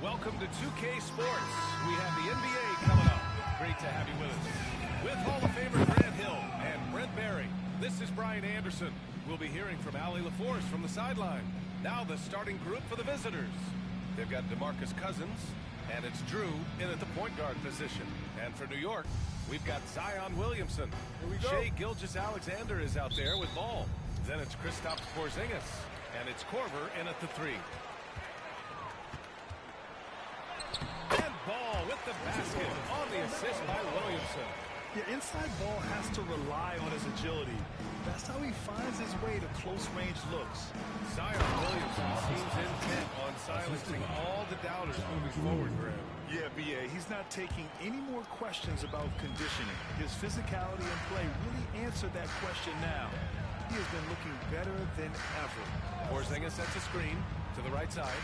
Welcome to 2K Sports. We have the NBA coming up. Great to have you with us. With Hall of Famer Grant Hill and Brent Barry, this is Brian Anderson. We'll be hearing from Allie LaForce from the sideline. Now the starting group for the visitors. They've got DeMarcus Cousins, and it's Drew in at the point guard position. And for New York, we've got Zion Williamson. Shai Gilgeous-Alexander is out there with ball. Then it's Kristaps Porzingis, and it's Korver in at the 3. Ball with the basket on the assist by Williamson. Yeah, inside ball has to rely on his agility. That's how he finds his way to close-range looks. Zion Williamson seems intent on silencing all the doubters moving forward, Graham. Yeah, B.A., he's not taking any more questions about conditioning. His physicality and play really answered that question now. He has been looking better than ever. Porzingis sets a screen to the right side.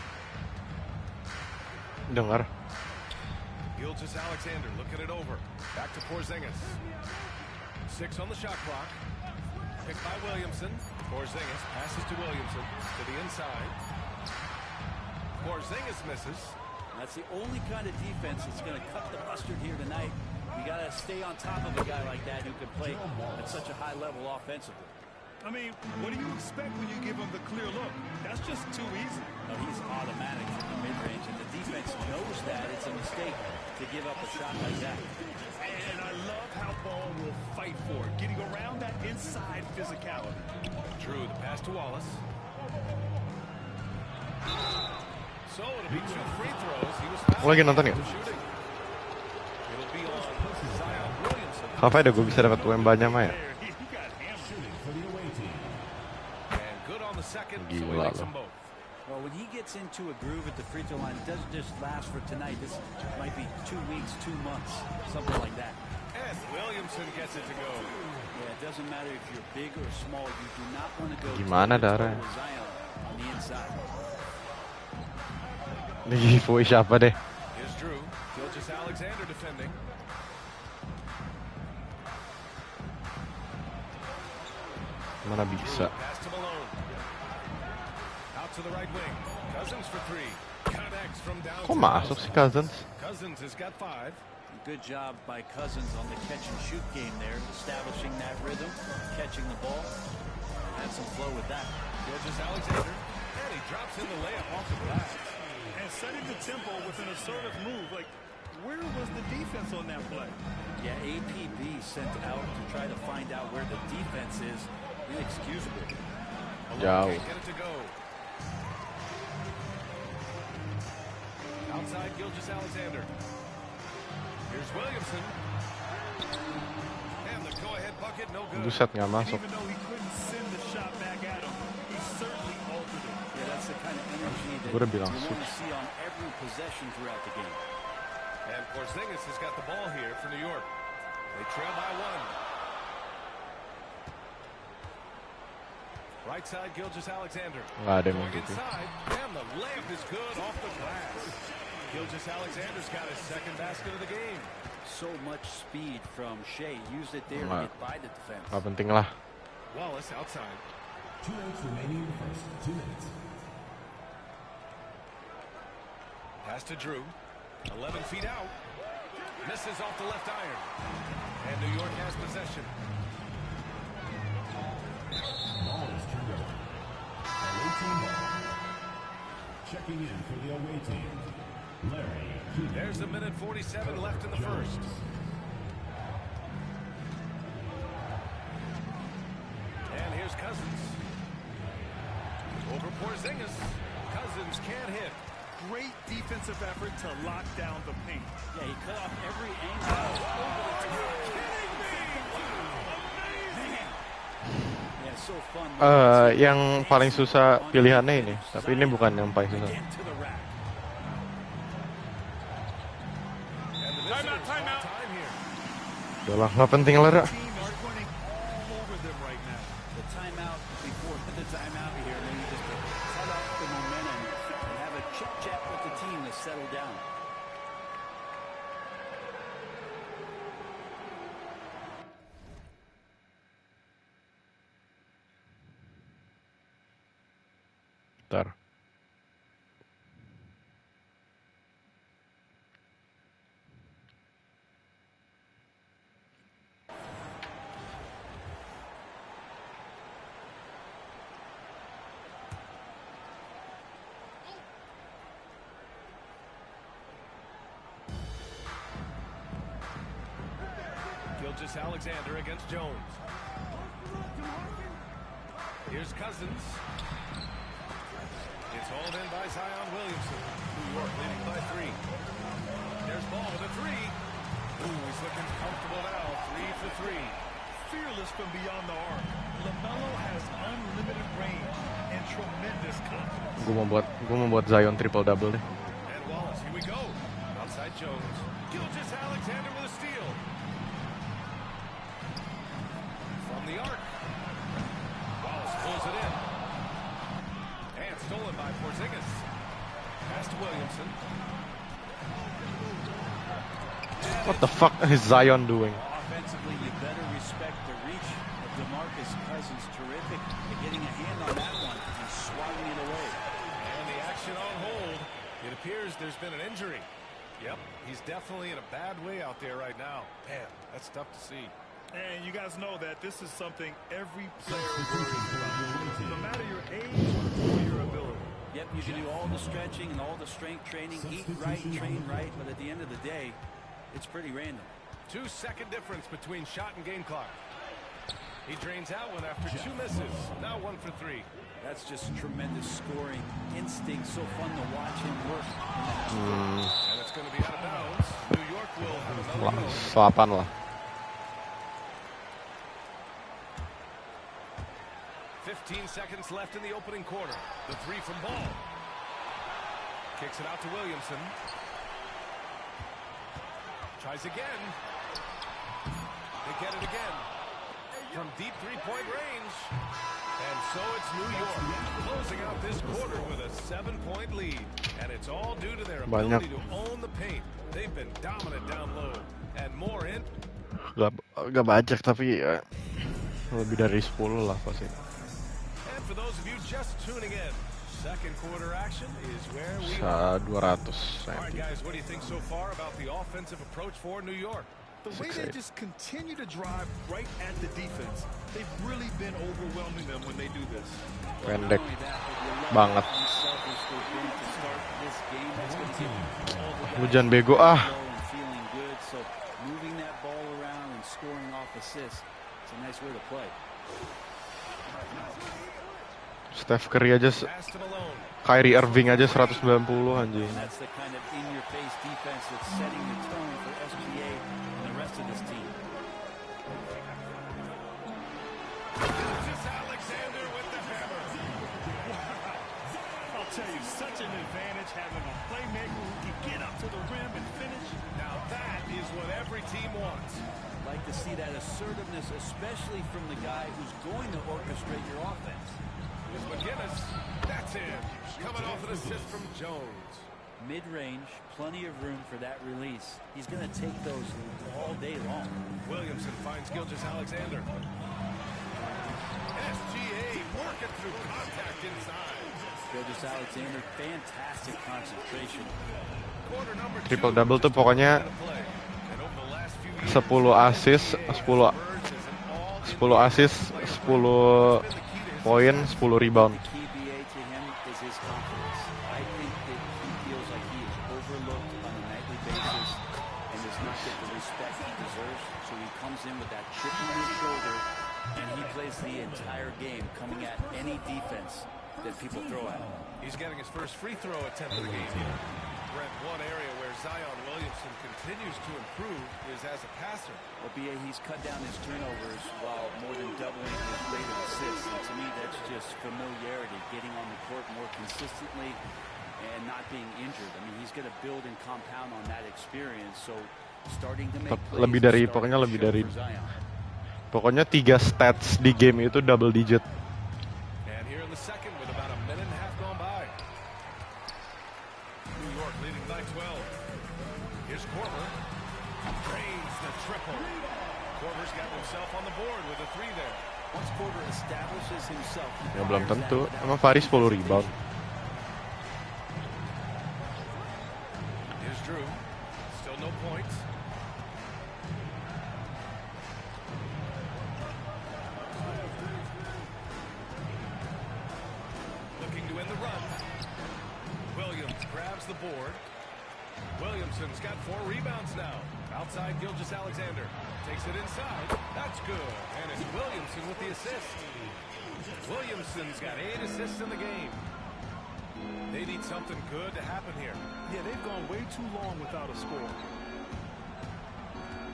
Dengar. Gilgeous-Alexander looking it over. Back to Porzingis. 6 on the shot clock. Picked by Williamson. Porzingis passes to Williamson to the inside. Porzingis misses. That's the only kind of defense that's going to cut the mustard here tonight. You got to stay on top of a guy like that who can play at such a high level offensively. I mean, what do you expect when you give him the clear look? That's just too easy. No, he's automatic from the mid-range, and the defense knows that. It's a mistake to give up a shot like that. And I love how Ball will fight for it, getting around that inside physicality. Drew, the pass to Wallace. So it'll be 2 free throws. He was fast Lagi nonton ya? shooting. It'll be on Zion Williamson. Apa ada gue bisa dapat UMB-nya mah ya? Gila loh. Well, when he gets into a groove at the free throw line, it doesn't just last for tonight. This might be 2 weeks, 2 months, something like that. And Williamson gets it to go. Yeah, it doesn't matter if you're big or small. You do not want to go Gimana darah? Zion on the inside. Nih, Fui siapa deh? Here's Drew. Gilgeous-Alexander defending. Mana bisa? To the right wing. Cousins for 3. Connects from downtown. Kok masuk si Cousins? Cousins has got 5. Good job by Cousins on the catch and shoot game there, establishing that rhythm, catching the ball. Had some flow with that. Gilgeous-Alexander, and he drops in the layup off the glass. And setting the tempo with an assertive move. Like, where was the defense on that play? Yeah, APB sent out to try to find out where the defense is. Inexcusable. Jauh. Get it to go. Outside Gilgeous-Alexander. Here's Williamson. And the go-ahead bucket, no good. Buset, nggak masuk. Even though he couldn't send the shot back at him, he certainly altered it. Yeah, that's the kind of energy that Gua udah bilang you want to see on every possession throughout the game. And Porzingis has got the ball here for New York. They trail by 1. Right side, Gilgeous-Alexander. Nggak ada yang Going begitu. inside, and the layup is good off the glass. Gilgeous-Alexander's got his second basket of the game. So much speed from Shai. Used it there to get by the defense. Nggak penting lah. Wallace outside. 2 minutes remaining in the first. 2 minutes. Pass to Drew. 11 feet out. Misses off the left iron. And New York has possession. Ball is turned over. Away team ball. Checking in for the away team. Larry. There's a minute 47 left in the first. And here's Cousins. Porzingis. Cousins can't hit. Great defensive effort to lock down the paint. Yeah, he cut off every angle. Over the top. Yeah, so fun. Yang paling susah pilihannya ini, tapi ini bukan yang paling susah. And the visitors want time here. Udahlah, nggak penting lah, Ra. Team is running all over them right now. The timeout before the timeout here, maybe just to cut off the momentum and have a chit chat with the team to settle down. Ntar. Gilgeous-Alexander against Jones. Here's Cousins. It's hauled in by Zion Williamson. New York leading by 3. There's Ball with a 3. Ooh, he's looking comfortable now. 3 for 3. Fearless from beyond the arc. LaMelo has unlimited range and tremendous confidence. Gue mau buat Zion triple double deh. And Wallace, here we go. Outside Jones. Gilgeous-Alexander with a steal. From the arc. Wallace pulls it in. And stolen by Porzingis. Pass to Williamson. What the fuck is Zion doing? Offensively, you better respect the reach of DeMarcus Cousins. Terrific at getting a hand on that one and swatting it away. And the action on hold. It appears there's been an injury. Yep, he's definitely in a bad way out there right now. Man, that's tough to see. And you guys know that this is something every player worries about, no matter your age or your ability. Yep, you can do all the stretching and all the strength training, eat right, train right, but at the end of the day, it's pretty random. 2-second difference between shot and game clock. He drains out one after 2 misses. Now 1 for 3. That's just tremendous scoring instinct. So fun to watch him work. And it's going to be out of bounds. New York will have another goal. 8 lah. 15 seconds left in the opening quarter. The 3 from Ball. Kicks it out to Williamson. Tries again. They get it again. From deep three-point range. And so it's New York closing out this quarter with a 7-point lead. And it's all due to their ability to own the paint. They've been dominant down low. And more in. Gak banyak tapi ya, lebih dari 10 lah pasti. And for those of you just tuning in, second quarter action is where we 200 All right, guys, what do you think so far about the offensive approach for New York? The way they just continue to drive right at the defense, they've really been overwhelming them when they do this. Pendek banget. Hujan bego ah. Moving that ball around and scoring off assists, it's a nice way to play. Steph Curry aja, Pass to Malone. Kyrie Irving aja 190 anjing. That's the kind of in-your-face defense that's setting the tone for SGA and the rest of this team. Gilgeous-Alexander with the hammer. I'll tell you, such an advantage having a playmaker who can get up to the rim and finish. Now that is what every team wants. Like to see that assertiveness, especially from the guy who's going to orchestrate your offense. With McGinnis, that's in. Coming off an assist from Jones. Mid-range, plenty of room for that release. He's going to take those all day long. Williamson finds Gilgeous-Alexander. SGA working through contact inside. Gilgeous-Alexander, fantastic concentration. Quarter number 2. Triple double tuh pokoknya 10 assist, 10 assist, 10 poin, 10 rebound. The key BA to him is his confidence. I think that he feels like he is overlooked on a nightly basis and does not get the respect he deserves. So he comes in with that chip on his shoulder and he plays the entire game, coming at any defense that people throw at him. He's getting his first free throw attempt of the game here. Brent, one area where Zion Williamson continues to improve is as a passer. Well, B.A., he's cut down his turnovers while more than doubling his rate of assists. And to me, that's just familiarity, getting on the court more consistently and not being injured. I mean, he's going to build and compound on that experience. So starting to make plays, Lebih dari, pokoknya lebih dari. Pokoknya 3 stats di game itu double digit. And here in the second with about a minute and a half gone by. New York leading by 12. Here's Korver. Drains the triple. Korver's got himself on the board with a 3 there. Once Korver establishes himself, Ya belum tentu. Emang Faris 10 rebound. Here's Drew. Still no points. Looking to end the run. Williams grabs the board. Williamson's got 4 rebounds now. Outside Gilgeous-Alexander. Takes it inside. That's good. And it's Williamson with the assist. Williamson's got 8 assists in the game. They need something good to happen here. Yeah, they've gone way too long without a score.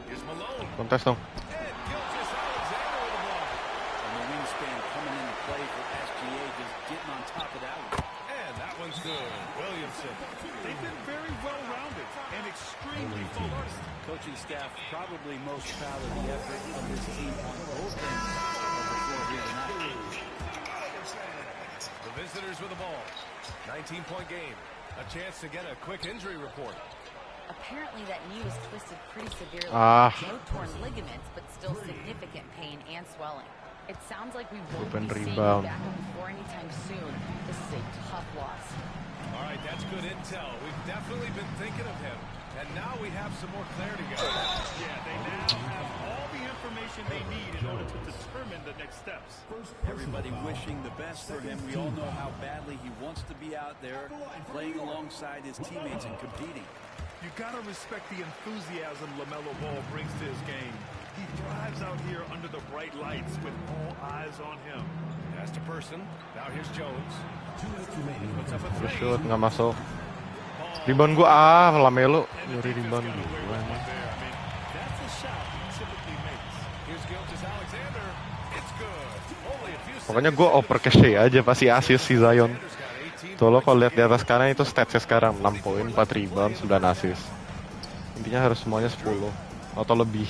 Here's Malone. Kontes dong. And Gilgeous-Alexander with a block. and the wingspan coming into play for SGA, just getting on top of that one. And that one's good. Williamson. They've been very well-rounded and extremely focused. Coaching staff probably most proud of the effort of this team on both ends of the floor here tonight. The visitors with the ball. 19-point game. A chance to get a quick injury report. Apparently that knee was twisted pretty severely. No torn ligaments, but still significant pain and swelling. It sounds like we won't Open be seeing rebound. him back on the floor anytime soon. This is a tough loss. All right, that's good intel. We've definitely been thinking of him. And now we have some more clarity, guys. Yeah, they now have all the information they need in order to determine the next steps. Everybody wishing the best for him. We all know how badly he wants to be out there playing alongside his teammates and competing. You gotta respect the enthusiasm LaMelo Ball brings to his game. He thrives out here under the bright lights with all eyes on him. Pass to Person. Now here's Jones. 2 minutes remaining. Puts up a Gue three. shoot nggak masuk. Rebound gue Lamelo nyuri rebound gue. That's a shot he typically makes. Here's Gilgeous-Alexander. It's good. Only a few Pokoknya seconds gue to go. oper ke Shea aja pasti assist si Zion. Alexander's got 18 Tuh lo kalau points. lihat di atas kanan itu statsnya sekarang 6 poin, 4 rebound, 9 assist. Intinya harus semuanya 10 atau lebih.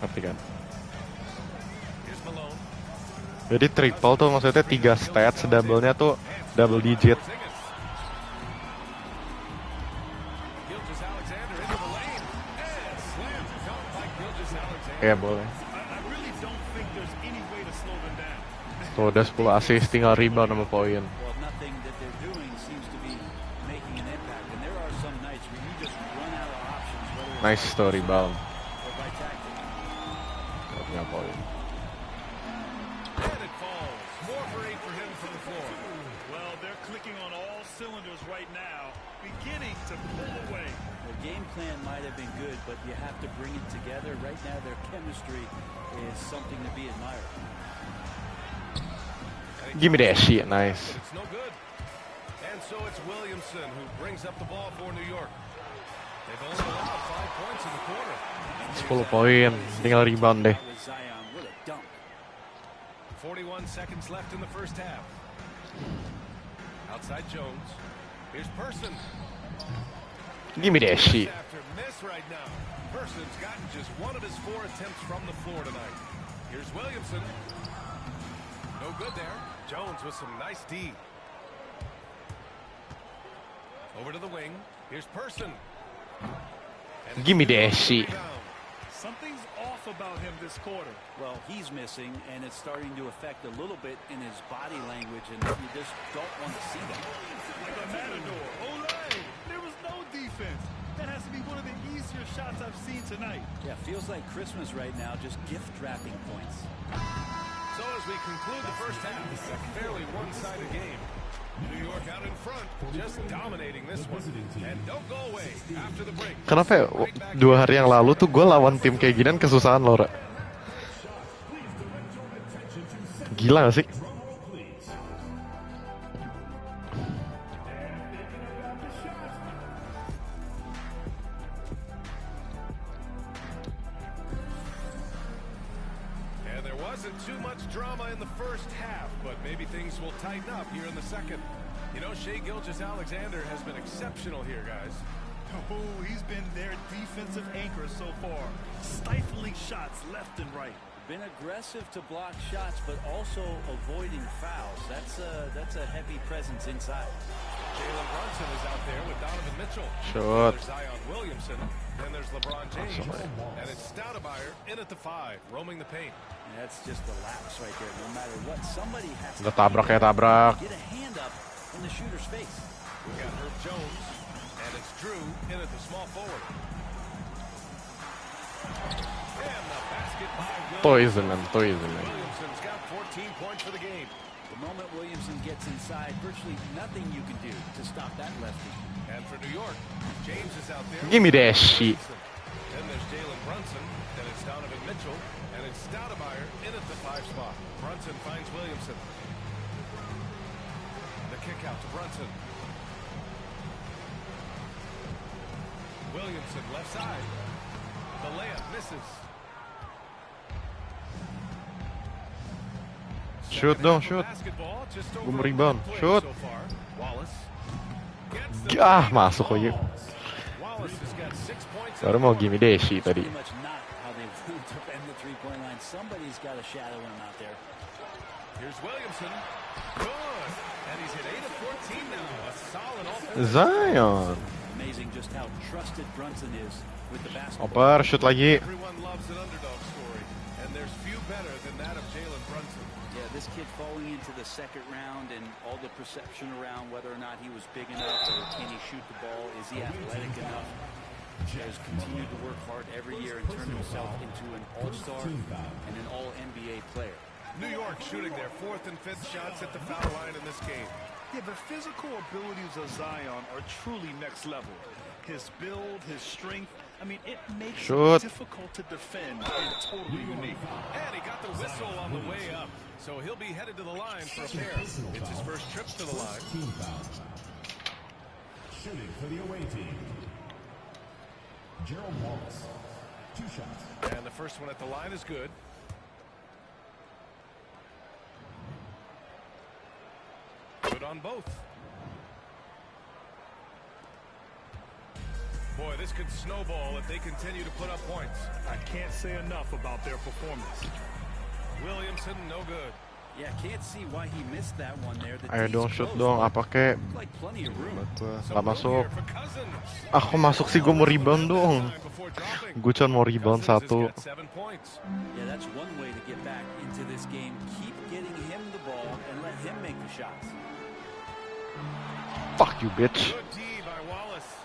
Ngerti kan? Here's Malone. Jadi triple tuh maksudnya 3 stats, double-nya tuh double digit. Gilgeous-Alexander into the lane. And slam dunk by Gilgeous-Alexander. Ya boleh. I really don't think there's any way to slow them down. Tuh udah 10 assist, tinggal rebound sama poin. Well, nothing that they're doing seems to be making an impact. And there are some nights where you just run out of options, whether it's Nice tuh rebound. or by tactic. Gak punya poin. And it falls. More for 8 for him from the floor. Well, they're clicking on all cylinders right now, beginning to pull away. Their game plan might have been good, but you have to bring it together. Right now, their chemistry is something to be admired. And he Give me that tries shit, it, nice. but it's no good. And so it's Williamson who brings up the ball for New York. They've only allowed 5 points in the quarter. 10 poin, tinggal rebound deh. With Zion, what a dunk. 41 seconds left in the first half. Outside Jones. Here's Person. Give me that shit. Miss after miss right now. Person's gotten just one of his 4 attempts from the floor tonight. Here's Williamson. No good there. Jones with some nice D. Over to the wing. Here's Person. And Give me it's that shit. rebound. Something's off about him this quarter. Well, he's missing, and it's starting to affect a little bit in his body language, and you just don't want to see that. Like a matador. Olay! There was no defense. That has to be one of the easier shots I've seen tonight. Yeah, feels like Christmas right now, just gift-wrapping points. So as we conclude the first half, a fairly one-sided game. New York out in front, just dominating this one. And don't go away after the break. Kenapa ya? 2 hari yang lalu tuh gue lawan tim kayak ginian kesusahan Laura. Gila gak sih? first half, but maybe things will tighten up here in the second. You know, Shai Gilgeous-Alexander has been exceptional here, guys. Oh, he's been their defensive anchor so far. Stifling shots left and right. Been aggressive to block shots, but also avoiding fouls. That's a heavy presence inside. Jalen Brunson is out there with Donovan Mitchell. Shoot. There's Zion Williamson. Then there's LeBron James. And it's Stoudemire in at the 5, roaming the paint. And that's just the lapse right there. No matter what, somebody has to Udah tabrak ya, tabrak. get a hand up in the shooter's face. We've got Herb Jones. And it's Drew in at the small forward. And the basket by Poison man, poison man. Williamson's got 14 points for the game. The moment Williamson gets inside, virtually nothing you can do to stop that lefty. And for New York, James is out there. Give me that shit. Then there's Jalen Brunson. Then it's Donovan Mitchell. And it's Stoudemire in at the 5 spot. Brunson finds Williamson. The kick out to Brunson. Williamson left side. The layup misses. Shoot dong, shoot. Gue mau rebound. Shoot. Ah, masuk aja. Baru mau gimme Deshi tadi. Zion. Oper, shoot lagi. Yeah, this kid falling into the second round and all the perception around whether or not he was big enough or can he shoot the ball, is he athletic enough? He has continued to work hard every year and turn himself into an all-star and an all-NBA player. New York shooting their 4th and 5th shots at the foul line in this game. Yeah, the physical abilities of Zion are truly next level. His build, his strength, I mean, it makes it difficult to defend and totally unique. And he got the whistle on the way up. So he'll be headed to the line for a pair. It's his first trip to the line. Shooting for the away team, Gerald Wallace. 2 shots. And the first one at the line is good. Good on both. Boy, this could snowball if they continue to put up points. I can't say enough about their performance. Williamson, no good. Yeah, can't see why he missed that one there. Ayo dong, shoot dong. Apa kek? Gak masuk. Aku masuk sih, gue mau rebound dong. Gue cuma mau rebound 1. Yeah, that's one way to get back into this game. Keep getting him the ball and let him make the shots. Fuck you, bitch. Good D by Wallace.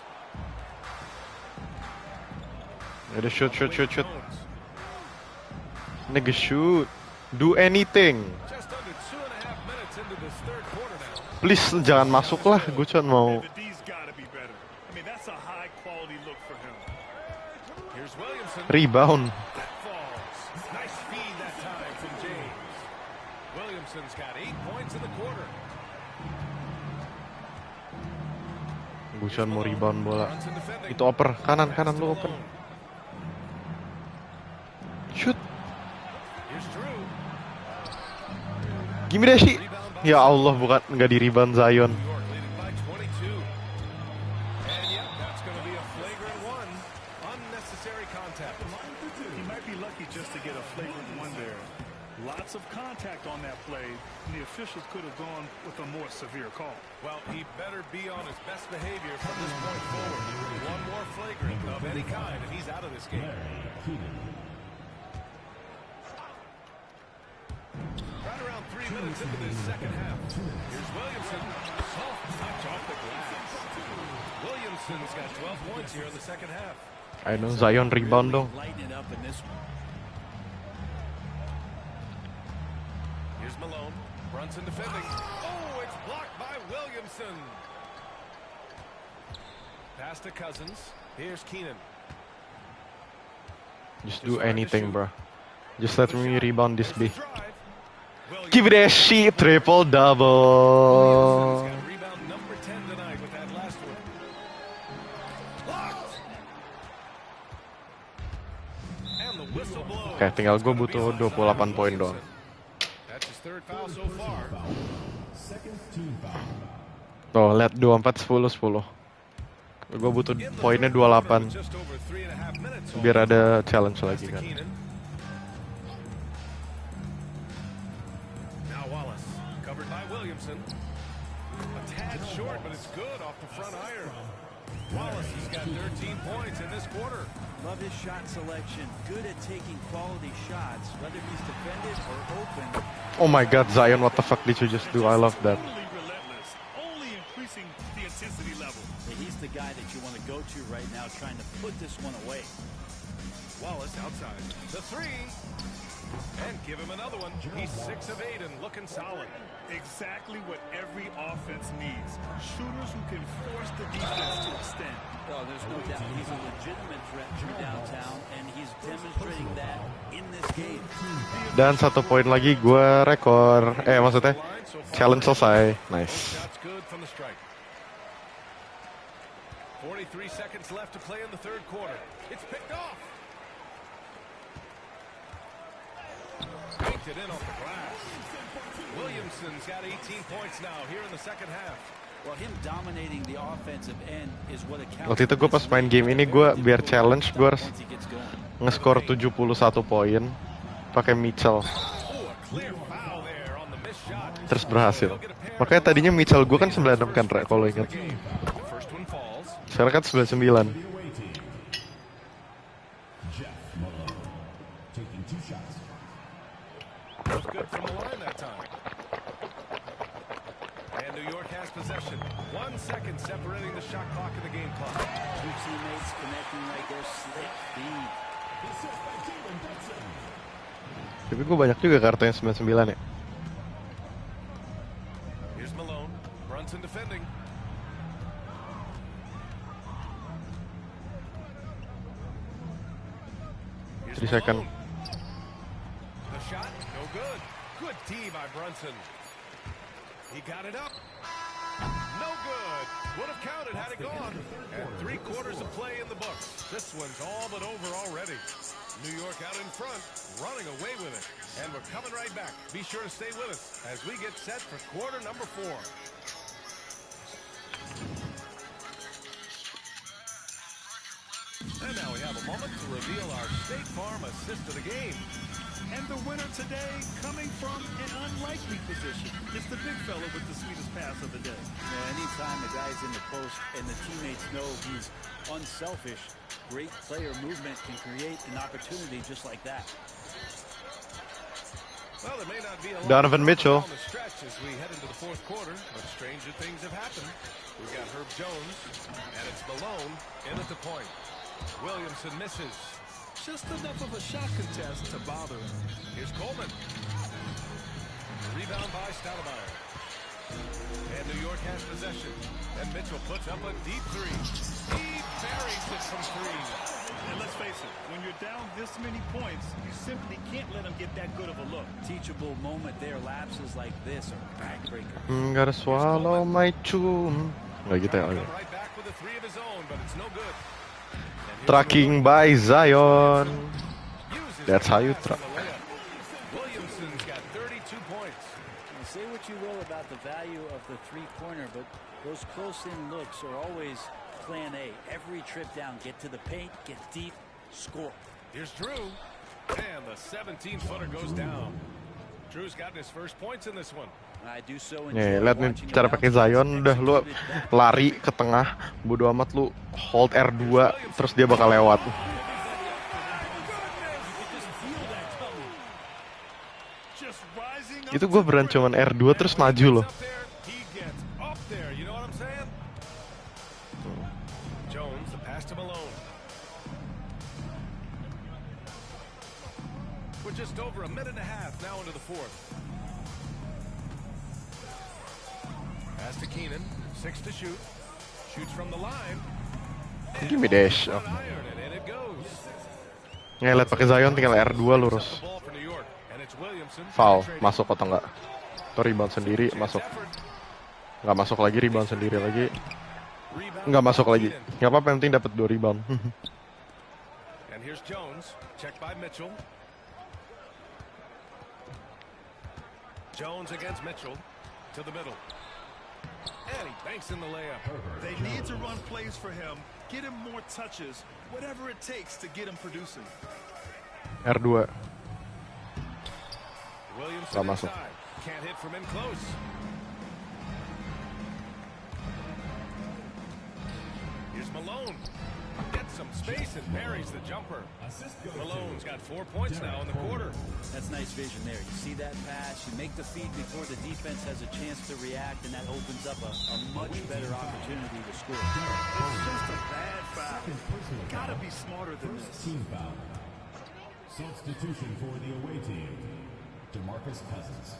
Udah shoot. Nigga shoot. Do anything. Just under 2.5 minutes into this third quarter now. Please jangan masuk lah. Gue cuma mau. Rebound. Nice feed that time from James. Williamson's got 8 points in the quarter. Gue cuma mau rebound bola. Itu oper. Kanan lu open. Shoot. Gimme that shit. Ya Allah, bukan nggak di rebound Zion. Lots of contact on that play, and the officials could have gone with a more severe call. Well, he better be on his best behavior from this point forward. One more flagrant of any kind, and he's out of this game. Right around 3 minutes into this second half. Here's Williamson. Soft touch off the glass. Williamson's got 12 points here in the second half. I know Zion rebound dong. Here's Malone. Brunson defending. Oh, it's blocked by Williamson. Pass to Cousins. Here's Keenan. Just do anything, bro. Just let me rebound this B. Give it that shit, triple double. Rebound number 10 tonight with that last one. And the whistle blows. Oke, tinggal gue butuh 28 poin doang. That's his third Tuh, lihat 24 10 10. Gue butuh poinnya 28 biar ada challenge lagi kan. Wallace has got 13 points in this quarter. Love his shot selection. Good at taking quality shots, whether he's defended or open. Oh my God, Zion, what the fuck did you just do? I love that. Only increasing the intensity level. He's the guy that you want to go to right now, trying to put this one away. Wallace outside. The three. And give him another one. He's 6 of 8 and looking solid. Exactly what every offense needs. Shooters who can force the defense to extend. Well, there's no doubt he's a legitimate threat from downtown, and he's demonstrating that in this game. Dan 1 poin lagi gue rekor. Maksudnya challenge selesai. Nice. 43 seconds left to play in the third quarter. It's picked off. Banked it in off the glass. Williamson's got 18 points now here in the second half. Well, him dominating the offensive end is what accounts. Waktu itu gue pas main game ini gue biar challenge gue harus nge-score 71 poin pakai Mitchell. Terus berhasil. Makanya tadinya Mitchell gue kan 96 kan, kalau ingat. Sekarang kan 99. Good from the line that time. And New York has possession. 1 second separating the shot clock and the game clock. Two teammates connecting like their slick feed. Tapi gue banyak juga kartunya 99 ya. Here's Malone. Brunson defending. Here's 3 second. The shot, no good. Good D by Brunson. He got it up. No good. Would have counted had it gone. And 3 quarters of play in the books. This one's all but over already. New York out in front, running away with it. And we're coming right back. Be sure to stay with us as we get set for quarter number 4. And now we have a moment to reveal our State Farm assist of the game. And the winner today coming from an unlikely position. It's the big fella with the sweetest pass of the day. You know, anytime the guy's in the post and the teammates know he's unselfish, great player movement can create an opportunity just like that. Well, there may not be a lot Donovan Mitchell on the stretch as we head into the fourth quarter, but stranger things have happened. We've got Herb Jones, and it's Malone in at the point. Williamson misses. Just enough of a shot contest to bother him. Here's Coleman. Rebound by Stoudemire. And New York has possession. And Mitchell puts up a deep three. He buries it from 3. And let's face it, when you're down this many points, you simply can't let them get that good of a look. Teachable moment there. Lapses like this are backbreakers. Gotta swallow my tune. Nggak gitu ya. Okay. Right back with a 3 of his own, but it's no good. Tracking by Zion. That's how you track. Williamson's got 32 points. Now, say what you will about the value of the three-pointer, but those close-in looks are always plan A. Every trip down, get to the paint, get deep, score. Here's Drew. And the 17-footer goes down. Drew's gotten his first points in this one. Nih, lihat nih cara pakai Zion, udah lu lari ke tengah, bodo amat lu hold R2 terus dia bakal lewat. Itu gue beran cuman R2 terus maju loh. Just over a minute and a half now into the fourth. Pass to Keenan, 6 to shoot. Shoots from the line. Give me dash. Oh. Lihat pakai Zion tinggal R2 lurus. Foul, masuk atau enggak? Atau rebound sendiri, masuk. Nggak masuk lagi, rebound sendiri lagi. Nggak masuk lagi. Nggak apa-apa, yang penting dapat 2 rebound. And here's Jones, checked by Mitchell. Jones against Mitchell. To the middle. And he banks in the layup. They need to run plays for him. Get him more touches. Whatever it takes to get him producing. R2. Williamson inside. Can't hit from in close. Here's Malone. Gets some space and buries the jumper. Malone's got 4 points now in the quarter. That's nice vision there. You see that pass, you make the feed before the defense has a chance to react, and that opens up a much better opportunity to score. It's just a bad foul. Gotta be smarter than this. Team foul. Substitution for the away team. DeMarcus Cousins.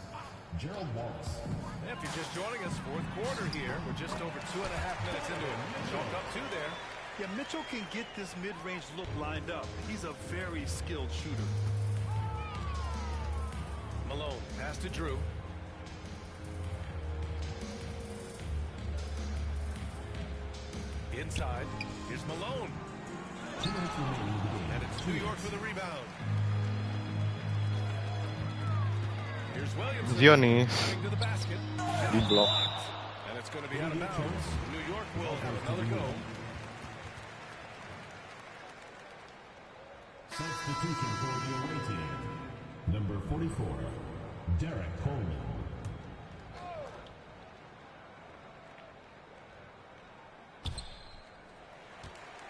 Gerald Wallace. If you're just joining us, fourth quarter here. We're just over 2.5 minutes into it. Chalk up 2 there. Yeah, Mitchell can get this mid-range look lined up. He's a very skilled shooter. Malone, pass to Drew. Inside, here's Malone. 2 minutes remaining in the game. And it's New York for the rebound. Here's Williamson. Zionis. Coming to the basket. Di blok. And it's going to be out of bounds. New York will have another go. Substitution for the away team. Number 44, Derek Coleman.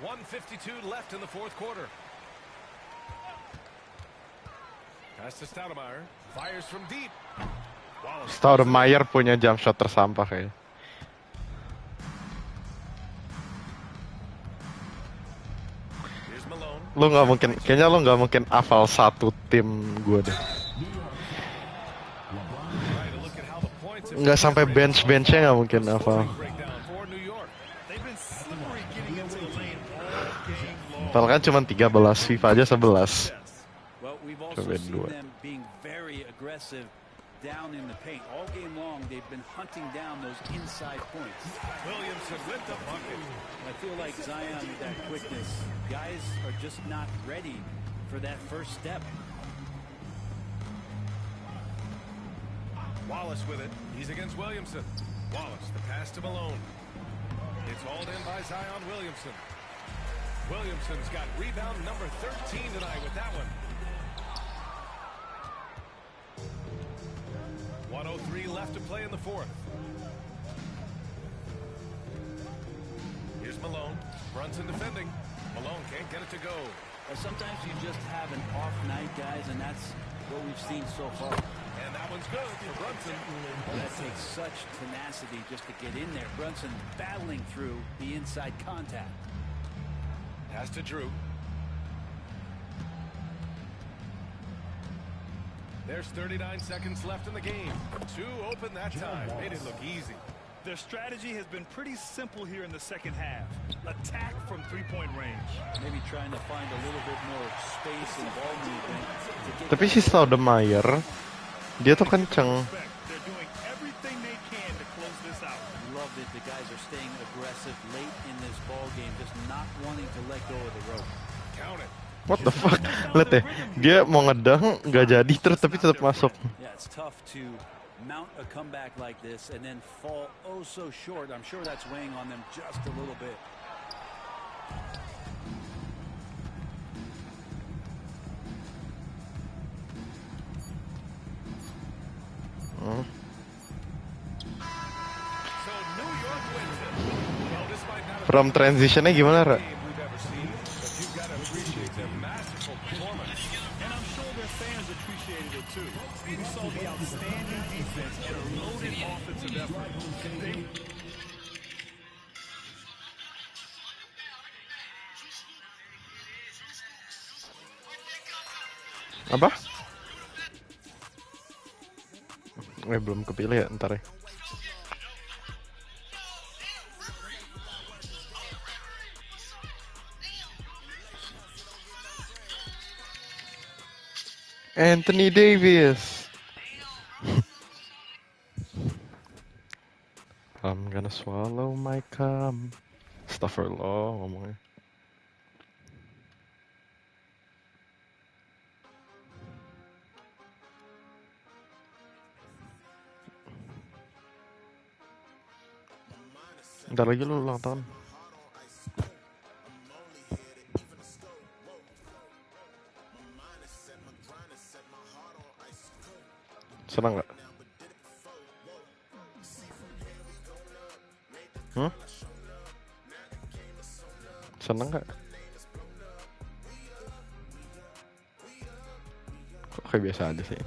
.152 left in the fourth quarter. Pass to Stoudemire. Fires from deep. Stoudemire punya jump shot tersampah kayak. Here's Malone. Lu nggak mungkin, kayaknya lu nggak mungkin hafal satu tim gue deh. Nggak sampai bench-benchnya nggak mungkin hafal. Padahal kan cuma 13, FIFA aja 11. Well, we've also seen them being very aggressive down in the paint. All game long, they've been hunting down those inside points. Williamson with the bucket. I feel like Zion with that quickness. Guys are just not ready for that first step. Wallace with it. He's against Williamson. Wallace, the pass to Malone. It's hauled in by Zion Williamson. Williamson's got rebound number 13 tonight with that one. 1:03 left to play in the fourth. Here's Malone. Brunson defending. Malone can't get it to go. Sometimes you just have an off night, guys, and that's what we've seen so far. And that one's good for Brunson. That takes such tenacity just to get in there. Brunson battling through the inside contact. Pass to Drew. There's 39 seconds left in the game. 2 open that time. Made it look easy. Their strategy has been pretty simple here in the second half. Attack from three-point range. Maybe trying to find a little bit more space and ball movement. Tapi si Stoudemire, dia tuh kenceng. They're doing everything they can to close this out. Love that the guys are staying aggressive late in this ball game, just not wanting to let go of the rope. Count it. What the fuck? Lihat deh, dia mau ngedang, nggak jadi terus tapi tetap masuk. Yeah, it's tough to mount a comeback like this and then fall oh so short. I'm sure that's weighing on them just a little bit. So New York wins it. Well, this might not have From transitionnya gimana, Ra? been the game we've ever seen, but you've got to appreciate their masterful performance. And I'm sure their fans appreciated it too. We saw the outstanding defense and a loaded offensive effort. Apa? Belum kepilih ya, ntar ya. Anthony Davis. I'm gonna swallow my cum. Astagfirullah ngomongnya. Bentar lagi lu ulang tahun. Senang nggak? Senang nggak? Kok kayak biasa aja sih?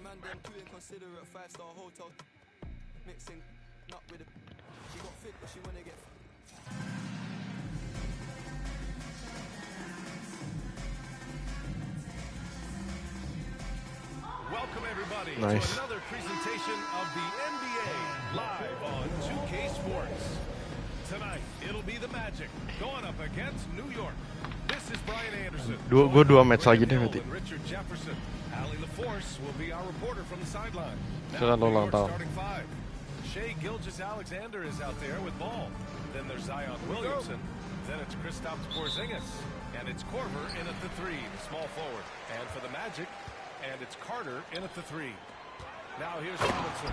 Man, them too inconsiderate 5-star hotel mixing not with a. She got fit, but she wanna get. Welcome everybody Nice. to another presentation of the NBA live on 2K Sports. Tonight it'll be the Magic going up against New York. This is Brian Anderson. Gue dua match lagi deh nanti. Richard Jefferson. Allie LaForce will be our reporter from the sideline. Silakan lo ulang tahun. Starting five. Shai Gilgeous-Alexander is out there with ball. Then there's Zion Williamson. Then it's Kristaps Porzingis. And it's Korver in at the three, the small forward. And for the Magic, and it's Carter in at the three. Now here's Robinson.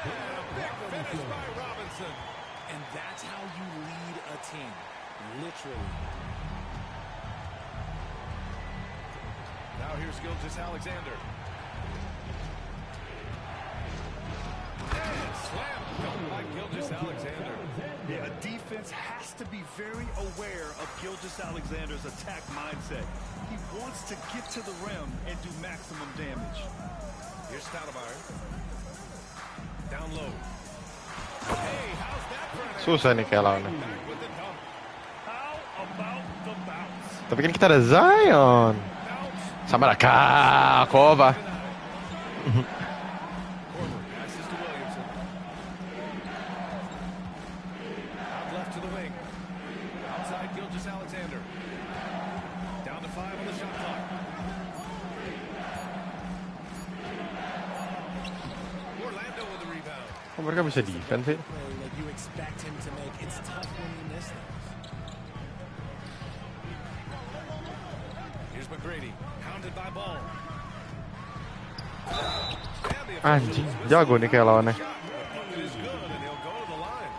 And a big finish by Robinson. And that's how you lead a team. Literally. Now here's Gilgeous-Alexander. And slam dunk by Gilgeous-Alexander. Yeah, a defense has to be very aware of Gilgeous-Alexander's attack mindset. He wants to get to the rim and do maximum damage. Here's Stoudemire. Down low. Hey, how's that for an Susah nih kayak lawannya. back with the dunk? How about the bounce? Tapi kan kita ada Zion. Sama lah Kova. Korver passes to Williamson. Out left to the wing. Outside Gilgeous-Alexander. Down to 5 on the shot clock. Orlando with the rebound. Kok mereka bisa defense sih? Like you expect him to make. It's tough when you miss those. Here's McGrady. Hounded by Ball. Anjing, jago nih kayak lawannya. Bucket is good, and he'll go to the line.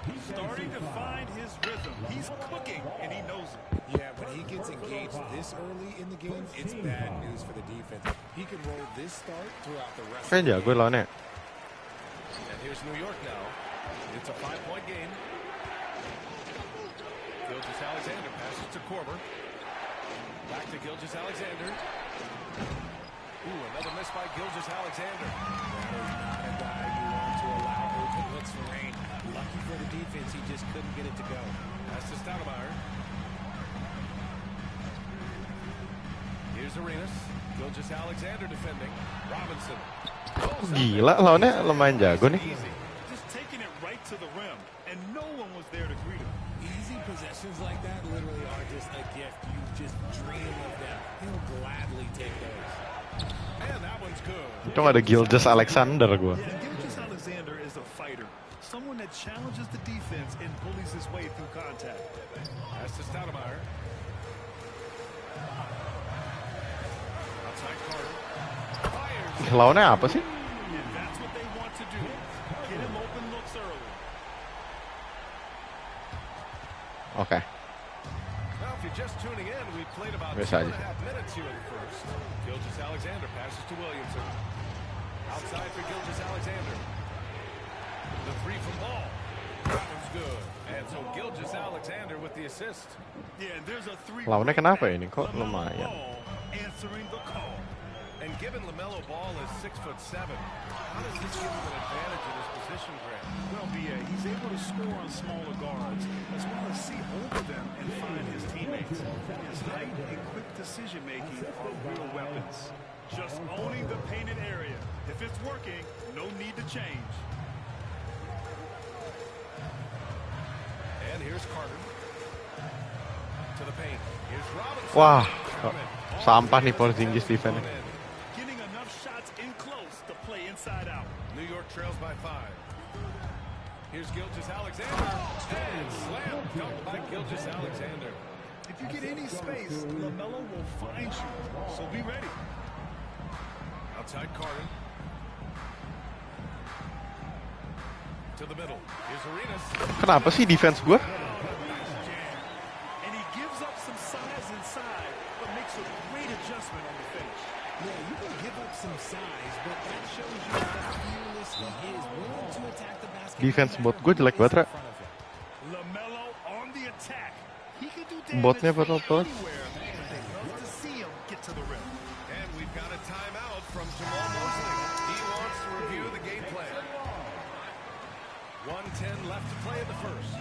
He's starting to find his rhythm. He's cooking, and he knows it. Yeah, when he gets engaged this early in the game, it's bad news for the defense. He can roll this start throughout the rest of Kayak the jago lawannya. And here's New York now. It's a 5-point game. Gilgeous-Alexander passes to Korver. Back to Gilgeous-Alexander. Ooh, another miss by Gilgeous-Alexander. That is not a guy you want to allow open looks for rain. Lucky for the defense, he just couldn't get it to go. Pass to Stoudemire. Here's Arenas. Gilgeous-Alexander defending. Robinson. Gila, lawannya lumayan jago nih. Just taking it right to the rim, and no one was there to greet him. Easy possessions like that literally are just a gift. You just dream of them. He'll gladly take those. And that one's good. Itu ada Gilgeous-Alexander gue. Yeah, Gilgeous-Alexander is a fighter. Someone that challenges the defense and bullies his way through contact. That's to Stoudemire. Outside Carter. Fires. Lawannya apa sih? And that's what they want to do. Get him open looks early. Oke. Well, if you're just tuning in, we played about Biasa 2.5 aja. minutes here in the first. Gilgeous-Alexander passes to Williamson. Outside for Gilgeous-Alexander. The three from Ball. That one's good. And so Gilgeous-Alexander with the assist. Yeah, and there's a three. Lawannya kenapa ini? Kok lumayan? Ball answering the call. And given LaMelo Ball is 6'7", how does this give him an advantage in his position, Grant? Well, B.A., he's able to score on smaller guards, as well as see over them and find his teammates. His height and quick decision-making are real weapons. Just owning the painted area. If it's working, no need to change. And here's Carter. To the paint. Here's Robinson. Wah, sampah nih Porzingis defense. Getting enough shots in close to play inside out. New York trails by 5. Here's Gilgeous-Alexander. And slam dunk by Gilgeous-Alexander. If you get any space, LaMelo will find you, so be ready. Outside Carter. To the middle. Here's Arenas. Kenapa sih defense gue? And he gives up some size inside, but makes a great adjustment on the finish. Yeah, you can give up some size, but that shows you how fearless he is, willing to attack the basket. Defense bot gue jelek banget, Ra. LaMelo on the attack. He can do damage Botnya from betul-betul. anywhere, but they love to see him get to the rim. And we've got a timeout from Jamal Mosley. He wants to review the game plan. 1:10 left to play in the first.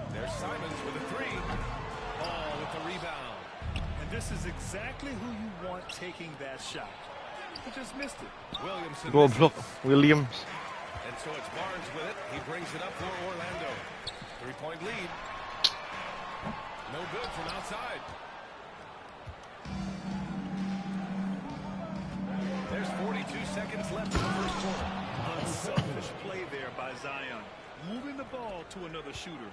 There's Simons with a three. Ball with the rebound. And this is exactly who you want taking that shot. He just missed it. Williamson. Goblok, misses. Williams. And so it's Barnes with it. He brings it up for Orlando. 3-point lead. No good from outside. There's 42 seconds left in the first quarter. Unselfish play there by Zion. Moving the ball to another shooter.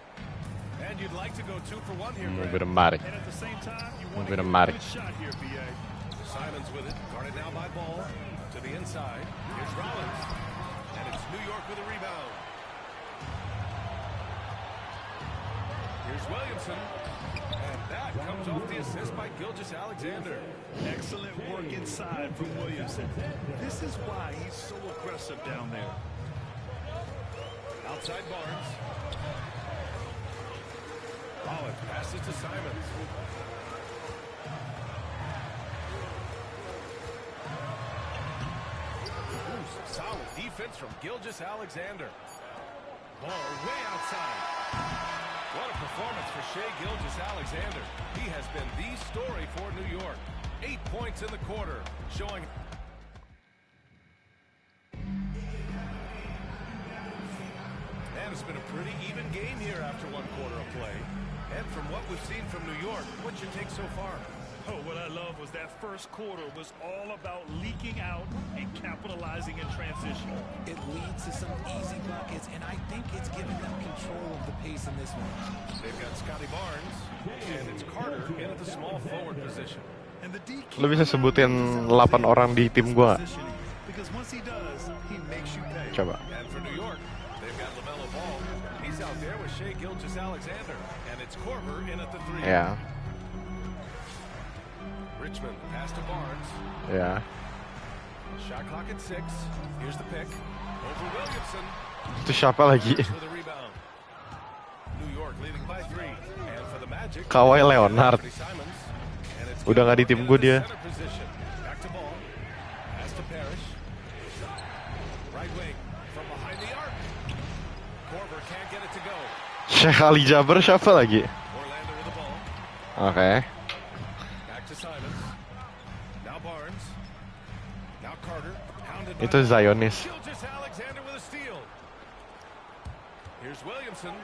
And you'd like to go 2 for 1 here, Mau Brad. beremari. And at the same time, you Mau want to get a beremari. good shot here, B.A. Simons with it. Guarded now by Ball. To the inside. Here's Rollins. And it's New York with a rebound. Here's Williamson. And that comes off the assist by Gilgeous-Alexander. Excellent work inside from Williamson. This is why he's so aggressive down there. Outside Barnes. Rollins passes to Simons. Solid defense from Gilgeous-Alexander. Ball way outside. What a performance for Shai Gilgeous-Alexander. He has been the story for New York. 8 points in the quarter, showing... And it's been a pretty even game here after 1 quarter of play. And from what we've seen from New York, what's your take so far? Oh, what I love was that first quarter was all about leaking out and capitalizing in transition. It leads to some easy buckets, and I think it's given them control of the pace in this one. They've got Scotty Barnes, and it's Carter in at the small forward position. And the D Lo bisa sebutin 8 orang di tim gua nggak? because once he does, he makes you pay. Coba. And for New York, they've got LaMelo Ball. He's out there with Shai Gilgeous-Alexander, and it's Korver in at the 3. Ya, Richmond, pass to Barnes. ya. Shot clock at 6. Here's the pick. Over Williamson. Itu siapa lagi? For the rebound. New York leading by 3. And for the Magic, Kawhi Leonard. Anthony Simons. And it's Udah nggak di tim gue dia. center position. Back to Ball. Pass to Parrish. Right wing from behind the arc. Korver can't get it to go. Sheikh Ali Jabbar siapa lagi? Orlando with the ball. Oke. Back to Simons. Now Now Barnes. Now Carter. Itu Zionis. Gilgeous-Alexander with a steal. Here's Williamson.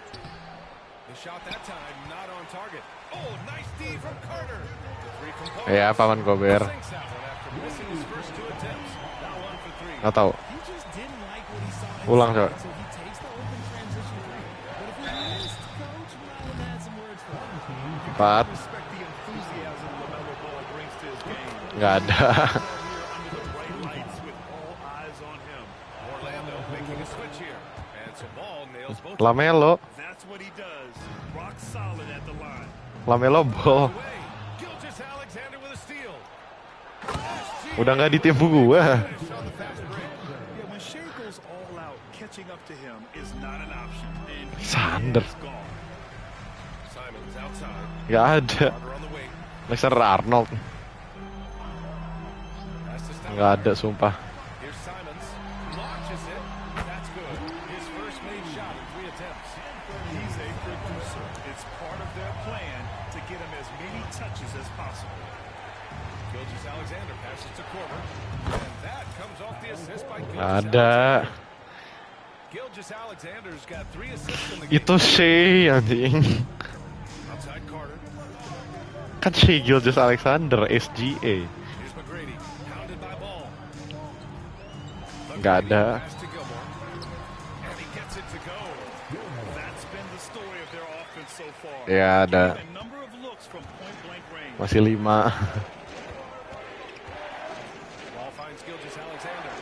The shot that time not on target. Oh, nice D from Carter. The three components. Ya, Paman Gobert. Sinks that one after missing his first two attempts. Now 1 for 3. Nggak tahu. He just didn't like what he saw. Ulang coba. So he takes the open transition three. But if he missed, coach, well, I would add some words for him. 4. Respect the enthusiasm LaMelo Ball brings to his game. Nggak ada. Here under the bright lights with all eyes on him. Orlando making a switch here. And so Ball nails both. Lamelo. That's what he does. Rock solid at the line. Lamelo ball. Away. Gilgeous-Alexander with a steal. Udah nggak di tim gua. Finish on the fast break. Yeah, when Shea goes all out, catching up to him is not an option. And Sander. is gone. Simons outside. Nggak ada. Carter on the wing. Alexander Arnold. Pass to Steph. Nggak ada, sumpah. Here's Simons. Launches it. That's good. His first made shot in 3 attempts. He's a producer. It's part of their plan to get him as many touches as possible. Gilgeous-Alexander passes to Korver. And that comes off the assist by Nggak ada. Gilgeous-Alexander's got 3 assists in the game. Itu Shea anjing. Outside Carter. Kan Shea Gilgeous-Alexander SGA. Here's McGrady. Pounded by Ball. Nggak ada. Pass to Gilmore. And he gets it to go. That's been the story of their offense so far. Ya ada. A number of looks from point-blank range. Masih 5. Ball finds Gilgeous-Alexander.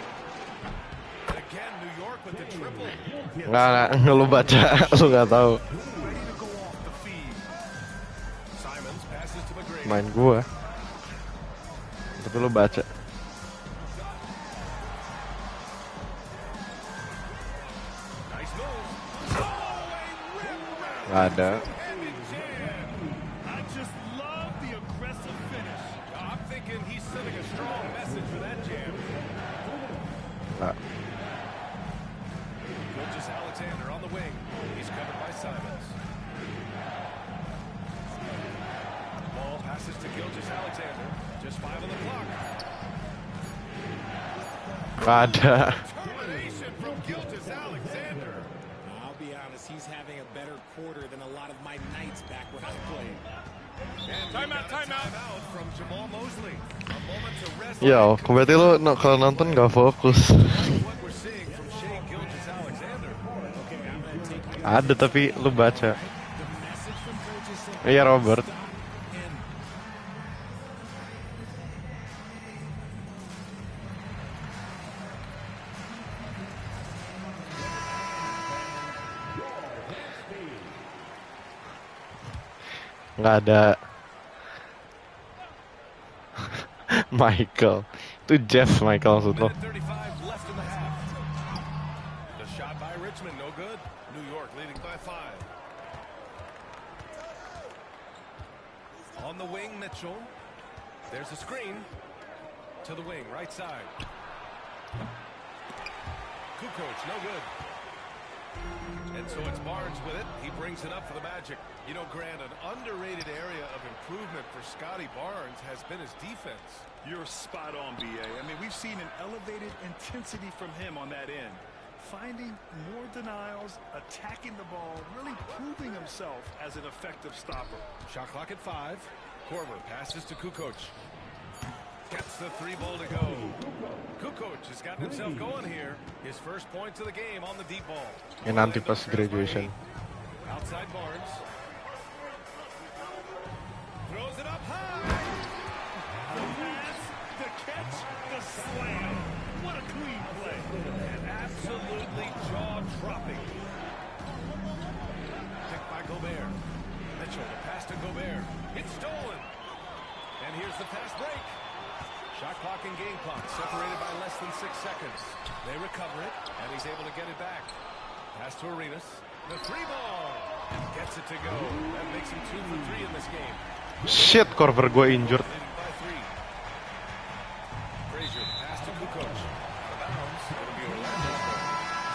And again, New York with the triple. Nggak lu baca, lu nggak tahu. Ready to go off the feed. Simons passes to McGrady. Main gua. Tapi lu baca. Nice move. Nggak ada. I just love the aggressive finish. I'm thinking he's sending a strong message for that jam. Nggak. Gilgeous-Alexander on the wing. He's covered by Simons. Ball passes to Gilgeous-Alexander. Just 5 on the clock. Nggak ada. Termination from Gilgeous-Alexander. I'll be honest, he's having a better quarter than a lot of my nights back when I played. And timeout from Jamal Mosley. A moment to rest. Yo, berarti lu kalau nonton nggak fokus. What we're seeing from Shea Gilgeous-Alexander. Ada tapi lu baca. Iya Robert. Nggak ada. Michael. Itu Jeff Michael maksud lo. Minute 35 left in the half. The shot by Richmond, no good. New York leading by 5. On the wing, Mitchell. There's a screen. To the wing, right side. Kukoc, no good. And so it's Barnes with it. He brings it up for the Magic. You know, Grant, an underrated area of improvement for Scotty Barnes has been his defense. You're spot on, BA. I mean, we've seen an elevated intensity from him on that end. Finding more denials, attacking the ball, really proving himself as an effective stopper. Shot clock at 5. Korver passes to Kukoc. Gets the 3 ball to go. Kukoc has gotten himself going here. His first points of the game on the deep ball. Yang nanti pas graduation. Outside Barnes. Throws it up high. The pass, the catch, the slam. What a clean play. And absolutely jaw-dropping. Picked by Gobert. Mitchell, the pass to Gobert. It's stolen. And here's the fast break. Shot clock and game clock separated by less than 6 seconds. They recover it, and he's able to get it back. Pass to Arenas. The 3 ball. Gets it to go. That makes him 2 for 3 in this game. Shit, Korver gue injured. Leading by 3. Frazier, pass to Kukoc. Out of bounds. It'll be Orlando.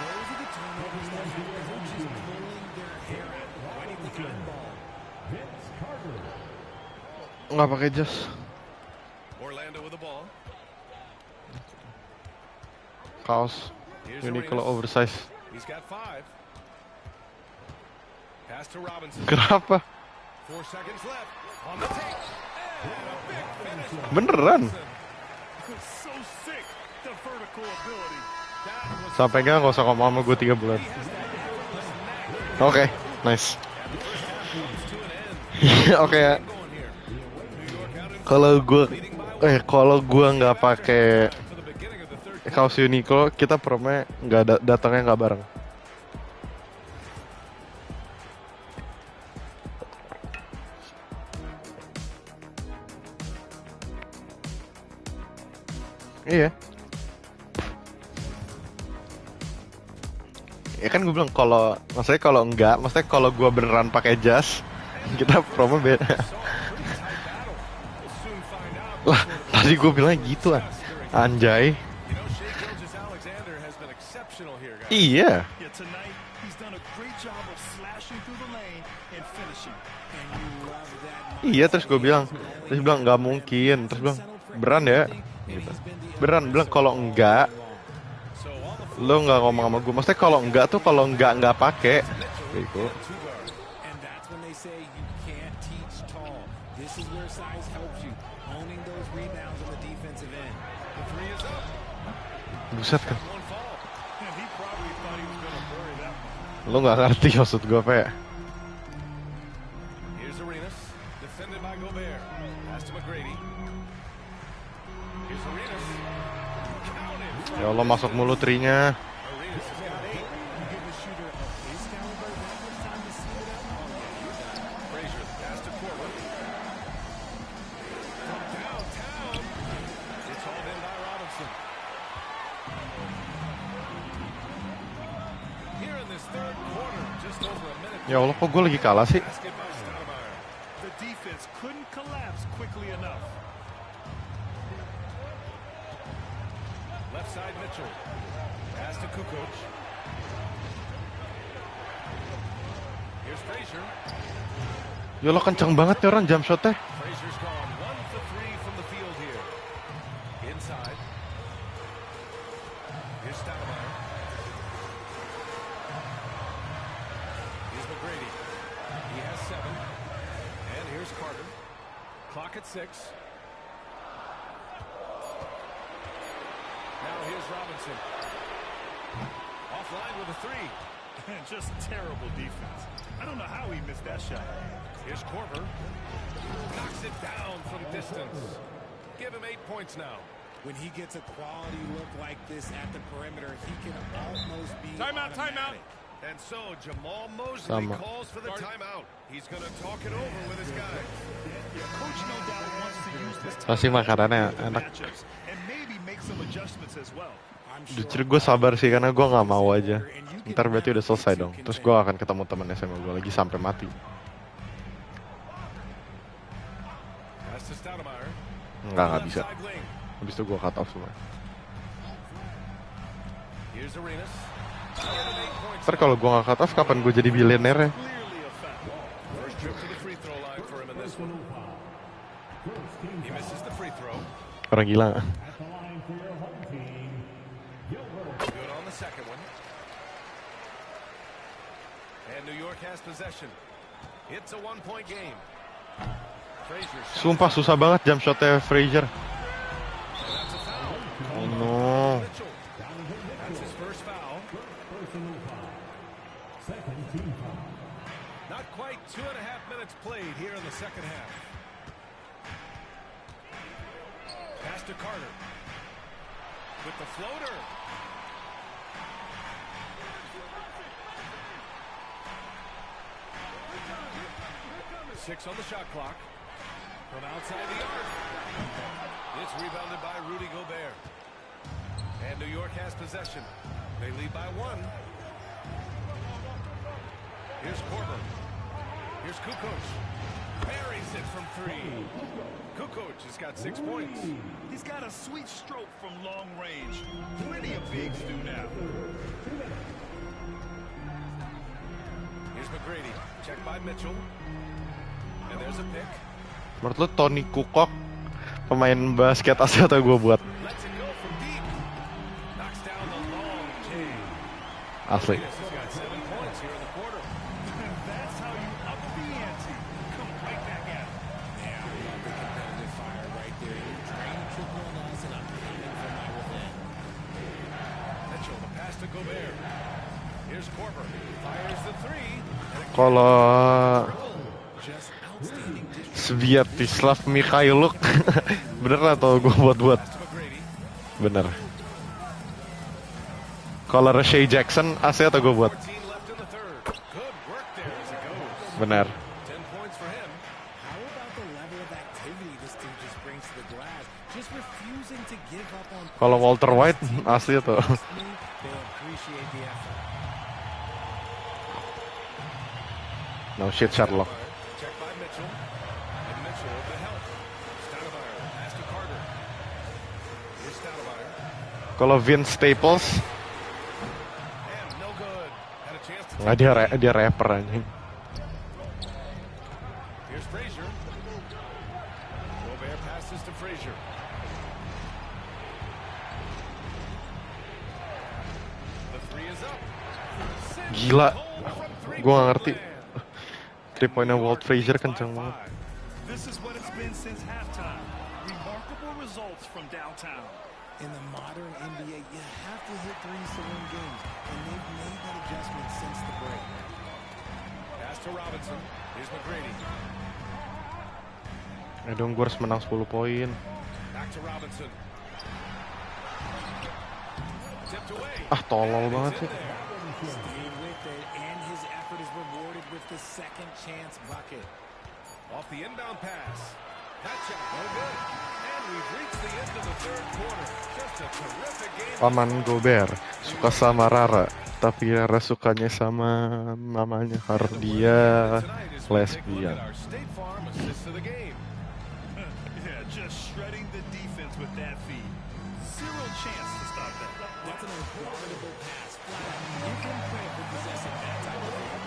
Those are the turnovers that have coaches pulling their hair out, waiting to get the ball. Vince Carter. Nggak pakai jas. Orlando with the ball. kaos Uniqlo oversize. He's got 5. Pass to Robinson. Kenapa? 4 seconds left. On the take. And a big finish. Beneran? So sick, the vertical ability. Sampai nggak usah ngomong sama gue 3 bulan. Oke, nice. Oke ya. Kalau gue nggak pakai kaos Uniqlo, kita promnya nggak datangnya nggak bareng. Iya. Ya kan gue bilang maksudnya kalau gue beneran pakai jas, kita promo beda. Lah, tadi gue bilang gitu anjay. Iya. Iya, terus gue bilang nggak mungkin, terus bilang beran ya, gitu. Beran bilang kalau enggak lo nggak ngomong sama gue, maksudnya kalau nggak pakai gitu. Buset kan, lo nggak ngerti maksud gue apa ya. Ya Allah, masuk mulu trinya. Ya Allah, kok gue lagi kalah sih? Side Mitchell. Pass to Kukoc. Here's Frazier. Ya lo kenceng banget nih orang jump shot-nya. Frazier's gone 1 for 3 from the field here. Inside. Here's Stoudemire. Here's McGrady. He has 7. And here's Carter. Clock at 6. Now here's Robinson. Offline with a 3. Just terrible defense. I don't know how he missed that shot. Here's Korver. Knocks it down from distance. Give him 8 points now. When he gets a quality look like this at the perimeter, he can almost be timeout. And so Jamal Mosley calls for the timeout. He's going to talk it over with his guys. Coach no doubt wants to use this Pasti makanannya enak. and maybe make some adjustments as well. Jujur gue sabar sih karena gue nggak mau aja. Ntar berarti udah selesai dong. Terus gue akan ketemu temen SMA gue lagi sampai mati. Nggak bisa. Habis itu gue cut off semua. Ntar kalau gue nggak cut off, kapan gue jadi bilioner ya? Orang gila. Sumpah susah banget jump shotnya Frazier. Oh no. Not quite 2.5 minutes played here in the second half. Pass to Carter with the floater. Six on the shot clock. From outside the arc. It's rebounded by Rudy Gobert. And New York has possession. They lead by 1. Here's Korver. Here's Kukoc. Buries it from 3. Kukoc has got 6 points. He's got a sweet stroke from long range. Plenty of bigs do now. Here's McGrady. Checked by Mitchell. And there's a pick. Menurut lu Tony Kukoc pemain basket asal atau gue buat? Asli. Kalau Sviatoslav Mikhailuk bener atau gue buat-buat? Bener. Kalau Rashay Jackson AC atau gue buat? Bener. Kalau Walter White asli atau? No shit Sherlock. Kalau Vince Staples, nggak dia rapper anjing. Gila, gue nggak ngerti. 3-pointnya Walt Frazier kenceng banget. This is what it's been since halftime. Remarkable results from downtown. In the modern NBA, you have to hit threes to win games, and they've made that adjustment since the break. Pass to Robinson. Here's McGrady. Dong, gue harus menang 10 poin. Back to Robinson. Tipped away. Tolol banget sih. Stayed with it, and his effort is rewarded with the second chance bucket. Off the inbound pass. That shot, no good. And we've reached the end of the third quarter. Just a terrific game. Paman Gobert suka sama Rara, tapi Rara sukanya sama mamanya karena dia lesbian. Yeah, just shredding the defense with that feed. Zero chance to stop that. That's an unguardable pass. You can credit for possessing that type of ball.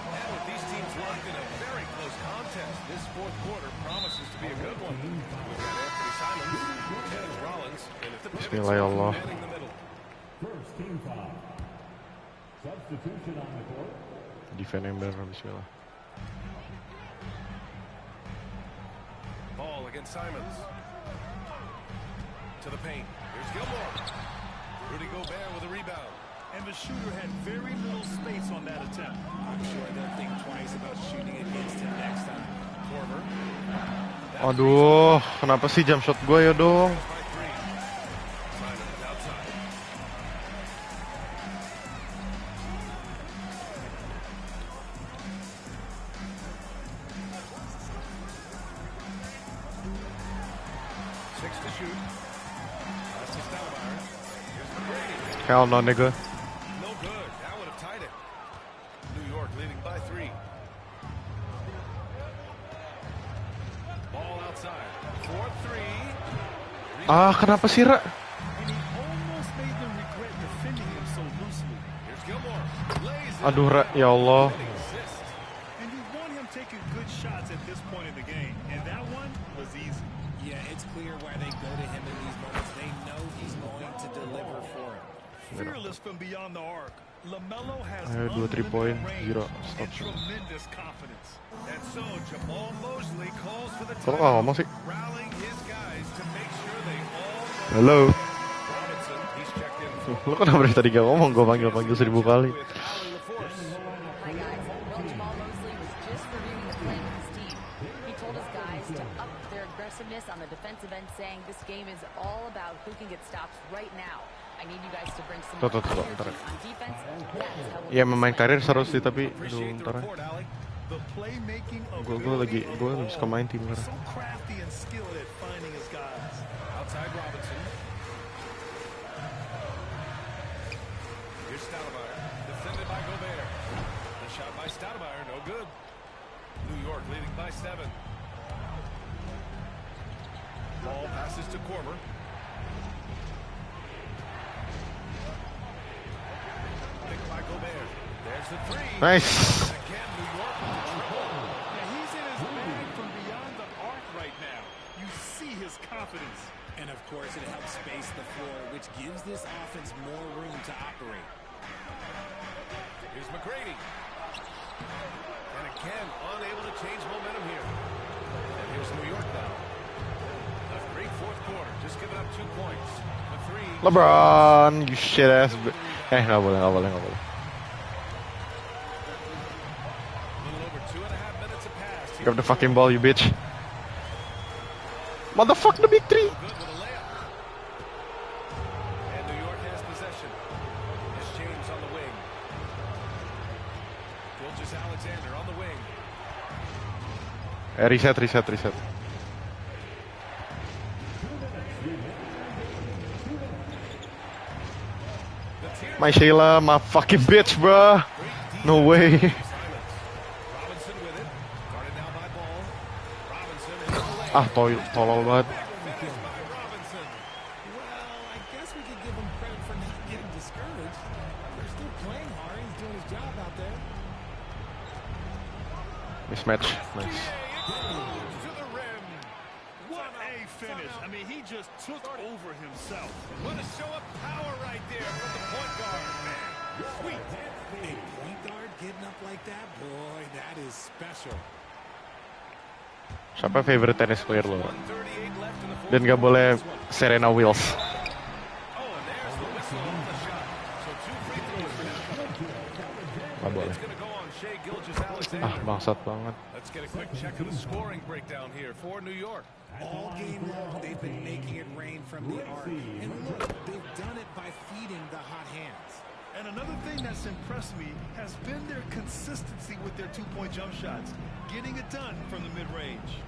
And with these teams locked in a very close contest, this fourth quarter promises to be a good one. We've got Anthony Simons, Dennis Rollins, and if the pivots are manning the middle. First team foul. Substitution on the court. Defend yang bener, bismillah. Ball against Simons. To the paint. Here's Gilmore. Rudy Gobert with a rebound. And the shooter had very little space on that attempt. I'm sure they'll think twice about shooting against him next time. Korver. Aduh, kenapa sih jump shot gue ya dong? Simons outside. Six to shoot. That's to Stoudemire. Here's McGrady. Hell no, nigga. No good. That would have tied it. New York leading by 3. Ball outside. 4-3. Kenapa sih, Ra? And he almost made them regret defending him so loosely. Here's Gilmore. Lays it. Aduh, Ra, ya Allah. Assist. And you want him taking good shots at this point in the game. And that one was easy. Yeah, it's clear why they go to him in these moments. They know he's going to deliver for him. Fearless from beyond the arc. LaMelo has Ayo, 2 3-point, unlimited 0 range stop and shot. tremendous confidence. And so Jamal Mosley calls for the Kok nggak ngomong sih? rallying his guys to make sure they all know. Halo. Robinson, he's checked in. Lo kenapa dari tadi gak ngomong? Gue panggil 1000 kali. With Allie LaForce. Hi guys. Well, Jamal Mosley was just reviewing the play with his team. He told his guys to up their aggressiveness on the defensive end, saying this game is all about who can get stops right now. I need you guys to bring some Tuh, energy bentar. on defense. That's how Ya main karir seru sih, tapi Appreciate the bentar. report, Allie. The playmaking of Gue lagi suka main tim so crafty and skilled at finding his guys. Outside Robinson. Here's Stoudemire. Defended by Gobert. The shot by Stoudemire, no good. New York leading by 7. Ball passes to Korver. Picked by Gobert. There's the 3. Nice. Again, New York with the trouble. Yeah, he's in his bag from beyond the arc right now. You see his confidence. And of course, it helps space the floor, which gives this offense more room to operate. Here's McGrady. And again, unable to change momentum here. And here's New York now. A great fourth quarter, just giving up 2 points. A three. LeBron, you shit ass. Nggak boleh. A little over 2.5 minutes have passed. Grab the fucking ball, you bitch. Motherfuck the big three. Good with a layup. And New York has possession. As James on the wing. Gilgeous-Alexander on the wing. Reset. My Sheila, my fucking bitch, bruh. No way. Robinson with it. Guarded now by Ball. Robinson in the lane. Tolol banget. Finish by Robinson. Well, I guess we could give him credit for not getting discouraged. They're still playing hard. He's doing his job out there. Mismatch. Nice. To the rim. What a finish. I mean, he just took over himself. What a show of power right there from the point guard. Man, sweet. A point guard getting up like that? Boy, that is special. Siapa favorite tennis player lo? 138 left in the fourth Dan gak boleh Serena Williams. Oh, and there's the whistle off the shot. So 2 free throws for now. Gak boleh. It's going to go on Shai Gilgeous-Alexander. Bangsat banget. Let's get a quick check of the scoring breakdown here for New York. All game long, they've been making it rain from the arc. And look, they've done it by feeding the hot hands. And another thing that's impressed me has been their consistency with their two-point jump shots, getting it done from the mid-range.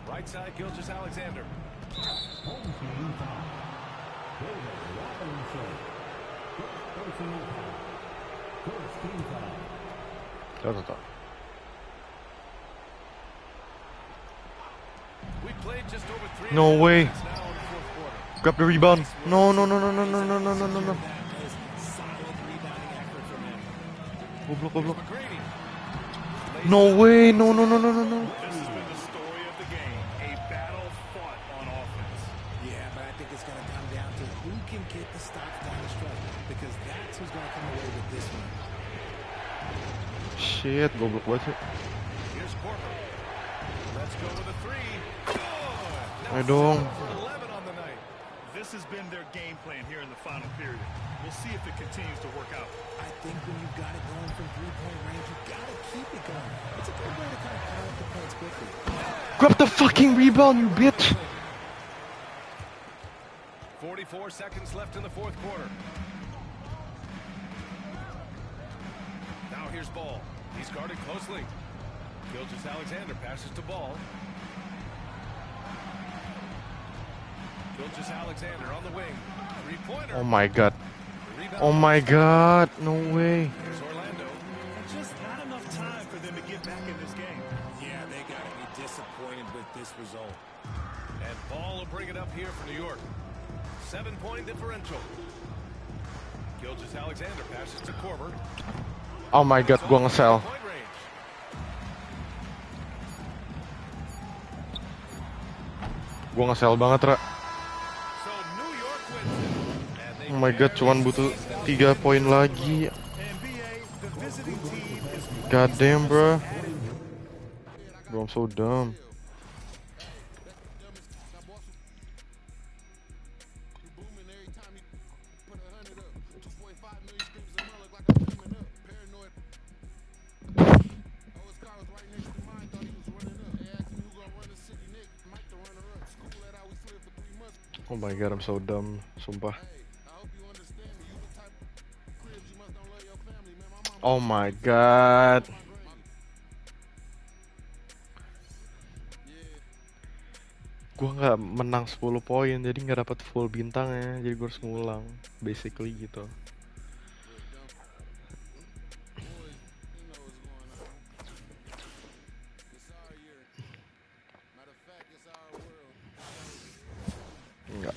Right side, Gilgeous-Alexander. Tuh. We played just over 3 No way. minutes now in the fourth quarter. Grab the rebound. No. That is solid rebounding effort from him. Goblok. McGrady. No way. No. This has been the story of the game, a battle fought on offense. Yeah, but I think it's going to come down to who can get the stops down the stretch, because that's who's going to come away with this one. Shit, goblok banget sih. Here's Corker. Let's go with a three. Good. Ayo dong. 11 on the night. This has been their game plan here in the final period. We'll see if it continues to work out. I think when you've got it going from three-point range, you've got to keep it going. It's a good way to kind of pile up the points quickly. Grab the fucking rebound, you bitch. 44 seconds left in the fourth quarter. Now here's Ball. He's guarded closely. Gilgeous-Alexander passes to Ball. Gilgeous-Alexander on the wing. Three-pointer. Oh my god. Rebound. Oh my god. No way. Here's Orlando. And just not enough time for them to get back in this game. Yeah, they got to be disappointed with this result. And Ball will bring it up here for New York. 7-point differential. Gilgeous-Alexander passes to Korver. Oh my god, gua ngesel. Point range. Gua ngesel banget, Ra. So New York wins it. And they Oh my god, cuman butuh 3 poin lagi. NBA, the visiting team is God damn, bro. Bro, I'm so dumb. Oh my god, I'm so dumb. Sumpah. Oh my god. Gua nggak menang 10 poin, jadi nggak dapat full bintangnya. Jadi gua harus ngulang, basically gitu. Enggak.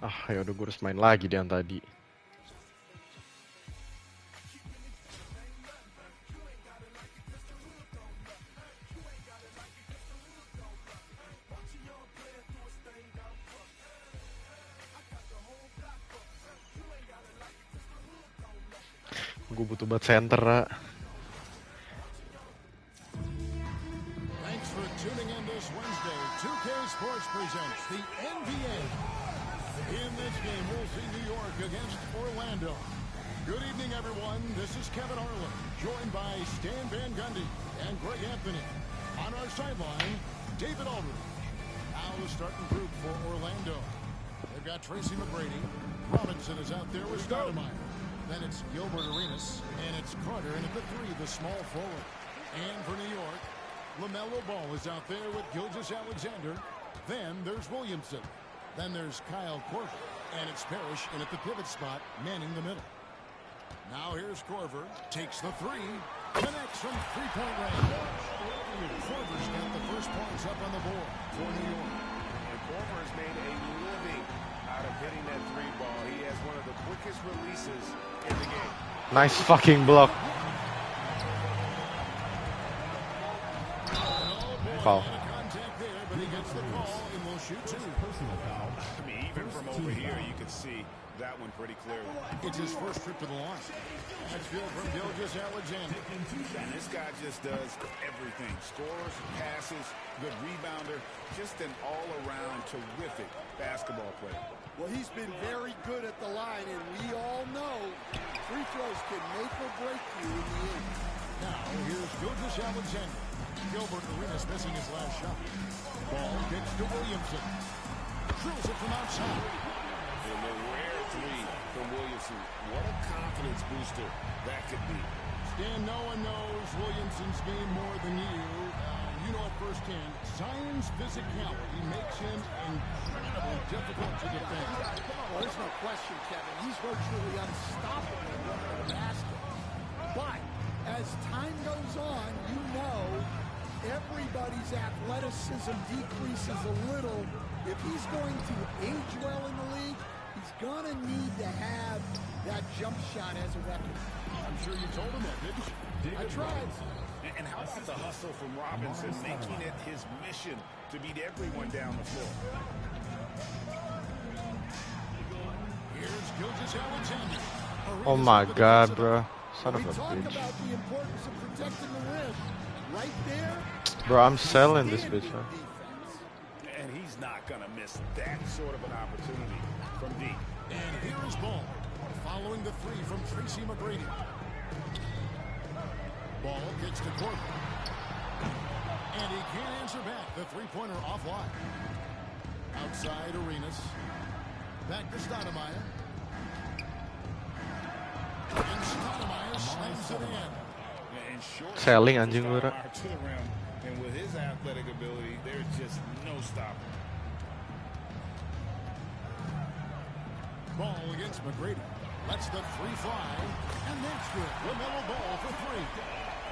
Ya udah gue harus main lagi di yang tadi. Gue butuh buat center, Ra. Thanks for tuning in this Wednesday. 2K Sports presents the NBA. In this game, we'll see New York against Orlando. Good evening, everyone. This is Kevin Harlan, joined by Stan Van Gundy and Greg Anthony. On our sideline, David Aldridge. Now the starting group for Orlando. They've got Tracy McGrady. Robinson is out there with Stoudemire. Then it's Gilbert Arenas, and it's Carter, and at the 3, the small forward. And for New York, LaMelo Ball is out there with Gilgeous-Alexander. Then there's Williamson. Then there's Kyle Korver, and it's Parrish, and at the pivot spot, manning the middle. Now here's Korver, takes the 3, connects from three-point range. Korver's got the first points up on the board for New York. And Korver has made a living out of hitting that 3 ball. He has one of the quickest releases in the game. Nice fucking block. Foul. Contact there, but he gets the call and will shoot 2. Personal foul. I mean, even from over here, you can see that one pretty clearly. It's his first trip to the line. That's field from Gilgeous-Alexander. And this guy just does everything. Scores, passes, good rebounder, just an all-around terrific basketball player. Well, he's been very good at the line, and we all know free throws can make or break you in the end. Now, here's Gilgeous-Alexander. Gilbert Arenas missing his last shot. Ball gets to Williamson. Drills it from outside. And a rare 3 from Williamson. What a confidence booster that could be. Stan, no one knows Williamson's game more than you. You know it firsthand. Zion's physicality makes him incredibly difficult to defend. Well, there's no question, Kevin. He's virtually unstoppable running the basket. But as time goes on, you know everybody's athleticism decreases a little. If he's going to age well in the league, he's going to need to have that jump shot as a weapon. I'm sure you told him that, didn't you? I tried. And how about the hustle from Robinson, making it his mission to beat everyone down the floor? Here's Gilgeous-Alexander. Oh my god, bro. Son of a We talk bitch. about the importance of protecting the rim. Right there. Bro, I'm selling this bitch, huh? And he's not going to miss that sort of an opportunity from deep. And here is Ball, following the 3 from Tracy McGrady. Ball gets to Korver. And he can't answer back. The 3-pointer offline. Outside Arenas. Back to Stoudemire. And Stoudemire slams it in. And short Selling anjing gue, Ra. to the rim. And with his athletic ability, there's just no stopping. Ball against McGrady. Lets the 3 fly. And that's good. LaMelo Ball for 3.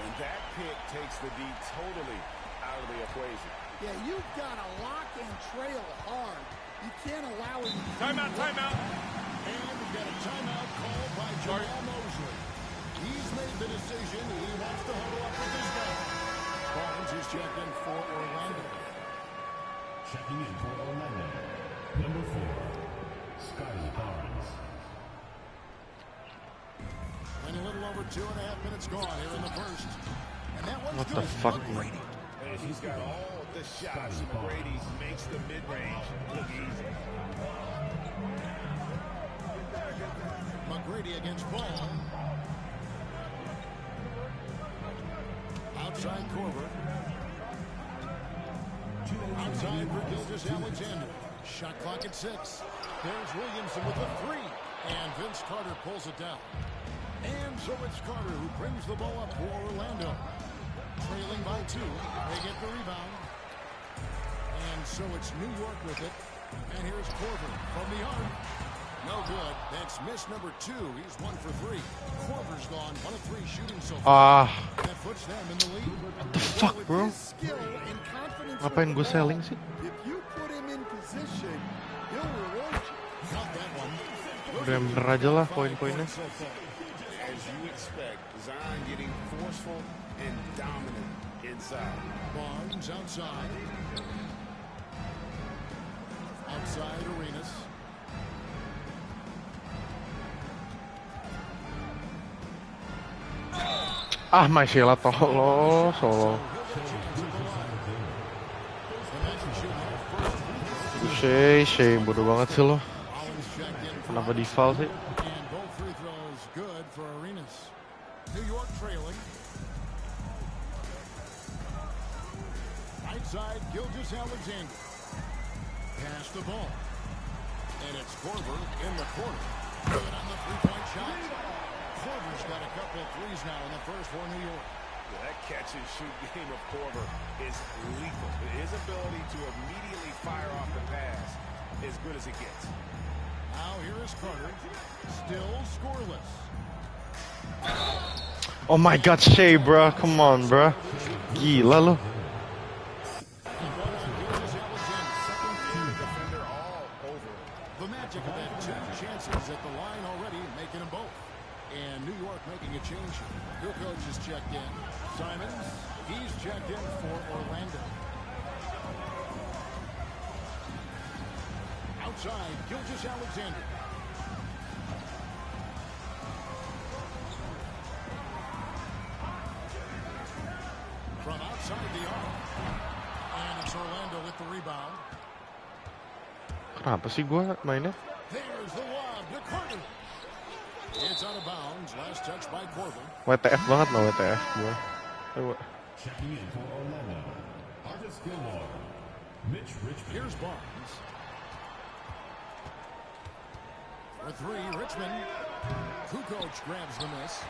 And that pick takes the D totally out of the equation. Yeah, you've got to lock and trail hard. You can't allow him. Timeout, timeout. And we got a timeout called by Jamal Mosley. He's made the decision. He wants to huddle up with his guy. Barnes is checked in for Orlando. Checking in for Orlando. Number 4, Scotty Barnes. And a little over 2.5 minutes gone here in the first. And that one's What good. the fuck, man? And he's got all the shots. McGrady makes the mid-range look easy. McGrady against Ball. Outside Korver. Outside for Gilgeous-Alexander. Shot clock at 6. There's Williamson with the 3. And Vince Carter pulls it down. And so it's Carter who brings the ball up for Orlando. Trailing by 2. They get the rebound. And so it's New York with it. And here's Korver from the arc. No good. That's miss number 2. He's 1 for 3. Korver's gone 1 of 3 shooting so far. That puts them in the lead. What the fuck, bro? Ngapain gue selling sih? If you put him in position, he'll reward you. Count Udah yang bener aja lah poin-poinnya. As you expect, Zion getting forceful and dominant inside. Barnes outside. Outside Arenas. Ah, Maisela tolol, solo. Shea, bodoh banget sih lo. Kenapa di foul sih? And both free throws good for Arenas. New York trailing. Right side, Gilgeous-Alexander. Pass the ball. And it's Korver in the corner. Good on the three-point shot. Korver's got a couple of threes now in the first for New York. That catch-and-shoot game of Korver is lethal. His ability to immediately fire off the pass is good as it gets. Now here is Carter. Still scoreless. Oh my God, Shea, bro, come on, bro. Gila lo. The Magic have had 2 chances at the line already, making them both. And New York making a change. Your coach is checked in. Simons, he's checked in for Orlando. Outside, Gilgeous-Alexander. From outside the arc. And it's Orlando with the rebound. Kenapa sih gua mainnya? There's the lob to Carter. It's out of bounds. Last touch by Corbin. WTF banget lah WTF gua. Checking in for Orlando, Artis Gilmore, Mitch Richmond. Here's Barnes. For 3, Richmond. Kukoc grabs the miss.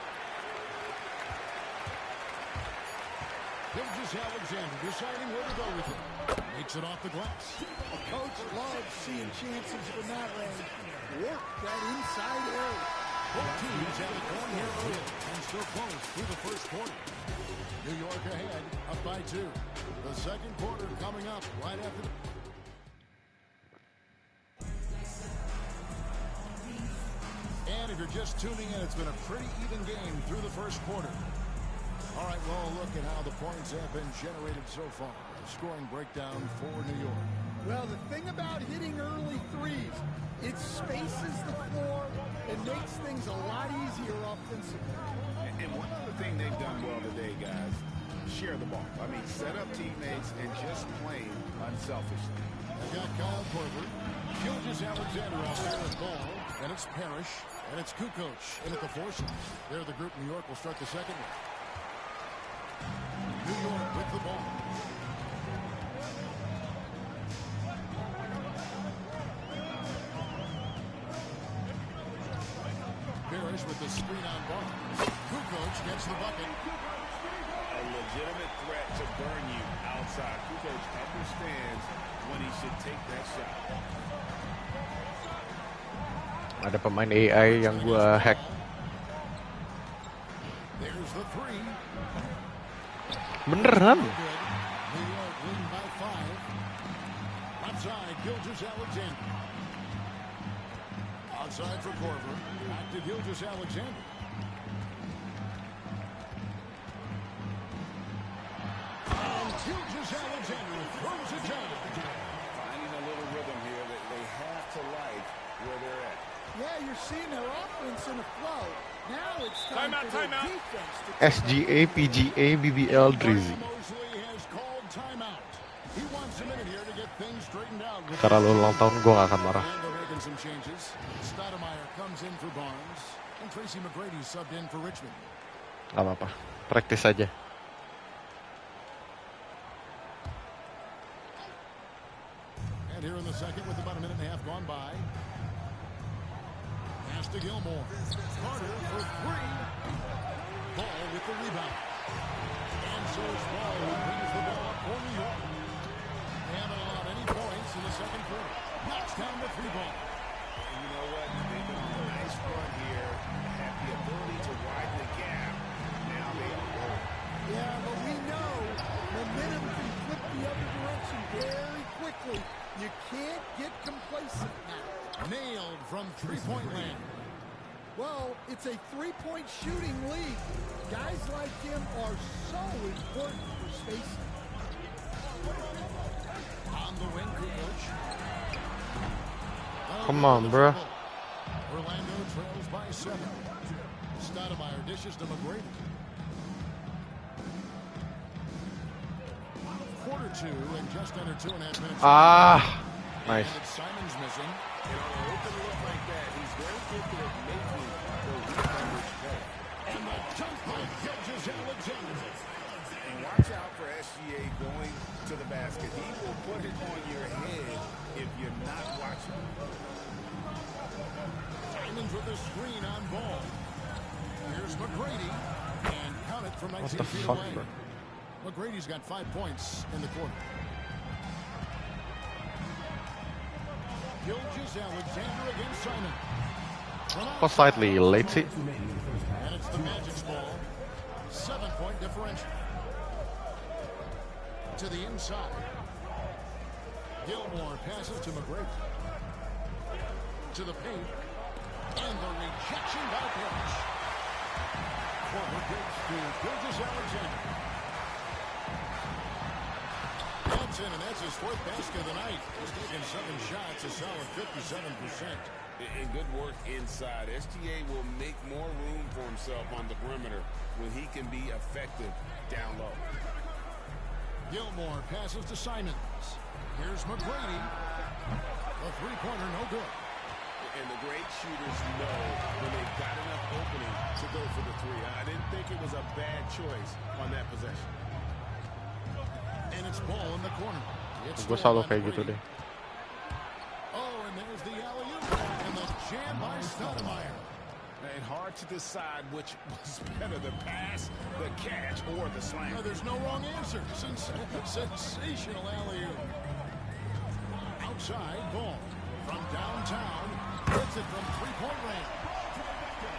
Gilgeous-Alexander deciding where to go with it. Makes it off the glass. A coach loves seeing chances from that range. Work that inside area. Both teams have it going here early and still close through the first quarter. New York ahead, up by 2. The second quarter coming up right after. And if you're just tuning in, it's been a pretty even game through the first quarter. All right, well, look at how the points have been generated so far. The scoring breakdown for New York. Well, the thing about hitting early threes, it spaces the floor and makes things a lot easier offensively. And one other thing they've done well today, guys, share the ball. I mean, set up teammates and just play unselfishly. They've got Kyle Korver, Gilgeous-Alexander out there at ball, and it's Parrish, and it's Kukoc in at the forces. They're the group New York will start the second one. New York with the ball. Parrish with the screen on Barnes. Kukoc gets the bucket. A legitimate threat to burn you outside. Kukoc understands when he should take that shot. Ada pemain AI yang gua hack. There's the 3. Beneran? New York leading by 5. Outside, Gilgeous-Alexander. Outside for Korver. Back to Gilgeous-Alexander. And Gilgeous-Alexander throws it down. Finding a little rhythm here that they have to like where they're at. Yeah, you're seeing their offense in a flow. Now it's time for their defense to SGA, PGA, BBL, Drizzy. Mosley has called timeout. He wants a minute here to get things straightened out. Karena lu ulang tahun gue gak akan marah. And they're making some changes. Stoudemire comes in for Barnes. And Tracy McGrady subbed in for Richmond. Gak apa-apa, praktis aja. And here in the second with about a minute and a half gone by. Pass to Gilmore. Carter for 3. Ball with the rebound. And so it's Ball who brings the ball up for New York. They haven't allowed any points in the second quarter. Knocks down the 3 ball. And you know what? They've been on a nice run here. Have the ability to widen the gap. Now they are rolling. Yeah, but we know momentum can flip the other direction very quickly. You can't get complacent now. Nailed from 3-point land. Well, it's a three-point shooting league. Guys like him are so important for spacing. On the wing, Kukoc. Come on, bro. Orlando trails by 7. Stoudemire dishes to McGrady. Quarter 2 and just under 2.5 minutes. Nice. Simon's missing. And on an open look like that, he's very capable of making the rebounders pay. And the jump by Gilgeous-Alexander. And watch out for SGA going to the basket. He will put it on your head if you're not watching. Simons with the screen on ball. Here's McGrady. And count it from 19 feet away. Bro? McGrady's got 5 points in the quarter. Gilgeous-Alexander against Simon. Kok slightly late sih? And it's the Magic's ball. 7-point differential. To the inside. Gilmore passes to McGrady. To the paint. And the rejection by Pierce. Forward pitch to Gilgeous-Alexander. That's in, and that's his 4th basket of the night. He's taken 7 shots, a solid 57%. And good work inside. SGA will make more room for himself on the perimeter when he can be effective down low. Gilmore passes to Simons. Here's McGrady. A three-pointer, no good. And the great shooters know when they've got enough opening to go for the three. I didn't think it was a bad choice on that possession. And it's ball in the corner. Gue selalu kayak gitu deh. Oh, and there's the alley-oop. And the jam by Stoudemire. And hard to decide which was better, the pass, the catch, or the slam. No, there's no wrong answer. Sensational alley-oop. Outside, ball from downtown. Hits it from three-point range.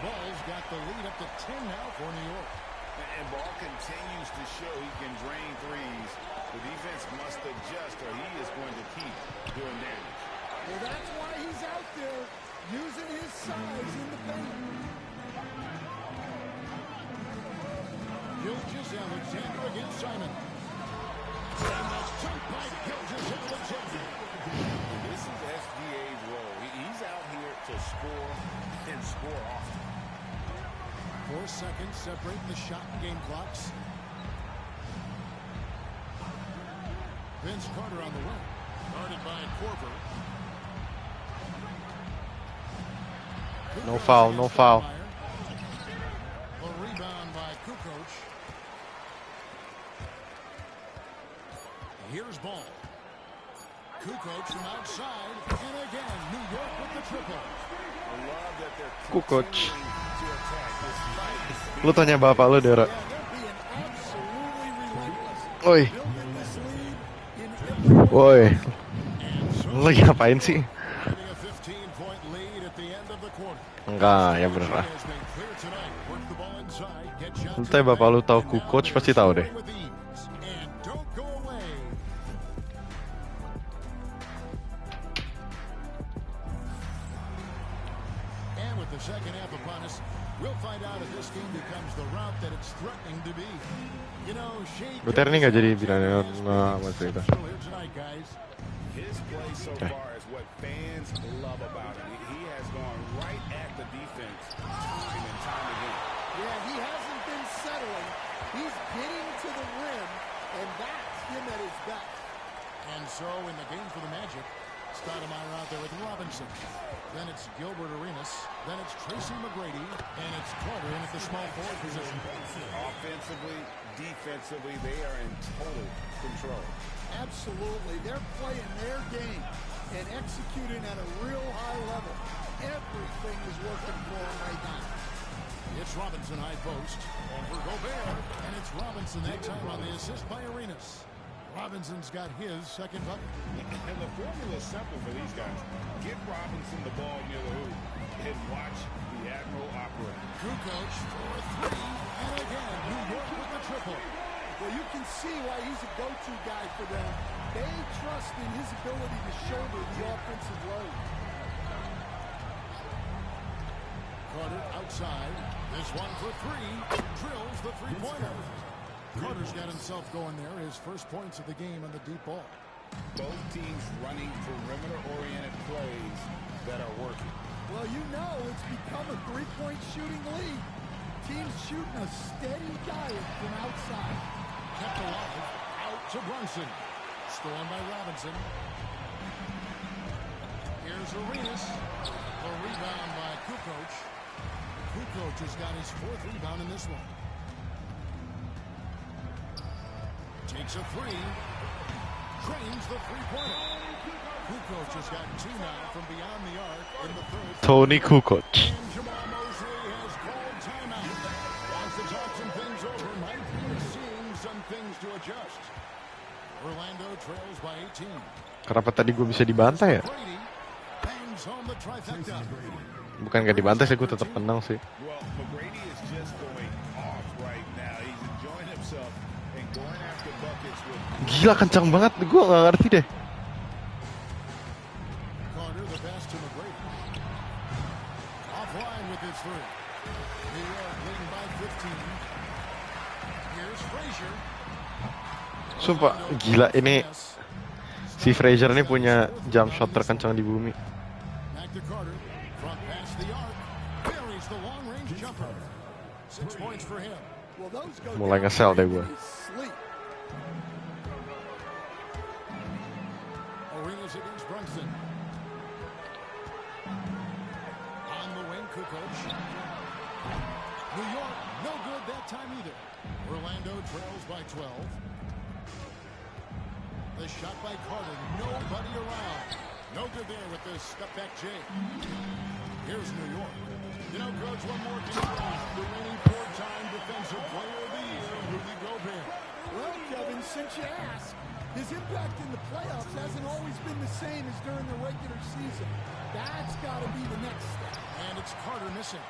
Ball's got the lead up to 10 now for New York. And Ball continues to show he can drain threes. The defense must adjust or he is going to keep doing damage. Well, that's why he's out there using his size in the paint. Gilgeous-Alexander against Simon. And that's jumped by Gilgeous-Alexander. This is SGA's role. He's out here to score and score often. 4 seconds separate the shot and game clocks. Vince Carter on the wing. Guarded by Korver. No foul, no foul. A rebound by Kukoc. Here's ball. Kukoc from outside. And again, New York with the triple. I love that they're Kukoc. to attack this fight. Lu tanya bapak lu, Dera. Oi. Woi. Lu lagi ngapain sih? Enggak, ya bener lah. Lu tanya bapak lu tahu Kukoc, pasti tahu deh. Second half upon us. We'll find out if this game becomes the route that it's threatening to be. You know, Buter ini nggak jadi bilangnya waktu itu. His play so far is what fans love about him. He has gone right at the defense time and time again. Yeah, he hasn't been settling. He's getting to the rim, and that's him at his best. And so in the game for the Magic, Stoudemire out there with Robinson. Then it's Gilbert Arenas. Then it's Tracy McGrady. And it's Carter in at the small forward position. Offensively, defensively, they are in total control. Absolutely. They're playing their game and executing at a real high level. Everything is working for them right now. It's Robinson high post. Over Gobert. And it's Robinson that time on the assist by Arenas. Robinson's got his second bucket. And the formula is simple for these guys. Get Robinson the ball near the hoop and watch the Admiral operate. Kukoc for three. And again, New York with the triple. Well, you can see why he's a go-to guy for them. They trust in his ability to shoulder the offensive load. Carter outside. This one for three. Drills the three-pointer. Carter's got himself going there. His first points of the game on the deep ball. Both teams running perimeter-oriented plays that are working. Well, you know it's become a three-point shooting league. Teams shooting a steady diet from outside. Kept alive. Out to Brunson. Stolen by Robinson. Here's Arenas. The rebound by Kukoc. Kukoc has got his fourth rebound in this one. Takes a three. Drains the three-pointer. Kukoc has got two now from beyond the arc in the third. Tony Kukoc. And Jamal Mosley has called timeout. Wants to talk some things over. Might be seeing some things to adjust. Orlando trails by 18. Kenapa tadi gue bisa dibantai ya? Brady bangs home the trifecta. Bukan gak dibantai sih, gue tetap menang sih. Well, McGrady is just going off right now. He's enjoying himself and going after buckets with... Gila kencang banget, gue gak ngerti deh. Carter the pass to McGrady. Offline with his three. New York leading by 15. Here's Frazier. Sumpah, gila ini si Frazier ini punya jump shot terkencang di bumi. Back to Carter. Front pass the arc. Buries the long range jumper. 6 points for him. Well, those go Mulai down ngesel deh gue. sleep. Arenas against Brunson. On the wing, Kukoc. New York, no good that time either. Orlando trails by 12. The shot by Carter, nobody around. No good there with this step-back J. Here's New York. You know, Coach, one more thing. The reigning four-time defensive player of the year, Rudy Gobert. Well, Kevin, since you asked, his impact in the playoffs hasn't always been the same as during the regular season. That's got to be the next step. And it's Carter missing.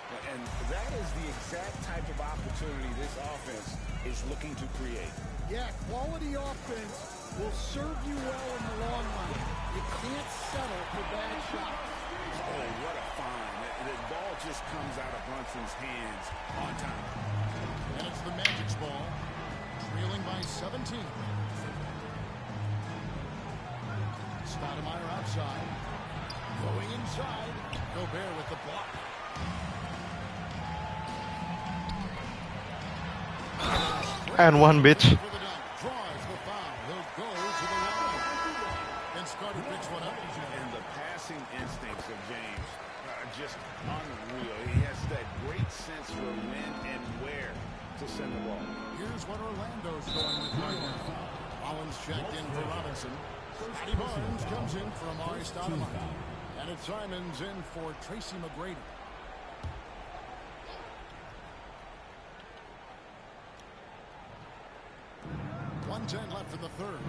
And that is the exact type of opportunity this offense is looking to create. Yeah, quality offense will serve you well in the long run. You can't settle for bad shots. Oh, what a find. The ball just comes out of Brunson's hands on time. And it's the Magic's ball, trailing by 17. Stoudemire outside. Going inside. Gobert with the block. And one bitch. For the dunk. Draws the foul. He'll go to the line. And Carter picks one up. And the passing instincts of James are just unreal. He has that great sense for when and where to send the ball. Here's what Orlando's going with right now. Collins checked in for Robinson. Scotty Barnes comes in for Amari Stoudemire. And it's Simons in for Tracy McGrady. .110 left in the third.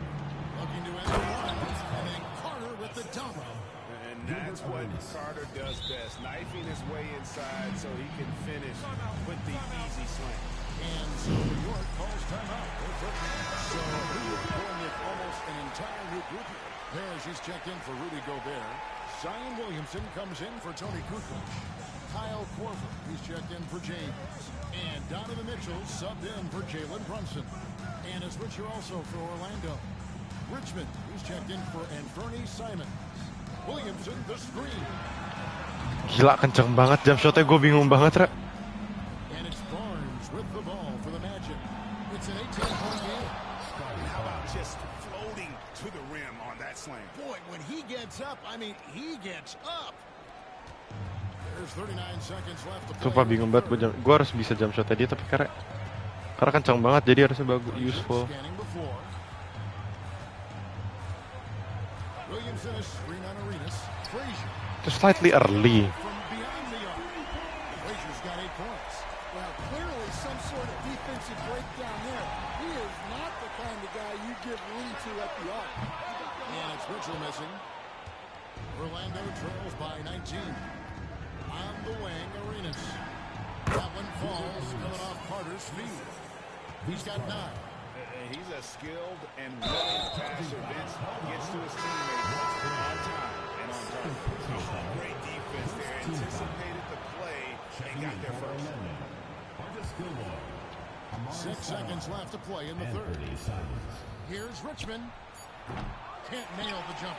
Looking to end the run. And then Carter with the dunk. And that's what Carter does best, knifing his way inside so he can finish with the easy slam. And so New York calls timeout. So New York going with almost an entire new group here. Parrish is checked in for Rudy Gobert. Zion Williamson comes in for Tony Kukoc. Kyle Korver, he's checked in for James. And Donovan Mitchell subbed in for Jalen Brunson. And a switcher also for Orlando. Richmond, he's checked in for Anthony Simons. Williamson, the screen. Gila kencang banget jump shotnya, gue bingung banget, Ra. And it's Barnes with the ball for the Magic. It's an 18-point game. How about just floating to the rim on that slam? Boy, when he gets up, I mean, he gets up. There's 39 seconds left to play. Sumpah bingung banget, gue harus bisa jump shotnya dia, tapi karena kencang banget, jadi harusnya bagus, useful. Williamson is screen on Arenas. Frazier. Just slightly early. From beyond the arc. Frazier's got 8 points. Well, clearly some sort of defensive breakdown there. He is not the kind of guy you give room to at the arc. And it's Mitchell missing. Orlando trails by 19. On the wing, Arenas. That one falls, coming off Carter's feet. He's got 9. He's a skilled and willing passer. Vince gets to his teammates on time and on target. Great defense there. Anticipated the play and got there first. 6 seconds left to play in the third. Here's Richmond. Can't nail the jump.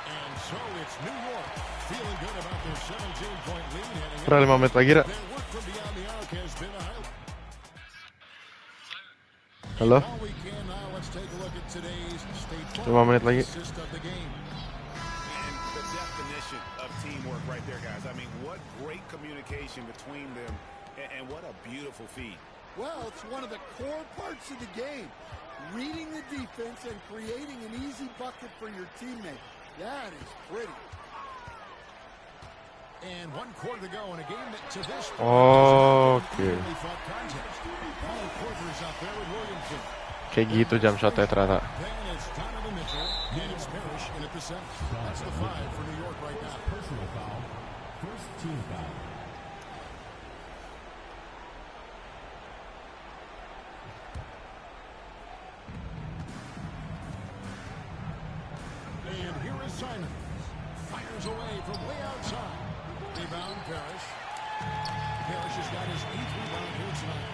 And so it's New York feeling good about their 17-point lead heading in. 5 menit lagi, Ra. Their work from beyond the arc has been a highlight. Halo? All we can now, let's take a look at today's State 5 menit lagi. assist of the game. And the definition of teamwork right there, guys. I mean, what great communication between them, and what a beautiful feed. Well, it's one of the core parts of the game. Reading the defense and creating an easy bucket for your teammate. That is pretty. And 1 quarter to go in a game that to this point Oke. really fought contest. Paul Korver's out there with Williamson. Kayak gitu jump shotnya ternyata. Then it's Donovan Mitchell and it's Parrish in at the center. That's the 5 for New York right now. Personal foul. First team foul. And here is Simon. Fires away from way outside. Rebound, Parrish. Parrish has got his 8th rebound here tonight.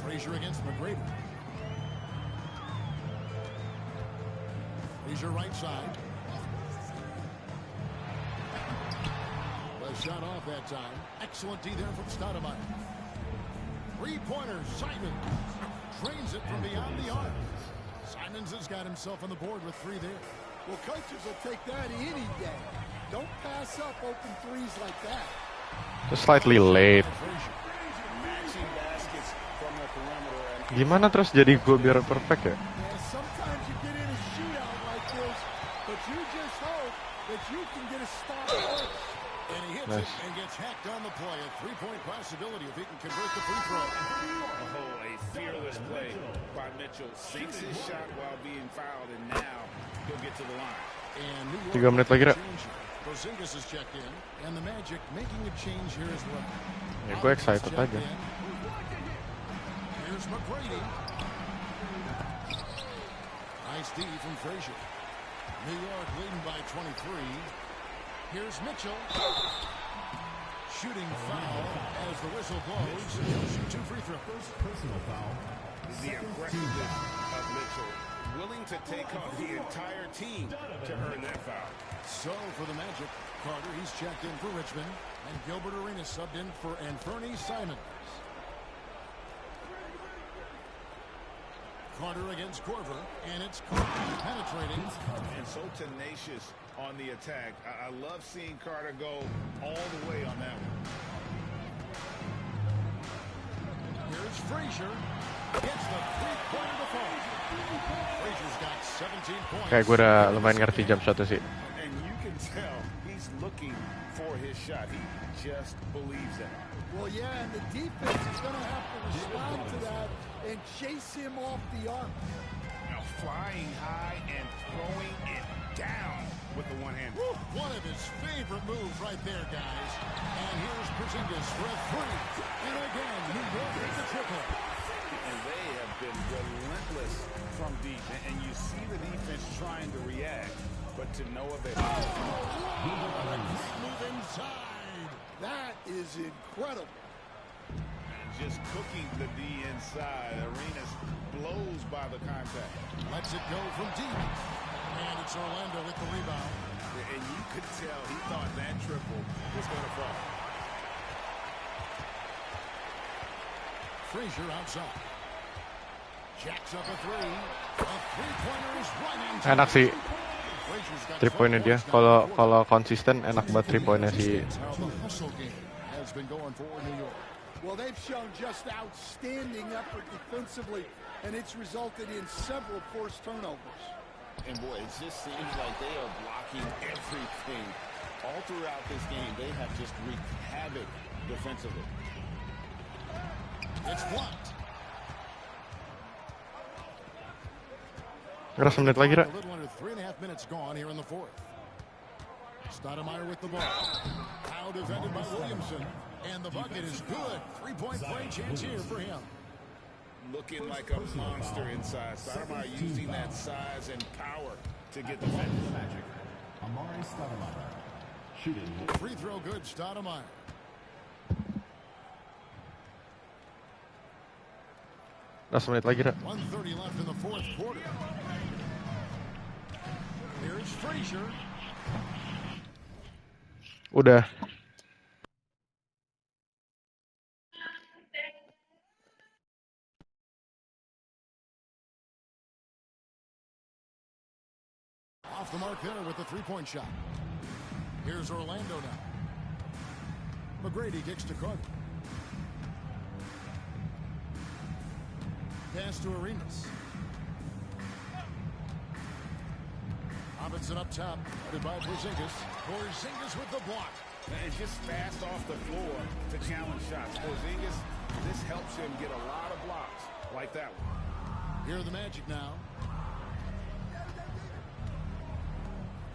Frazier against McGrady. Frazier right side. The shot off that time. Excellent D there from Stoudemire. 3-pointer, Simon. Drains it from beyond the arc. Simons has got himself on the board with 3 there. Well, coaches will take that any day. Don't pass up open threes like that. Just slightly late. Matching baskets from the perimeter. And Gimana terus jadi gue biar perfect ya? And sometimes you get in a shootout like this, but you just hope that you can get a stop first. And he hits it and gets hacked on the play. A 3-point possibility if he can convert the free throw. a fearless play by Mitchell. Sinks his shot while being fouled, and now he'll get to the line. And New 3 menit lagi, Ra. Porzingis is checked in, and the Magic making a change here as well. Ya gue excited aja. Here's McGrady. Nice D from Frazier. New York leading by 23. Here's Mitchell. Shooting foul as the whistle blows. He'll shoot 2 free throws. Personal foul. The aggressiveness of Mitchell, willing to take on the entire team to earn that foul. So for the Magic, Carter, he's checked in for Richmond, and Gilbert Arenas subbed in for Anthony Simons. Carter against Korver, and it's Carter penetrating. And so tenacious on the attack. I love seeing Carter go all the way on that one. Here's Frazier. Gets the 3-pointer to fall. Frazier's got 17 points. Kayak gue udah lumayan ngerti jump shotnya sih. And you can tell he's looking for his shot. He just believes it. Well, yeah, and the defense is going to have to respond to that and chase him off the arc. Now flying high and throwing it down with the one hand. One of his favorite moves right there, guys. And here's Porzingis for a 3. And again, New York with the triple. And they have been relentless from deep. And you see the defense trying to react, but to no avail. Move inside. That is incredible. And just cooking the D inside. Arenas blows by the contact. Lets it go from deep. And it's Orlando with the rebound. And you could tell he thought that triple was going to fall. Frazier outside. Jacks up a 3. A 3-pointer is running. Enak sih 3 poinnya dia. Kalau konsisten enak banget 3 poinnya si. Well, they've shown just outstanding effort defensively, and it's resulted in several forced turnovers. And boy, it just seems like they are blocking everything. All throughout this game, they have just wreaked havoc defensively. It's blocked. Ngerasa menit lagi, Ra. A little under 3.5 minutes gone here in the fourth. Stoudemire with the ball. Now defended by Williamson. And the bucket is good. 3-point play chance here for him. Looking like a monster inside. Stoudemire using that size and power to get the finish. Amari Stoudemire. Shooting. Free throw good, Stoudemire. Udah semenit lagi, Ra. 1:30 left in the fourth quarter. Here's Frazier. Udah. Off the mark there with the three-point shot. Here's Orlando now. McGrady kicks to Carter. Pass to Arenas. Robinson up top, headed by Porzingis. Porzingis with the block. And just fast off the floor to challenge shots. Porzingis, this helps him get a lot of blocks like that one. Here are the Magic now.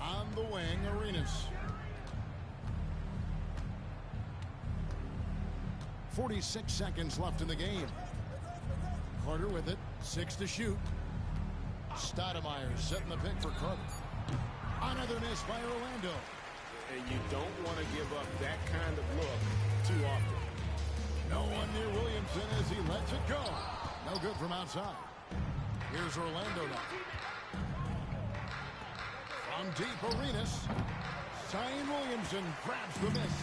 On the wing, Arenas. 46 seconds left in the game. Carter with it, 6 to shoot. Stoudemire setting the pick for Carter. Another miss by Orlando. And you don't want to give up that kind of look too often. No one near Williamson as he lets it go. No good from outside. Here's Orlando now. From deep, Arenas. Zion Williamson grabs the miss.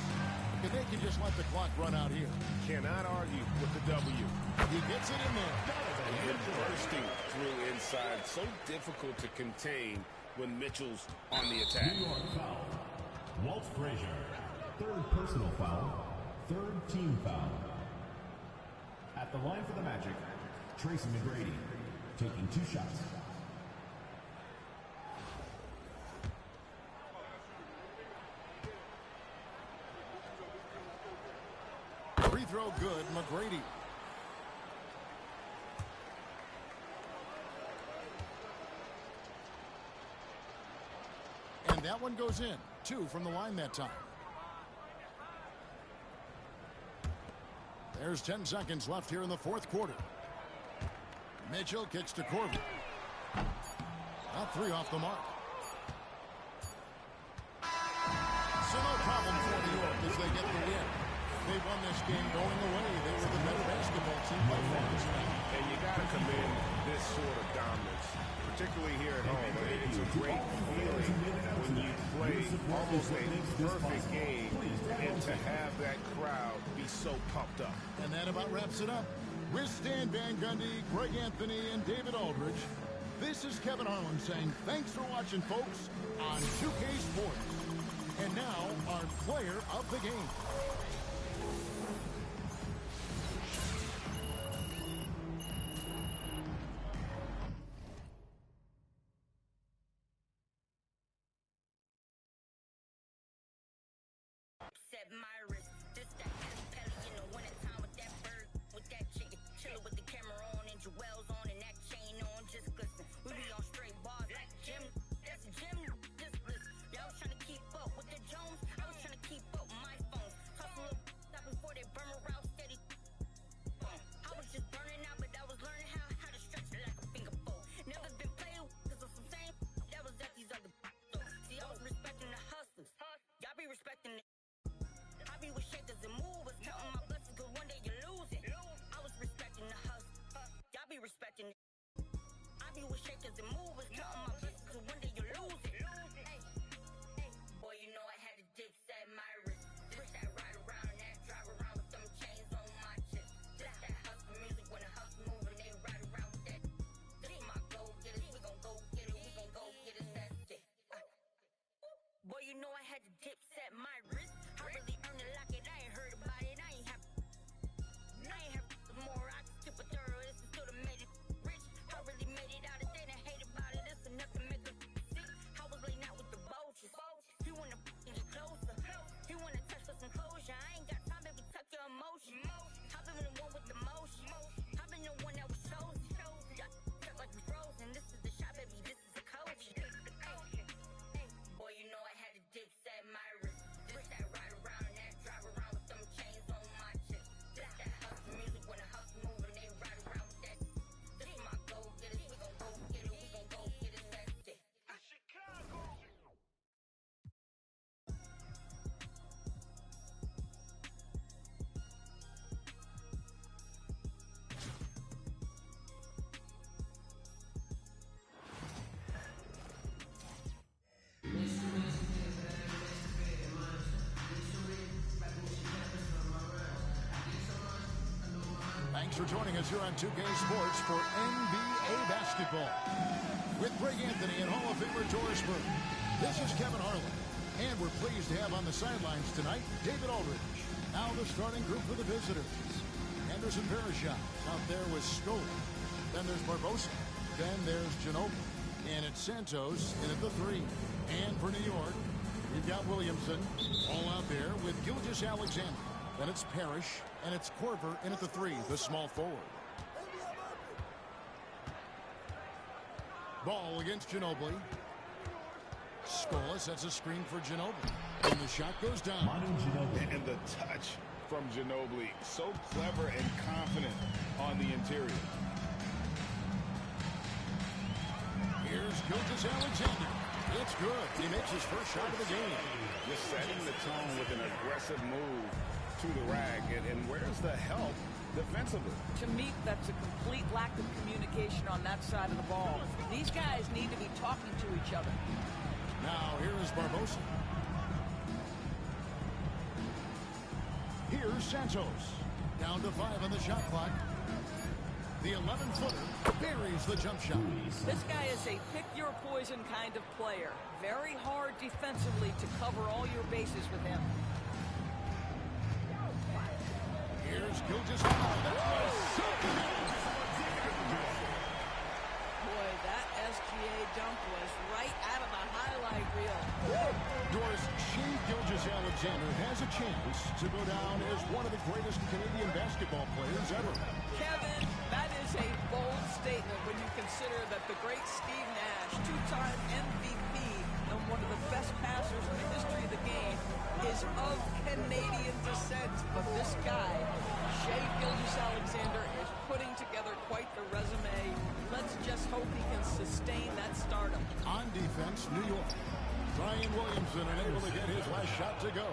And they can just let the clock run out here. Cannot argue with the W. He gets it in there. And bursting through inside. So difficult to contain when Mitchell's on the attack. New York foul. Walt Frazier. Third personal foul. Third team foul. At the line for the Magic, Tracy McGrady taking 2 shots. Free throw good, McGrady. And that one goes in. 2 from the line that time. There's 10 seconds left here in the fourth quarter. Mitchell kicks to Corbin. Not 3 off the mark. So no problem for New York as they get the win. They won this game going away. They were the better basketball team by far. And you got to commend this sort of dominance, particularly here at home. It's a great feeling when you play almost a perfect game and to have that crowd be so pumped up. And that about wraps it up. With Stan Van Gundy, Greg Anthony, and David Aldridge, this is Kevin Harlan saying thanks for watching, folks, on 2K Sports. And now, our player of the game. More, I just tip a third, it's still the made it rich. I really made it out of there and hate about it, it's enough to Thanks for joining us here on 2K Sports for NBA basketball. With Greg Anthony and Hall of Famer Doris Burke, this is Kevin Harlan. And we're pleased to have on the sidelines tonight David Aldridge. Now the starting group for the visitors. Anderson Varejao out there with Scola. Then there's Barbosa. Then there's Ginobili. And it's Santos in at the 3. And for New York, we've got Williamson all out there with Gilgeous-Alexander. Then it's Parrish, and it's Korver in at the 3, the small forward. Ball against Ginobili. Scola sets a screen for Ginobili. And the shot goes down. And the touch from Ginobili. So clever and confident on the interior. Here's Gilgeous-Alexander. It's good. He makes his first shot of the game. Just setting the tone with an aggressive move to the rack. And where's the help defensively? To me, that's a complete lack of communication on that side of the ball. These guys need to be talking to each other. Now here is Barbosa. Here's Santos. Down to 5 on the shot clock. The 11-footer buries the jump shot. This guy is a pick-your-poison kind of player. Very hard defensively to cover all your bases with him. Here's Gilgeous-Alexander. Boy, that SGA dunk was right out of the highlight reel. Doris, Shai Gilgeous-Alexander has a chance to go down as one of the greatest Canadian basketball players ever. Kevin, that is a bold statement when you consider that the great Steve Nash, two-time MVP and one of the best passers in the history of the game, is of Canadian descent. But this guy, Shai Gilgeous-Alexander, is putting together quite the resume. Let's just hope he can sustain that stardom. On defense, New York. Brian Williamson unable to get his last shot to go.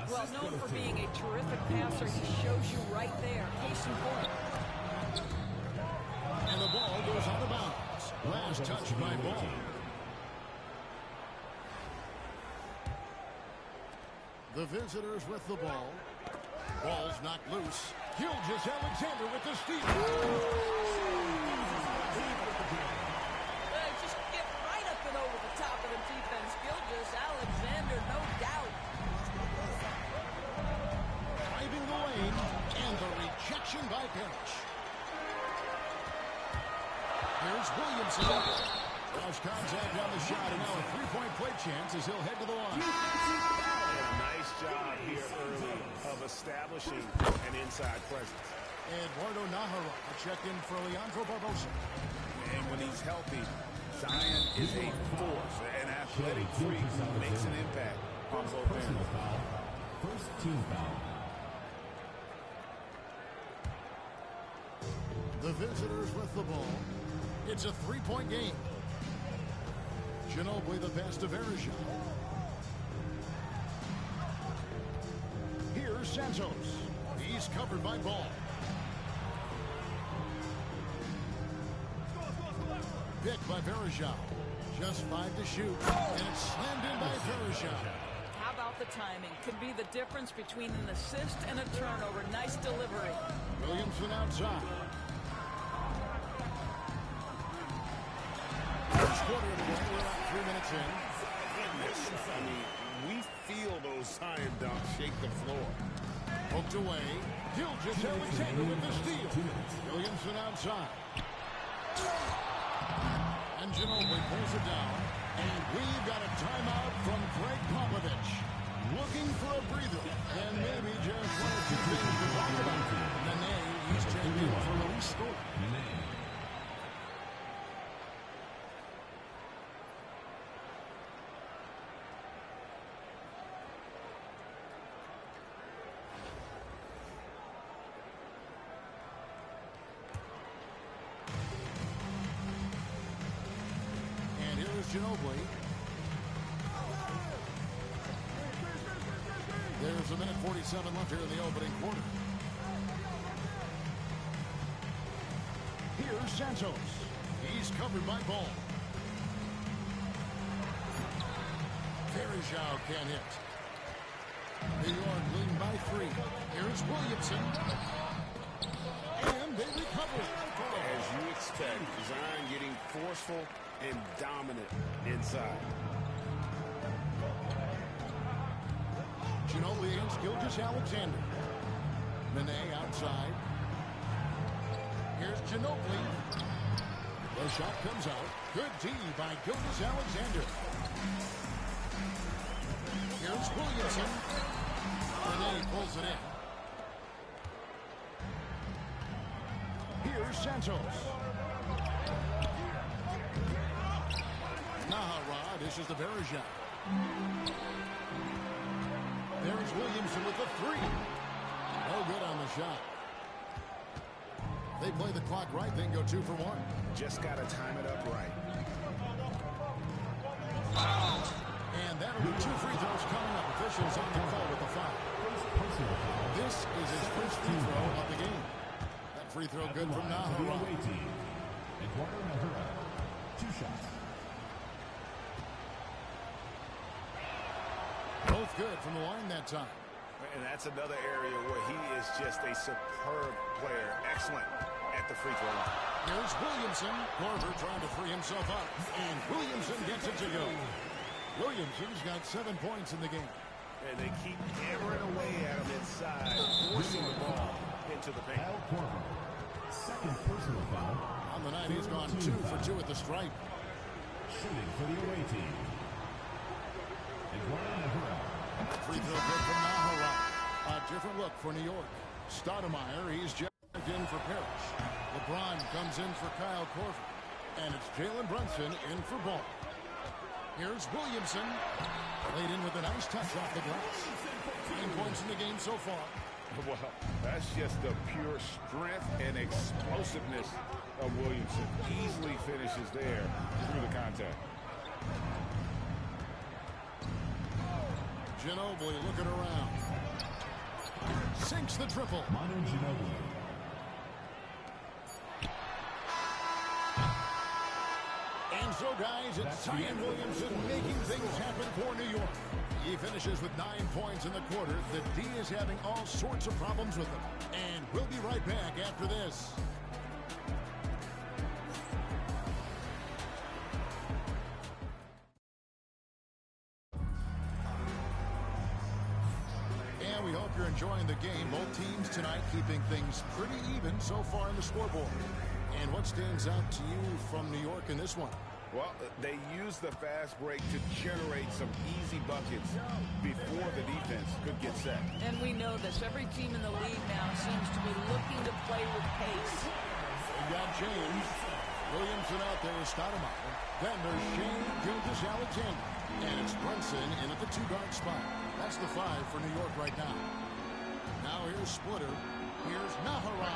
Well, known for being a terrific passer, he shows you right there. Case in point. And the ball goes out of bounds. Last touch by Ball. The visitors with the ball. Ball's knocked loose. Gilgeous-Alexander with the steal. Just get right up and over the top of the defense. Gilgeous-Alexander, no doubt. Driving the lane. And the rejection by Parrish. Here's Williamson. Cross contact on the shot, and now a three-point play chance as he'll head to the line. Nice job here early of establishing an inside presence. Eduardo Nájera checked in for Leandro Barbosa. And when he's healthy, Zion is a force. An athletic freak makes an impact on both ends. First team foul. The visitors with the ball. It's a three-point game. Ginobili the pass to Varejao. Here's Santos. He's covered by Ball. Picked by Varejao. Just 5 to shoot. And it's slammed in by Varejao. How about the timing? Could be the difference between an assist and a turnover. Nice delivery. Williamson outside. First quarter of the game. We're about 3 minutes in. I mean, we feel those Zion dunks shake the floor. Poked away. Gilgeous-Alexander with the steal. Williamson outside. And Ginobili pulls it down. And we've got a timeout from Greg Popovich. Looking for a breather. And maybe just one or two things to talk about. Nene, he's checked in for Luis Scola. Ginobili. There's a minute 47 left here in the opening quarter. Here's Santos. He's covered by Ball. Varejao can't hit. New York leading by 3. Here's Williamson. And they forceful and dominant inside. Ginobili against Gilgeous-Alexander. Nene outside. Here's Ginobili. The shot comes out. Good D by Gilgeous-Alexander. Here's Williamson. Nene pulls it in. Here's Santos. Nahara dishes the Berejak. There's Williamson with the three. No good on the shot. They play the clock right, then go 2 for 1. Just got to time it up right. And that'll be 2 free throws coming up. Officials on the call with the foul. This is his first free throw of the game. That free throw good from Nahara. Eduardo Nahara, 2 shots. Both good from the line that time. And that's another area where he is just a superb player. Excellent at the free throw line. Here's Williamson. Korver trying to free himself up. And Williamson gets it to go. Williamson's got 7 points in the game. And they keep hammering away at him inside, forcing the ball into the paint. Kyle Korver, second personal foul. On the night, he's gone 2 for 2 at the stripe. Shooting for the away team. Eduardo Nahara. Free throw good from Nahara. A different look for New York. Stoudemire, he's checked in for Parrish. LeBron comes in for Kyle Korver. And it's Jalen Brunson in for Ball. Here's Williamson. Laid in with a nice touch off the glass. 9 points in the game so far. Well, that's just the pure strength and explosiveness of Williamson. Easily finishes there through the contact. Ginobili looking around. Sinks the triple. Manu Ginobili. And so, guys, it's Zion Williamson making things happen for New York. He finishes with 9 points in the quarter. The D is having all sorts of problems with him. And we'll be right back after this. And we hope you're enjoying the game. Both teams tonight keeping things pretty even so far in the scoreboard. And what stands out to you from New York in this one? Well, they use the fast break to generate some easy buckets before the defense could get set. And we know this. Every team in the league now seems to be looking to play with pace. They got James. Williamson out there with Stoudemire. Then there's Shane Gilgeous-Alexander. And it's Brunson in at the 2-guard spot. That's the 5 for New York right now. Now here's Splitter. Here's Nahara.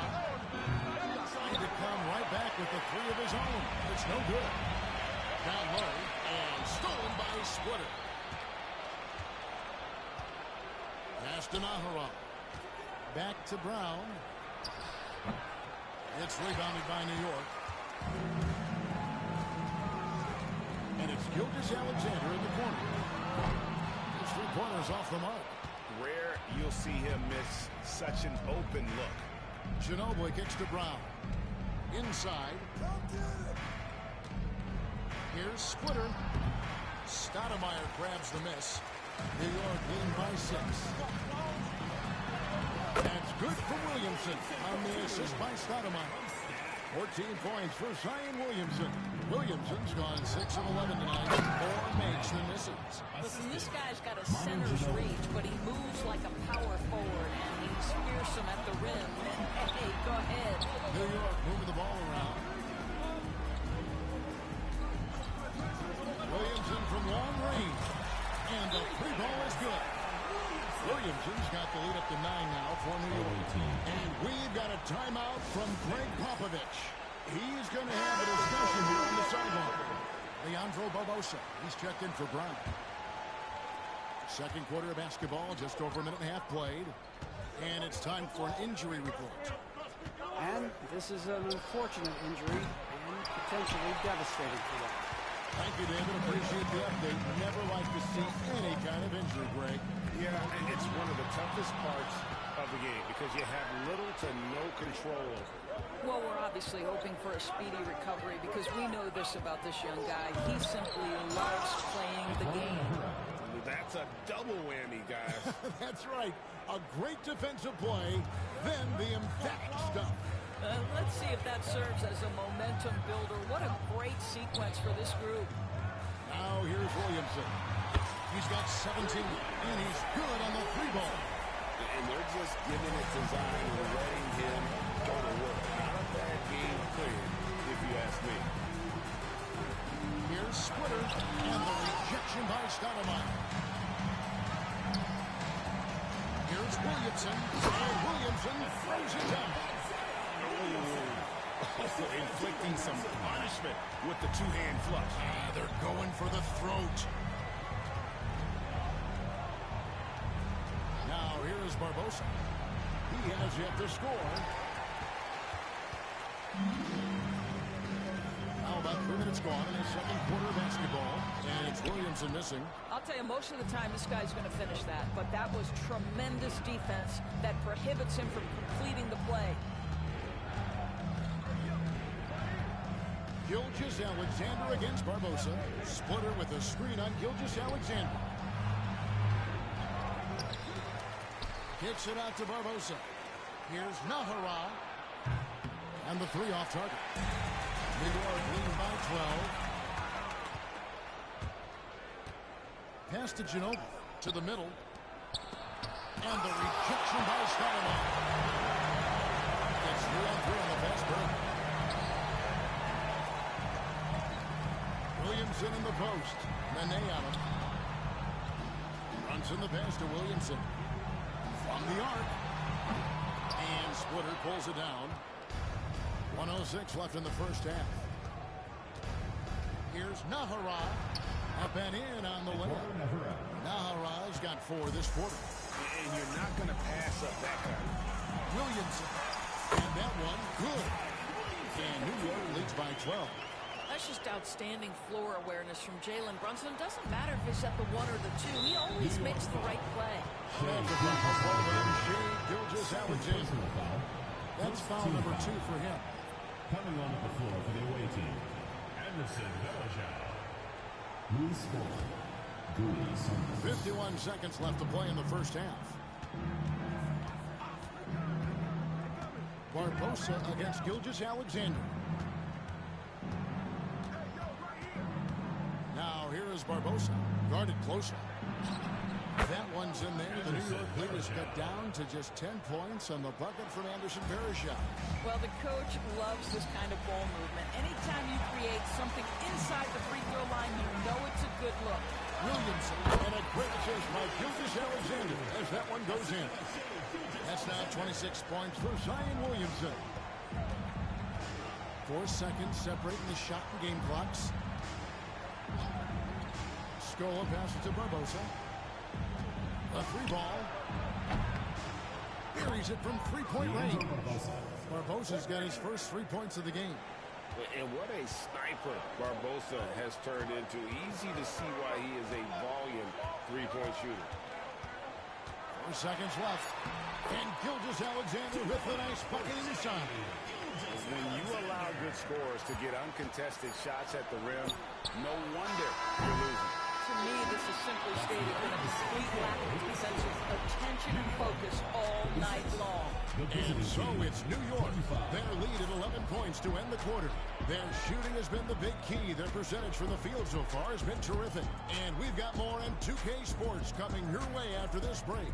Trying to come right back with the 3 of his own. It's no good. Down low and stolen by Splitter. Pass to Nahara. Back to Brown. It's rebounded by New York. And it's Gilgeous-Alexander in the corner. His 3 pointers off the mark. Rare you'll see him miss such an open look. Ginobili kicks to Brown. Inside. Here's Splitter. Stoudemire grabs the miss. New York leading by 6. That's good for Williamson on the assist by Stoudemire. 14 points for Zion Williamson. Williamson's gone 6 of 11 tonight. More makes than misses. Listen, this guy's got a center's reach, but he moves like a power forward, and he's fearsome at the rim. Hey, go ahead. New York moving the ball around. Williamson from long range. And the 3 ball is good. Williamson's got the lead up to 9 now for New York. And we've got a timeout from Greg Popovich. He's going to have a discussion here on the sideline. Leandro Barbosa, he's checked in for Brown. Second quarter of basketball, just over a minute and a half played. And it's time for an injury report. And this is an unfortunate injury and potentially devastating for them. Thank you, David. Appreciate the update. Never like to see any kind of injury, Greg. Yeah, and it's one of the toughest parts of of the game because you have little to no control over it. Well, we're obviously hoping for a speedy recovery because we know this about this young guy. He simply loves playing the game. That's a double whammy, guys. That's right. A great defensive play, then the emphatic stuff. Let's see if that serves as a momentum builder. What a great sequence for this group. Now here's Williamson. He's got 17, and he's good on the 3-ball. And they're just giving it to Zion and letting him go to work. Not a bad game plan, if you ask me. Here's Splitter, and the rejection by Stoudemire. Here's Williamson, and Williamson throws it down. Also inflicting some punishment with the two-hand flush. They're going for the throat. Now here is Barbosa. He has yet to score. Now about 3 minutes gone in the second quarter of basketball, and it's Williamson missing. I'll tell you, most of the time this guy's going to finish that, but that was tremendous defense that prohibits him from completing the play. Gilgeous-Alexander against Barbosa. Splitter with a screen on Gilgeous-Alexander. Kicks it out to Barbosa. Here's Nahara. And the 3 off target. New York leading by 12. Pass to Ginobili. To the middle. And the rejection by Stoudemire. It's 3-on-3 on the fast break. Williamson in the post. Nene on him. Runs in the pass to Williamson. From the arc. And Splitter pulls it down. 1:06 left in the first half. Here's Nahara. Up and in on the layup. Nahara's got 4 this quarter. And you're not going to pass up that kind. Williamson. And that one good. And New York leads by 12. That's just outstanding floor awareness from Jalen Brunson. Doesn't matter if he's at the 1 or the 2. He always makes the right play. Gilgeous-Alexander. That's foul number 2 for him. Coming on the floor for the away team, Anderson Varejao. Luis Scola. 51 seconds left to play in the first half. Barbosa against Gilgeous-Alexander. Now here is Barbosa, guarded closely. That one's in there. The New York Leaders cut down to just 10 points on the bucket from Anderson Varejao. Well, the coach loves this kind of ball movement. Anytime you create something inside the free throw line, you know it's a good look. Williamson, and a great assist by Gilgeous-Alexander as that one goes in. That's now 26 points for Zion Williamson. 4 seconds separating the shot and game clocks. Scola passes to Barbosa. A 3-ball. Buries it from 3-point range. Barbosa's got his first 3 points of the game. And what a sniper Barbosa has turned into. Easy to see why he is a volume 3-point shooter. 4 seconds left. And Gilgeous-Alexander with a nice bucket inside. When you allow good scorers to get uncontested shots at the rim, no wonder you're losing. To me, this is simply stated been a complete lack of defensive attention and focus all night long. And so it's New York. Their lead at 11 points to end the quarter. Their shooting has been the big key. Their percentage from the field so far has been terrific. And we've got more in 2K Sports coming your way after this break.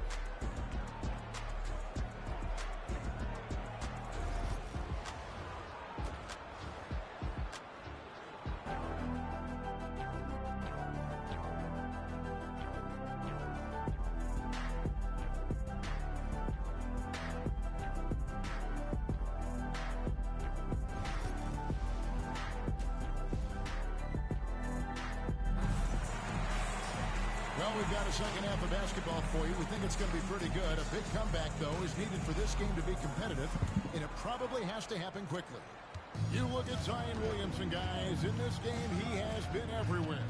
We've got a second half of basketball for you. We think it's going to be pretty good. A big comeback, though, is needed for this game to be competitive, and it probably has to happen quickly. You look at Zion Williamson, guys. In this game, he has been everywhere.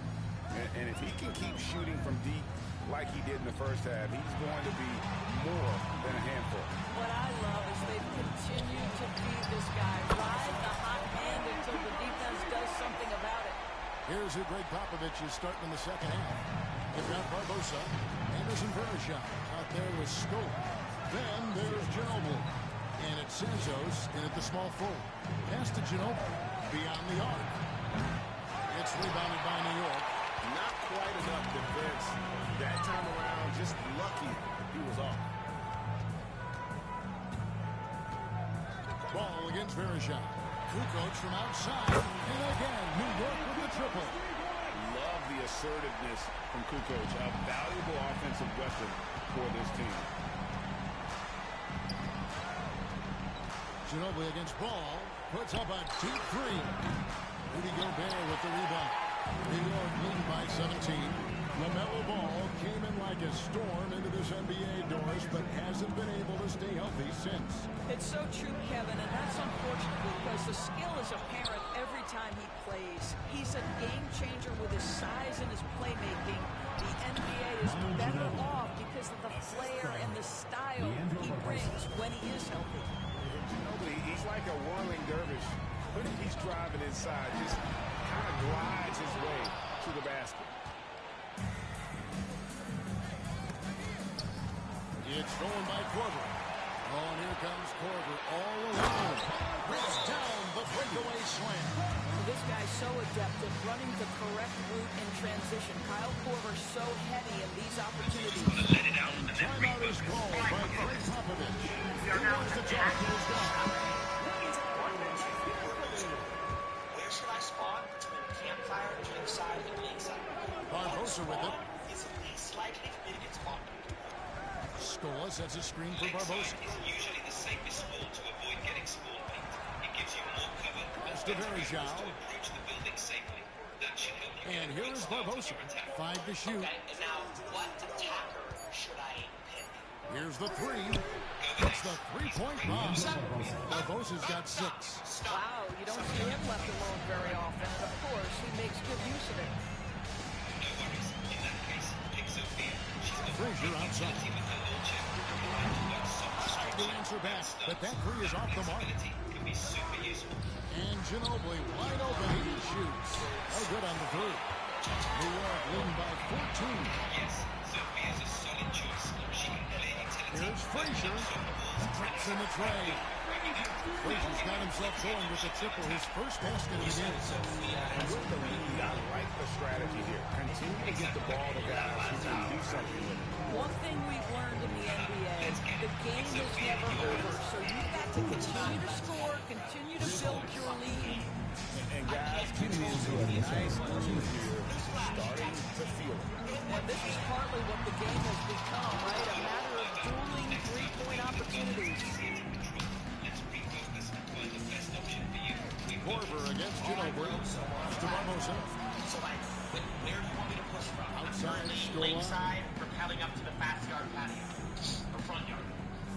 And if he can keep shooting from deep like he did in the first half, he's going to be more than a handful. shows who Greg Popovich is starting in the second half. They've got Barbosa, Anderson Varejao out there with Scope. Then there's Ginobili. And it's Santos in at the small forward. Pass to Ginobili beyond the arc. It's rebounded by New York. Not quite enough defense that time around. Just lucky he was off. Ball against Varejao. Kukoc from outside. And again, New York with the triple. Love the assertiveness from Kukoc. A valuable offensive weapon for this team. Ginobili against Ball. Puts up a deep three. Rudy Gobert with the rebound. New York leading by 17. LaMelo Ball came in like a storm into this NBA, Doris, but hasn't been able to stay healthy since. It's so true, Kevin, and that's unfortunate because the skill is apparent every time he plays. He's a game changer with his size and his playmaking. The NBA is better off because of the flair and the style he brings when he is healthy. Ginobili, he's like a whirling dervish. When he's driving inside, just kind of glides his way to the basket. It's stolen by Korver. Oh, and here comes Korver all alone. Brings down the breakaway slam. This guy's so adept at running the correct route in transition. Kyle Korver's so heavy in these opportunities. Timeout is called by Greg Popovich. He wants to talk to his guy. Where should I spawn between campfire, drink side, and lake side? Barbosa with it. Is the least likely for me to get spawned. Scola sets a screen for Barbosa. Is usually the safest spawn to avoid getting spawn picked. It gives you more cover Pass to Varejao. to approach the building safely. That should help you. And here is Barbosa. 5 to shoot. Okay, and now what attacker should I pick? Here's the three. It's the three-point bomb. Barbosa's got 6. Wow, you don't see him left alone very often. And of course, he makes good use of it. No worries. In that case, pick Sophia. She's got Frazier outside. The answer back, but that three is off the mark. Can be super useful. And Ginobili wide open. He shoots. Oh, good on the three. New York leading by 14. Yes, Sophia's a solid choice. She can play utility. Here's Frazier. Traps in the tray. Frazier's got himself going with the triple, his first basket of the game. And with the lead, I like the strategy here. Continue to get the ball to guys who can do something with it. One thing we've learned in the NBA, the game is never over. So you've got to continue to score, continue to build your lead. And guys, getting into a nice groove here, starting to feel it. And this is partly what the game has become, right? A matter of dueling three-point opportunities. Korver against Ginobili. To Barbosa. So, like, where do you want me to push from? Outside, Lake Scola. side, propelling up to the fast yard patio. Or front yard.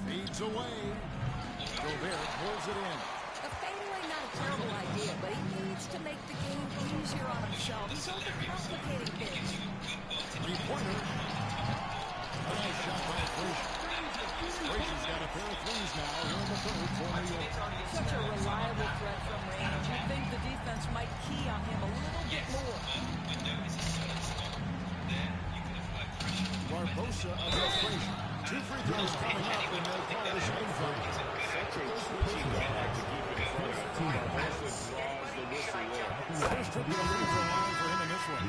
Feeds away. Gobert pulls it in. The fadeaway, not a terrible idea, but he needs to make the game easier on himself. He's overcomplicating things. Three-pointer. A nice shot by Frazier. Frazier's got a pair of threes now here in the third for New York. Such a reliable threat from range. You think the defense might key on him a little bit more. Barbosa against Frazier. 2 free throws coming up, and they'll call the shooting foul. Such a tricky guard to keep in front of. Barbosa draws the whistle there. First trip to the free throw line for him in this one.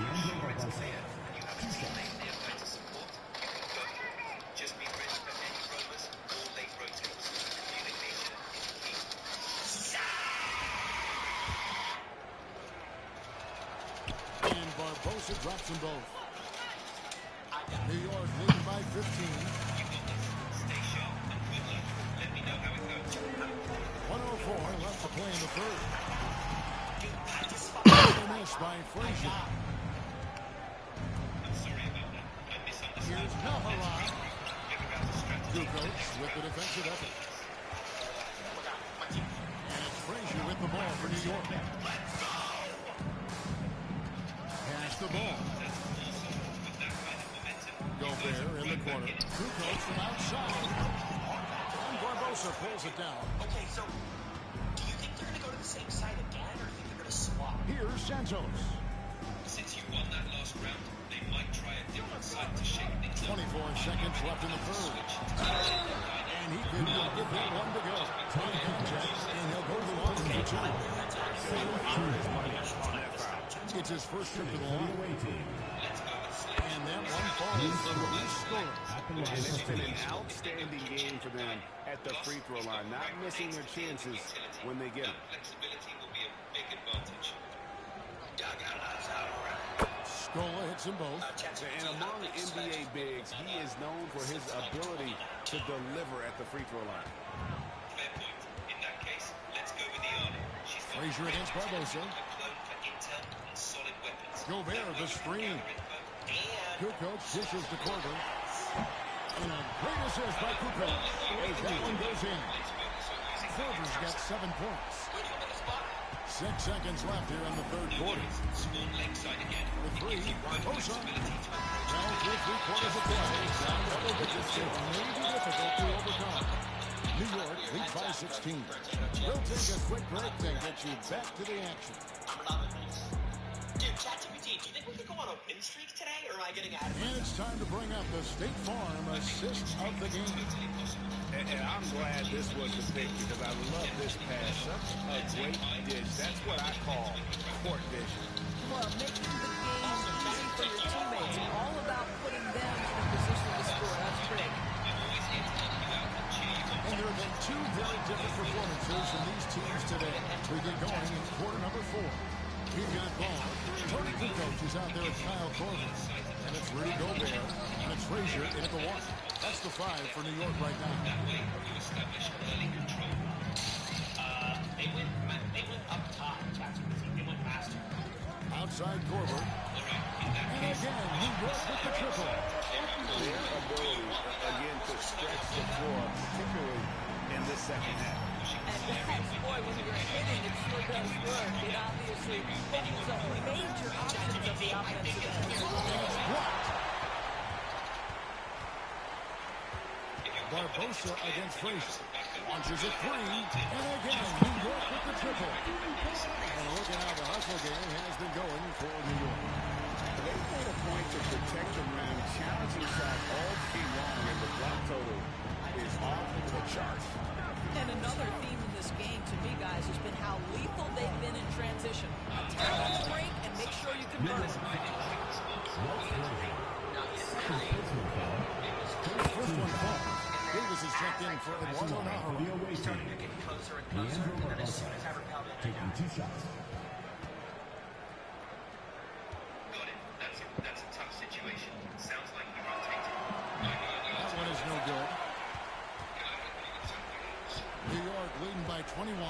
Just be ready for any rollers or late rotates. Communication key. And Barbosa drops them both. New York leading by 15. Stay sharp and good luck. Let me know how it goes. 104 left to play in the third. Miss by Frazier. I'm sorry about that. I misunderstood. Here's Navarro. Kukoc with the defensive effort. And it's Frazier with the ball for New York. Pass the ball. Gobert in the corner. Kukoc from outside. And Barbosa pulls it down. Okay, so do you think they're going to go to the same side again, or do you think they're going to swap? Here's Santos. Since you won that last round, they might try a different side to shake things up. 24 seconds left in the third. And he could give that one to go. 20 contact, and he'll go to the line for two. It's his first trip to the line. And that one falls for Luis Scola. And it's been an outstanding game for them at the free throw line, not missing their chances when they get them. Flexibility will be a big advantage. Scola hits them both. And among NBA bigs, he is known for his ability to deliver at the free throw line. Fair point. In that case, let's go with Iana. She's got Frazier against Barbosa. a clone for intel and solid weapons. Gobert, the screen. Kukoc dishes to Korver. And a great assist by Kukoc. As that one goes in. Korver's got 7 points. 6 seconds left here in the third quarter. The three, Barbosa. Down through 3/4 of play. Down double digits. It may be difficult to overcome. New York leads by 16. We'll take a quick break and get you back to the action. Dude, ChatGPT, do you think we could go on a win streak today, or am I getting out of it? And it's time to bring up the State Farm assist of the game. And I'm glad this was the pick because I love this pass. Such a great dish. That's what I call court vision. Well, making the game easy for your teammates. All about putting them in a position to score. That's great. And there have been 2 very different performances from these teams today. We get going in quarter number 4. We've got ball. Tony Kukoc is out there with Kyle Korver. And it's Rudy Gobert. And it's Frazier in at the 1. That's the 5 for New York right now. That way, you establish early control. They went up top, ChatGPT. They went faster. Outside Korver. And again, New York with the triple. Their ability, again, to stretch the floor, particularly in this second half. And that's, boy, when you're hitting, it sure does work. It obviously opens up major options of the offensive end. Barbosa against Frazier. Launches a 3. And again, New York with the triple. And look at how the hustle game has been going for New York. They've made a point to protect the rim, challenge inside all day long, and the block total is off the charts. And another theme in this game, to me, guys, has been how lethal they've been in transition. Attack on the break and make sure you convert it. First one falls. Davis is checked in for Eduardo Navarro. Starting to get closer and closer, and then as soon as I repelled it, taking 2 shots. Got it. That's a tough situation. Sounds like you rotated. That one is no good. New York leading by 21.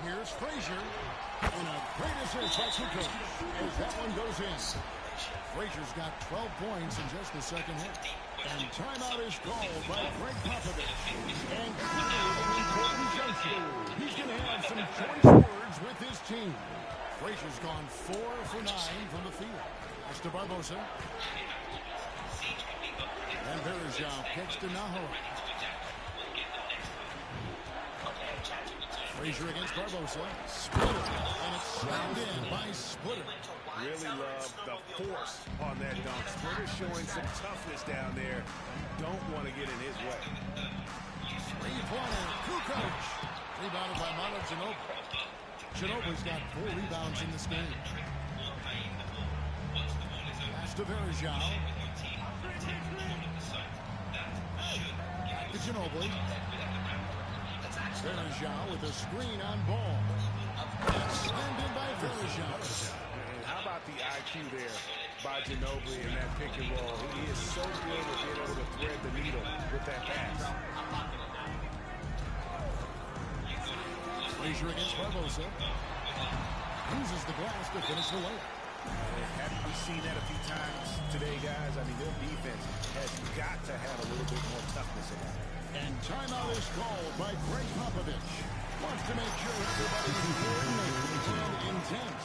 Here's Frazier. And a great assist by Kukoc as that one goes in. Frazier's got 12 points in just the second half. And timeout is called by Greg Popovich. And clearly an important juncture. He's going to have some choice words with his team. Frazier's gone 4 for 9 from the field. That's to Barbosa. And Verjao kicks to Nahara. Frazier against Barbosa. Splitter. And it's slammed in by Splitter. Really love the force on that dunk. Splitter showing some toughness down there. Don't want to get in his way. Three-pointer, Kukoc. Rebounded by Manu Ginobili. Ginobili's got 4 rebounds in this game. Pass to Verjao. Back to Ginobili. Verjao with a screen on ball. Slammed in by Verjao. How about the IQ there by Ginobili in that pick and roll? He is so good at being able to thread the needle with that pass. Frazier against Barbosa. Uses the glass to finish the layup. Haven't we seen that a few times today, guys? I mean, their defense has got to have a little bit more toughness in it. And timeout is called by Greg Popovich. Wants to make sure everybody is coordinated and intent.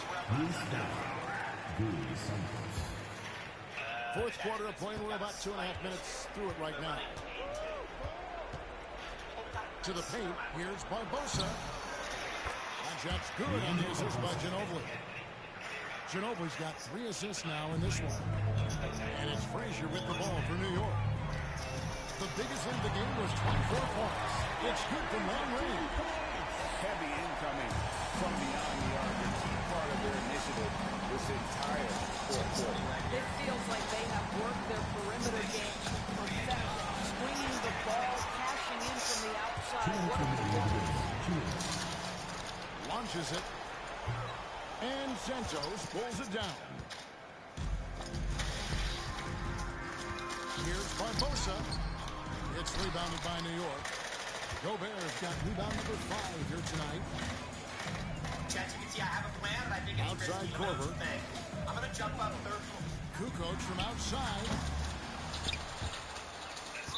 Fourth quarter of play. We're about 2.5 minutes through it right now. To the paint. Here's Barbosa. That shot's good on the assist by Ginobili. Ginobili's got 3 assists now in this one. And it's Frazier with the ball for New York. The biggest lead of the game was 24 points. It's good from long range. Heavy incoming from beyond the arc. A key part of their initiative this entire fourth quarter. It feels like they have worked their perimeter game to perfection. Swinging the ball, cashing in from the outside. What a performance. Launches it. And Santos pulls it down. Here's Barbosa. It's rebounded by New York. Gobert's got rebound number 5 here tonight. ChatGPT, I have a plan, and I think it's Outside Korver. I'm going to jump up third. Kukoc from outside.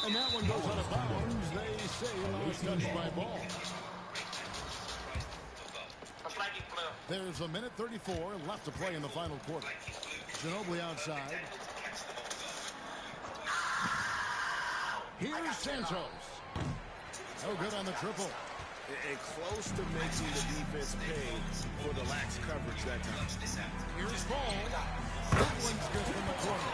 And that one goes out of bounds. They say last touch by ball. There's a minute 34 left to play in the final quarter. Ginobili outside. Here's Santos. No good on the triple. And close to making the defense pay for the lax coverage that time. Here's Ball. That one's good from the corner.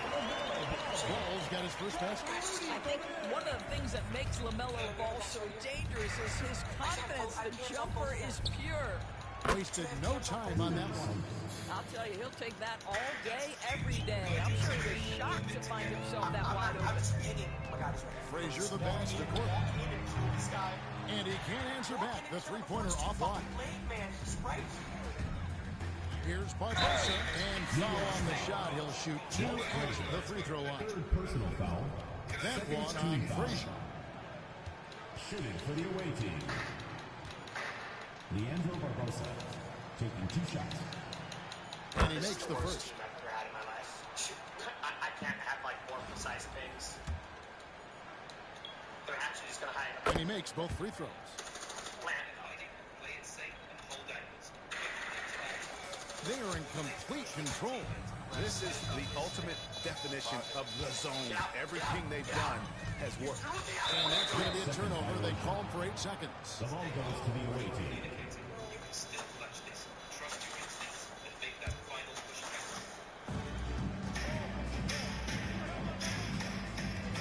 Ball's got his first basket. I think one of the things that makes LaMelo Ball so dangerous is his confidence. The jumper is pure. Wasted no time on that one. I'll tell you, he'll take that all day, every day. I'm sure he was shocked to find himself that wide open. Frazier the pass to Court. And he can't answer back. The three-pointer offline. Here's Barbosa. And foul on the shot. He'll shoot 2 at the free throw line. Third personal foul. That one on Frazier. Shooting for the away team. Leandro Barbosa taking 2 shots. And he makes the first. I can't have like more precise things. They're actually just going to hide. And he makes both free throws. They are in complete control. This is the ultimate definition of the zone. Everything they've done has worked. And that's going to be a turnover. They called for 8 seconds. The ball goes to the away team.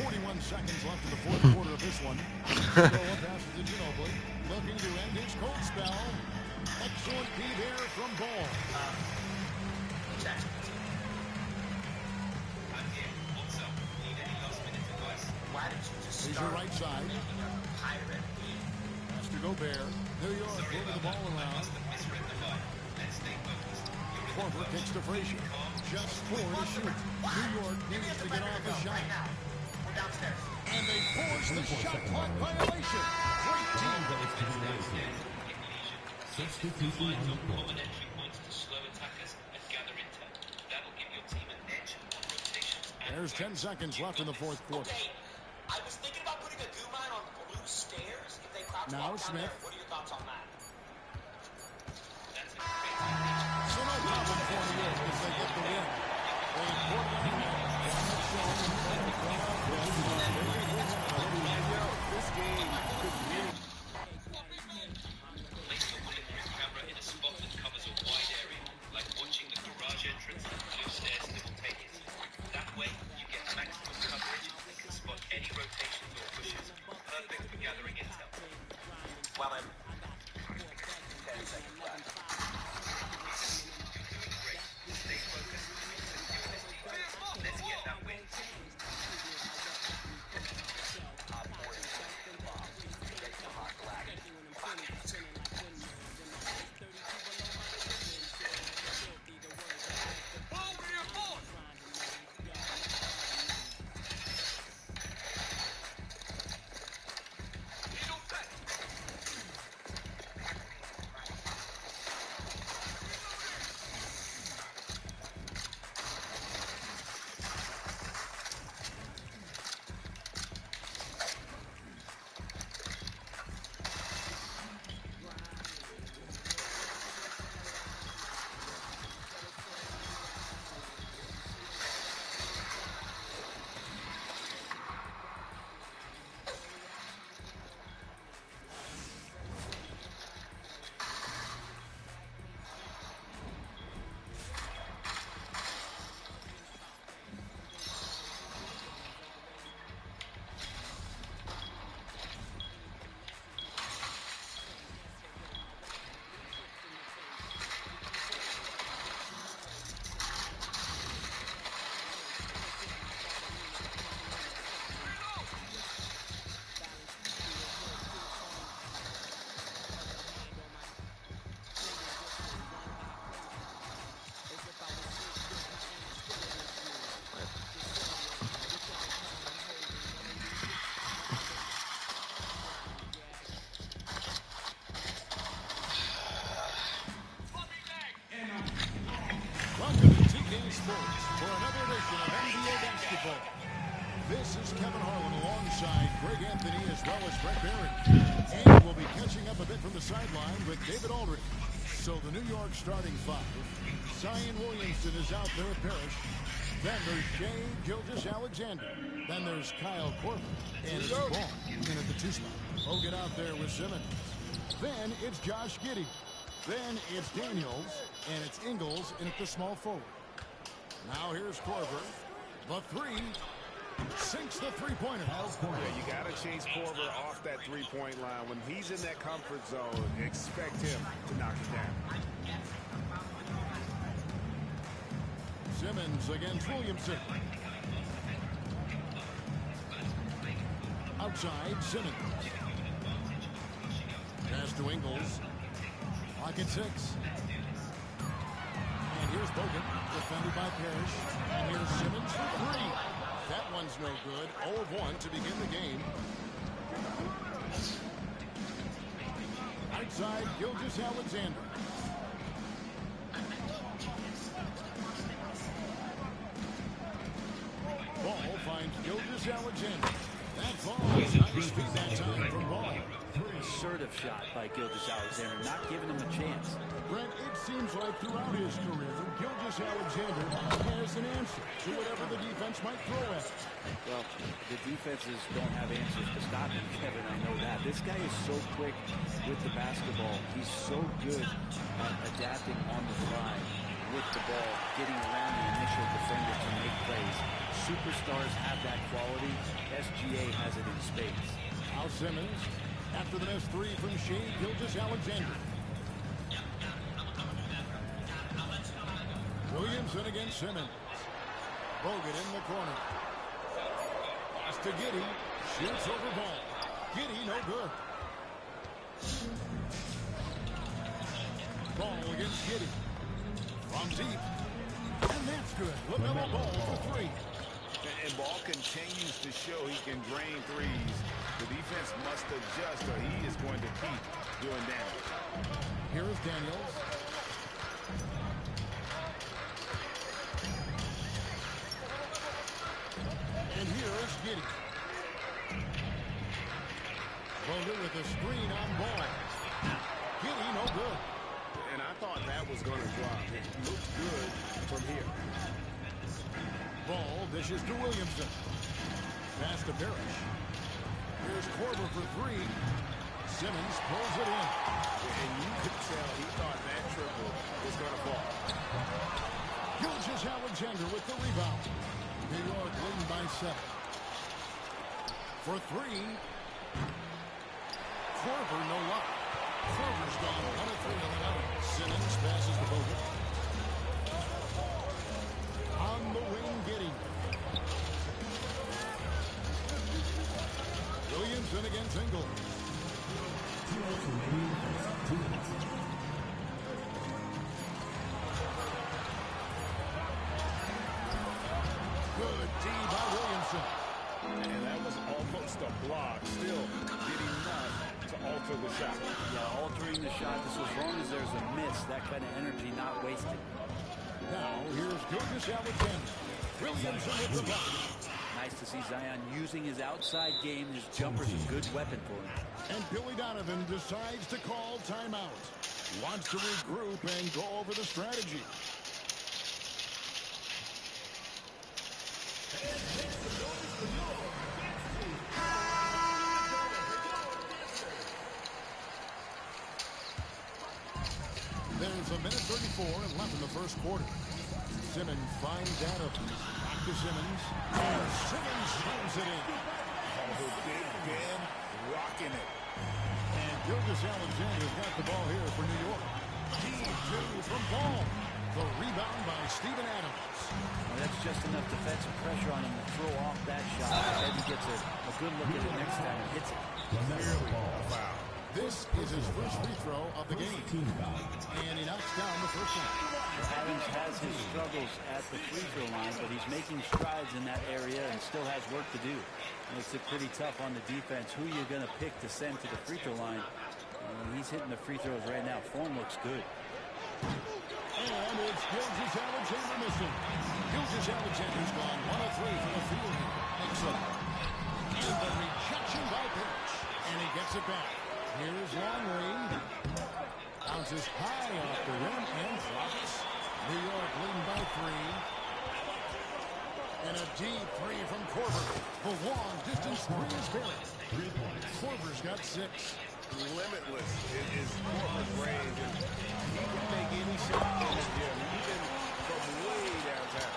41 seconds left in the fourth quarter of this one. Noah passes to Ginobili. Looking to end his cold spell. Excellent P there from Ball. Here's your right side. Pass to Gobert. New York moving the ball around. Korver kicks to Frazier. Just 4 to shoot. New York needs to get off a shot. And they force the shot clock violation. Great team. Substitution on the court. There's 10 seconds left in the fourth quarter. Okay, I was thinking about putting a goo mine on blue stairs if they crouch Now walk down Smith. there. What are your thoughts on that? So no problem for New York as they get the win. They put it on the This game could really... Place the bulletproof camera in a spot that covers a wide area, like watching the garage entrance and blue stairs simultaneously. That way, you get maximum coverage and can spot any rotations or pushes. Perfect for gathering intel. Well, Kevin Harlan alongside Greg Anthony as well as Brett Barry. And we'll be catching up a bit from the sideline with David Aldridge. So the New York starting five. Zion Williamson is out there at Parrish. Then there's Shea Gilgeous-Alexander. Then there's Kyle Korver. And it's Ball in at the 2 spot. Hogan out there with Simmons. Then it's Josh Giddey. Then it's Daniels. And it's Ingles in at the small forward. Now here's Korver. The three. Sinks the three-pointer. Yeah, you got to chase Korver off that three-point line. When he's in that comfort zone, expect him to knock it down. Simmons against Williamson. Outside, Simmons. Pass to Ingles. Clock at 6. And here's Bogut, defended by Parrish. And here's Simmons for 3. That one's no good. 0 of 1 to begin the game. Outside, Gilgeous-Alexander. Ball finds Gilgeous-Alexander. That ball is nice feed that time from Ball. Assertive shot by Gilgeous-Alexander, not giving him a chance. Brent, it seems like throughout his career, Gilgeous-Alexander has an answer to whatever the defense might throw at him. Well, the defenses don't have answers to stop him, Kevin. I know that. This guy is so quick with the basketball. He's so good at adapting on the fly with the ball, getting around the initial defender to make plays. Superstars have that quality. SGA has it in spades. Al Simmons, after the missed 3 from Shea Gilgeous-Alexander. Williamson against Simmons. Bogut in the corner. Pass to Giddey. Shoots over Ball. Giddey, no good. Ball against Giddey. From deep. And that's good. LaMelo Ball for 3. And Ball continues to show he can drain threes. The defense must adjust or he is going to keep doing damage. Here is Daniels. And here is Giddey. Bogut with a screen on Ball. Giddey, no good. And I thought that was going to drop. It looked good from here. Ball dishes to Williamson. Pass to Parrish. Here's Korver for 3. Simmons pulls it in. And you could tell he thought that triple was going to fall. Gilgeous-Alexander with the rebound. New York leading by 7. For 3. Korver, no luck. Korver's gone 1 of 3 on the night. Simmons passes to Bogut. On the wing, Giddey. Williamson against Ingles. Good D by Williamson. And that was almost a block. Still did enough to alter the shot. Yeah, altering the shot. This, as long as there's a miss, that kind of energy not wasted. Now here's Gilgeous-Alexander. Williamson with the block. Nice to see Zion using his outside game. His jumper's a good weapon for him. And Billy Donovan decides to call timeout. Wants to regroup and go over the strategy. There's a minute 34 left in the first quarter. Simmons finds Adams. Back to Simmons. And Simmons slams it in. Oh, Big Ben rocking it. And Gilgeous-Alexander's got the ball here for New York. D2 from Ball. The rebound by Steven Adams. Well, that's just enough defensive pressure on him to throw off that shot. Then he gets a good look at it next time and hits it. Clearly a foul. This is his first free throw of the game. And he knocks down the first one. Adams has his struggles at the free throw line, but he's making strides in that area and still has work to do. Makes it pretty tough on the defense. Who you're going to pick to send to the free throw line? He's hitting the free throws right now. Form looks good. And it's Gilgeous-Alexander missing. Gilgeous-Alexander's gone 1 of 3 from the field here. Excellent. the rejection by Pitch. And he gets it back. Here's Longley. Bounces high off the rim and drops. New York leading by 3. And a deep three from Korver. The long distance three is buried. 3 points. Korver's got 6. Limitless is Korver's range. And he can make any shot in the gym, even from way downtown.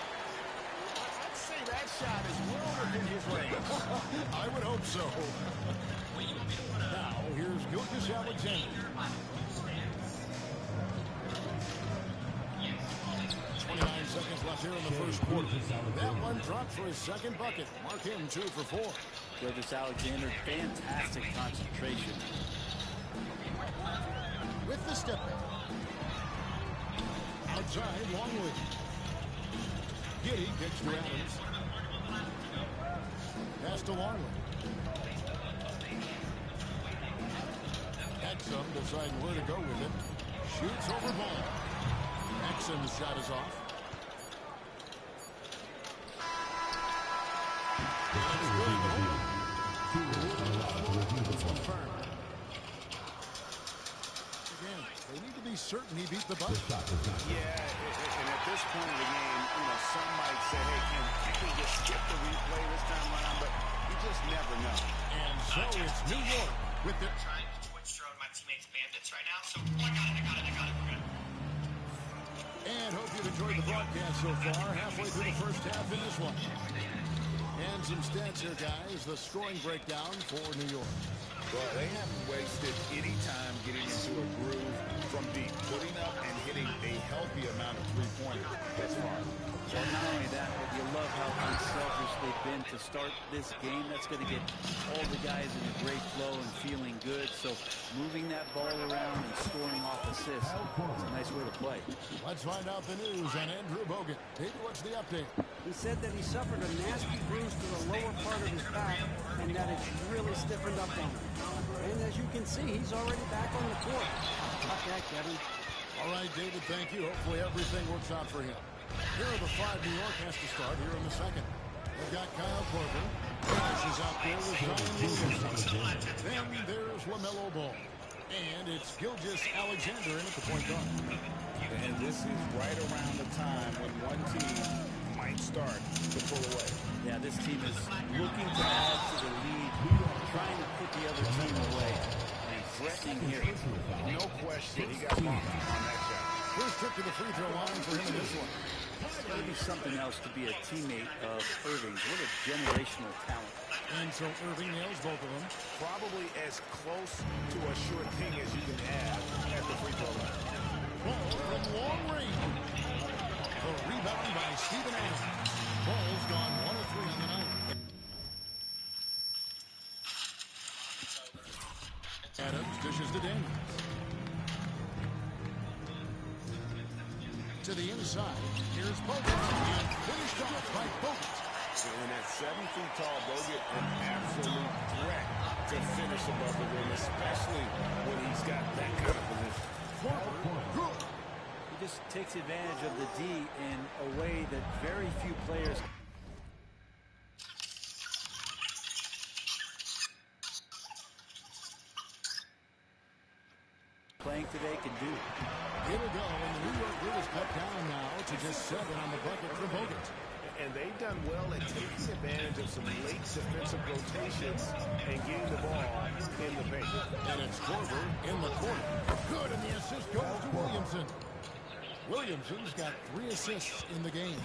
I'd say that shot is well within his range. I would hope so. Now, here's Gilgeous-Alexander. 29 seconds left here in the first quarter. That one drops for his second bucket. Mark him 2 for 4. Gilgeous-Alexander, fantastic concentration. With the step back. Outside, Longley. Giddey kicks to Adams. Pass to Longley. Exum deciding where to go with it. Shoots over ball. Exum's shot is off. It's confirmed. Again, they need to be certain he beat the buzzer. Yeah, and at this point of the game, some might say, hey, can he just skip the replay this time around? But you just never know. And so it's New York with the... I'm trying to twitch throw my teammates bandits right now, so I got it. We're good. And hope you've enjoyed the broadcast so far. Halfway through the first half in this one. And some stats here, guys. The scoring breakdown for New York. Well, they haven't wasted any time getting into a groove from deep, putting up and hitting a healthy amount of three-pointers thus far. Well, not only that, but you love how unselfish they've been to start this game. That's going to get all the guys in a great flow and feeling good. So moving that ball around and scoring off assists, it's a nice way to play. Let's find out the news on Andrew Bogut. Davey, what's the update? He said that he suffered a nasty bruise to the lower part of his back and that it's really stiffened up on him. And as you can see, he's already back on the court. Got that, Kevin. All right, David, thank you. Hopefully everything works out for him. Here are the 5 New York has to start here in the second. They've got Kyle Korver. Finishes out there with Zion Williamson. Then there's LaMelo Ball. And it's Gilgeous-Alexander in at the point guard. And this is right around the time when one team might start to pull away. Yeah, this team is looking to add to the lead, trying to put the other team away, and threatening here. No question, he got bumped on that shot. First trip to the free throw line for him in this one. It's got to be something else to be a teammate of Irving's. What a generational talent. And so Irving nails both of them. Probably as close to a sure thing as you can have at the free throw line. Ball from long range. The rebound by Steven Adams. Ball's gone 1 of 3 on the night. Adams dishes to Daniels. To the inside. Here's Bogut. And finished off by Bogut. And at 7 feet tall, Bogut, an absolute threat to finish above the rim, especially when he's got that kind of position. Good. He just takes advantage of the D in a way that very few players. Playing today can do. Here we go, and the New York Blue is cut down now to just 7 on the bucket for Bogut. And they've done well at taking advantage of some late defensive rotations and getting the ball in the paint. And it's Korver in the corner. Good, and the assist goes to Williamson. Williamson's got 3 assists in the game.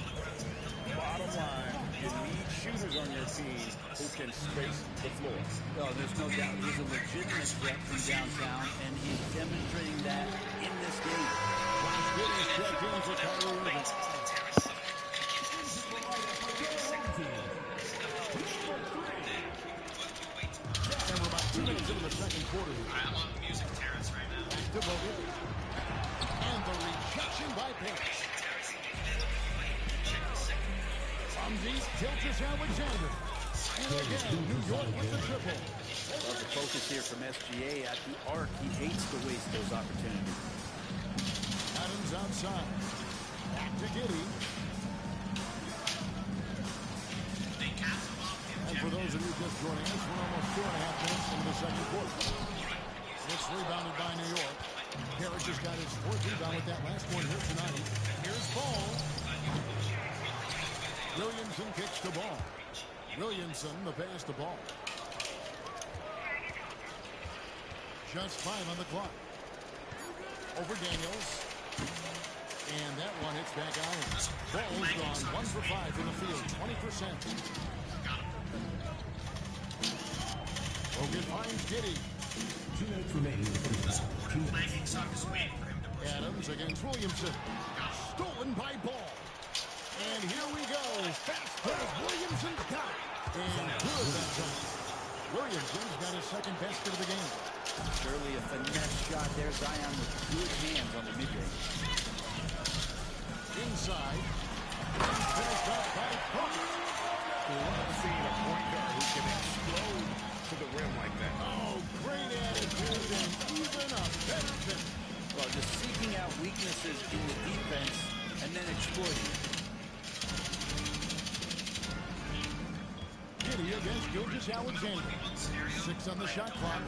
Bottom line, you need shooters on your team who can space the floor. Well, there's no doubt he's a legitimate threat from downtown, and he's demonstrating that in this game. Good is checked in for Kyrie Irving. And we're about 2 minutes into the second quarter. I'm on music terrace right now. Back to Bogut. And the rejection by Pitch. From deep, Gilgeous-Alexander. And again, New York with the triple. Love the focus here from SGA at the arc. He hates to waste those opportunities. Adams outside. Back to Giddey. And for those of you just joining us, we're almost 4.5 minutes into the second quarter. It's rebounded by New York. Garrett just got his fourth rebound with that last one here tonight. Here's Ball. Williamson kicks the ball. Williamson, the pass to Ball. Just 5 on the clock. Over Daniels. And that one hits back out. Ball's gone 1 for 5 from the field, 20%. Bogut finds Giddey. 2 minutes remaining in the first half. Adams against Williamson. Stolen by Ball. And here we go. Fast break. Williamson's got it. And good that time. Williamson's got his second basket of the game. Surely a finesse shot there. Zion with good hands on the mid-range. Inside. Finished up by Bogut. Love seeing a point guard who can explode to the rim like that. Oh, great attitude and even a better finish. Well, just seeking out weaknesses in the defense and then exploiting. Giddey against Gilgeous-Alexander. 6 on the shot clock.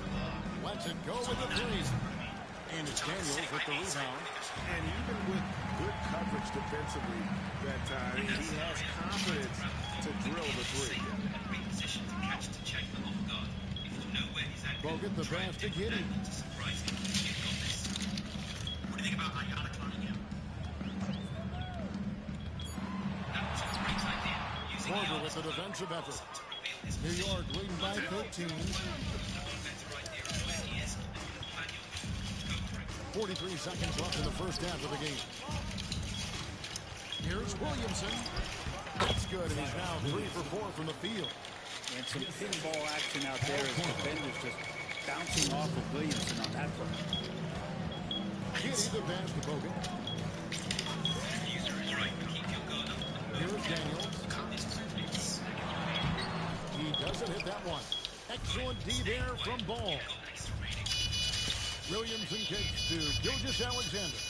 Lets it go with the 3. And it's Daniels with the rebound. And even with good coverage defensively that time, he has confidence to drill the 3. Bogut the pass to Giddey. What do you think about Ayala cloning him? Korver with the defensive effort. New York leading by 13. 43 seconds left in the first half of the game. Here's Williamson. That's good, and he's now 3 for 4 from the field. And some pinball action out there as defenders just bouncing off of Williamson on that one. Giddey the pass to Bogut. Here's Daniels. He doesn't hit that one. Excellent D there from Ball. Williamson kicks to Gilgeous-Alexander.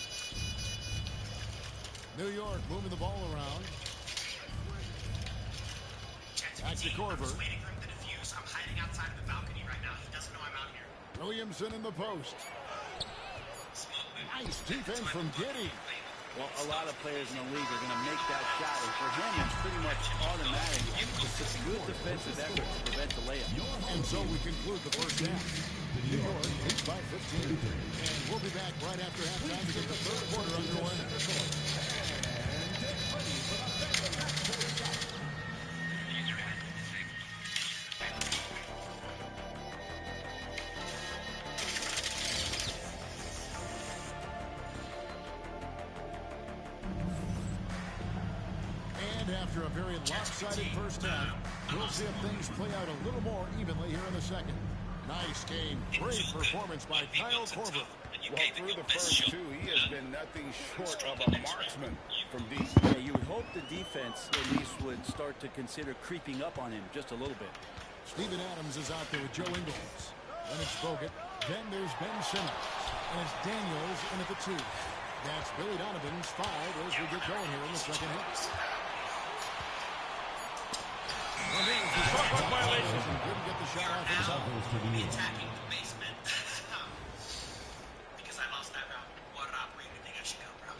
New York moving the ball around. Back to Korver. I'm hiding outside of the balcony right now. He doesn't know I'm out here. Williamson in the post. Nice defense from Giddey. Well, a lot of players in the league are going to make that shot, and for him, it's pretty much automatic. It's a good defensive effort to prevent the layup. And so we conclude the first half. New York leads by 15. And we'll be back right after halftime to get the third quarter underway. After a very lopsided first half, we'll see if things play out a little more evenly here in the second. Nice game. Great performance by Kyle Korver. Well, through the first 2, he has been nothing short of a marksman from deep. Yeah, you would hope the defense at least would start to consider creeping up on him just a little bit. Steven Adams is out there with Joe Ingles. Then it's Bogut. Then there's Ben Simmons. And it's Daniels in at the 2. That's Billy Donovan's 5 as we get going here in the second half. Violation. Couldn't get the shot off himself. Attacking the basement. Because I lost that round. What up? Where do you think I should go, bro?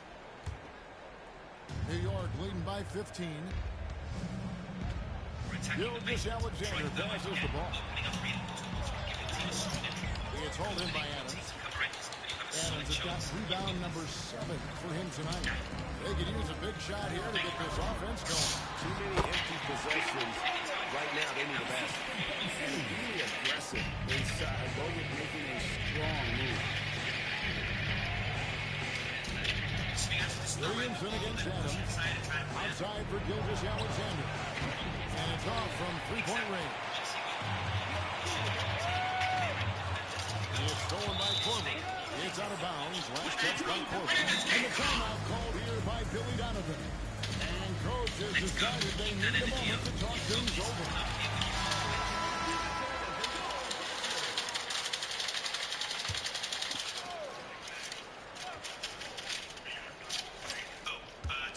New York leading by 15. Gilgeous-Alexander passes the ball. It's hauled in by Adams. Adams has got rebound number 7 for him tonight. They could use a big shot here to get this offense going. Too many empty possessions. Right now, they need a basket. And really aggressive inside. Bogut making a strong move. Williamson against Adams. Outside for Gilgeous-Alexander. And it's off from three-point range. It's stolen by Korver. It's out of bounds. Last touch by Korver. And the timeout called here by Billy Donovan. And coach has decided they need a moment to talk things over.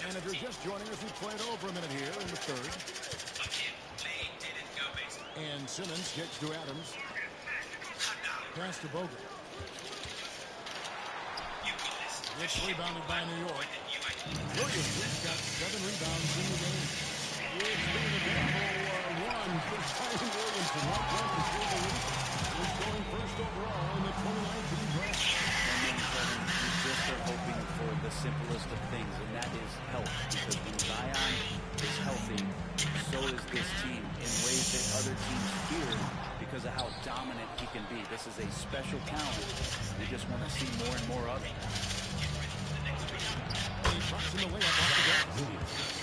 And if you're just joining us, we played over a minute here in the third. And Simmons gets to Adams. Pass to Bogut. It's rebounded by New York. Williamson's got 7 rebounds in the game. It's been a gamble run for Zion Williamson. One point to score the lead. He's going first overall in the 2019 draft. And then, Kevin, you just are hoping for the simplest of things, and that is health. Because when Zion is healthy, so is this team in ways that other teams fear because of how dominant he can be. This is a special talent. We just want to see more and more of it. He drops in the layup off the glass.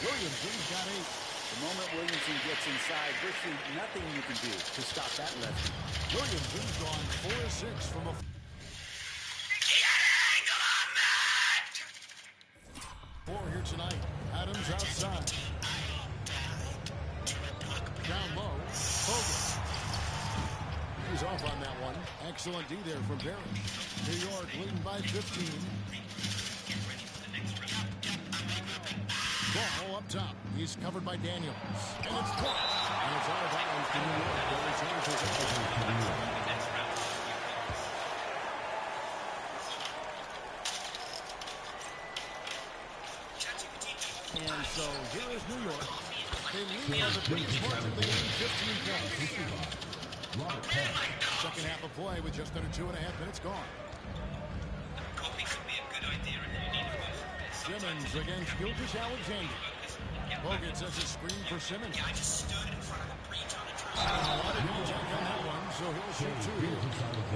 Williamson's got 8. The moment Williamson gets inside, virtually nothing you can do to stop that lefty. Williamson's gone 4 of 6 from a... Four here tonight. Adams outside. Down low. Bogut. He's off on that one. Excellent D there from Barry. New York leading by 15. Ball up top. He's covered by Daniels. And it's blocked. And it's out of bounds to New York. They'll return possession. And so here is New York. They lead on the pretty smart to lead 15 points. Second half of play with just under 2.5 minutes gone. Simmons against Gilgeous-Alexander. Bogut sets a screen for Simmons. A lot of contact on that one, so he'll shoot 2 here.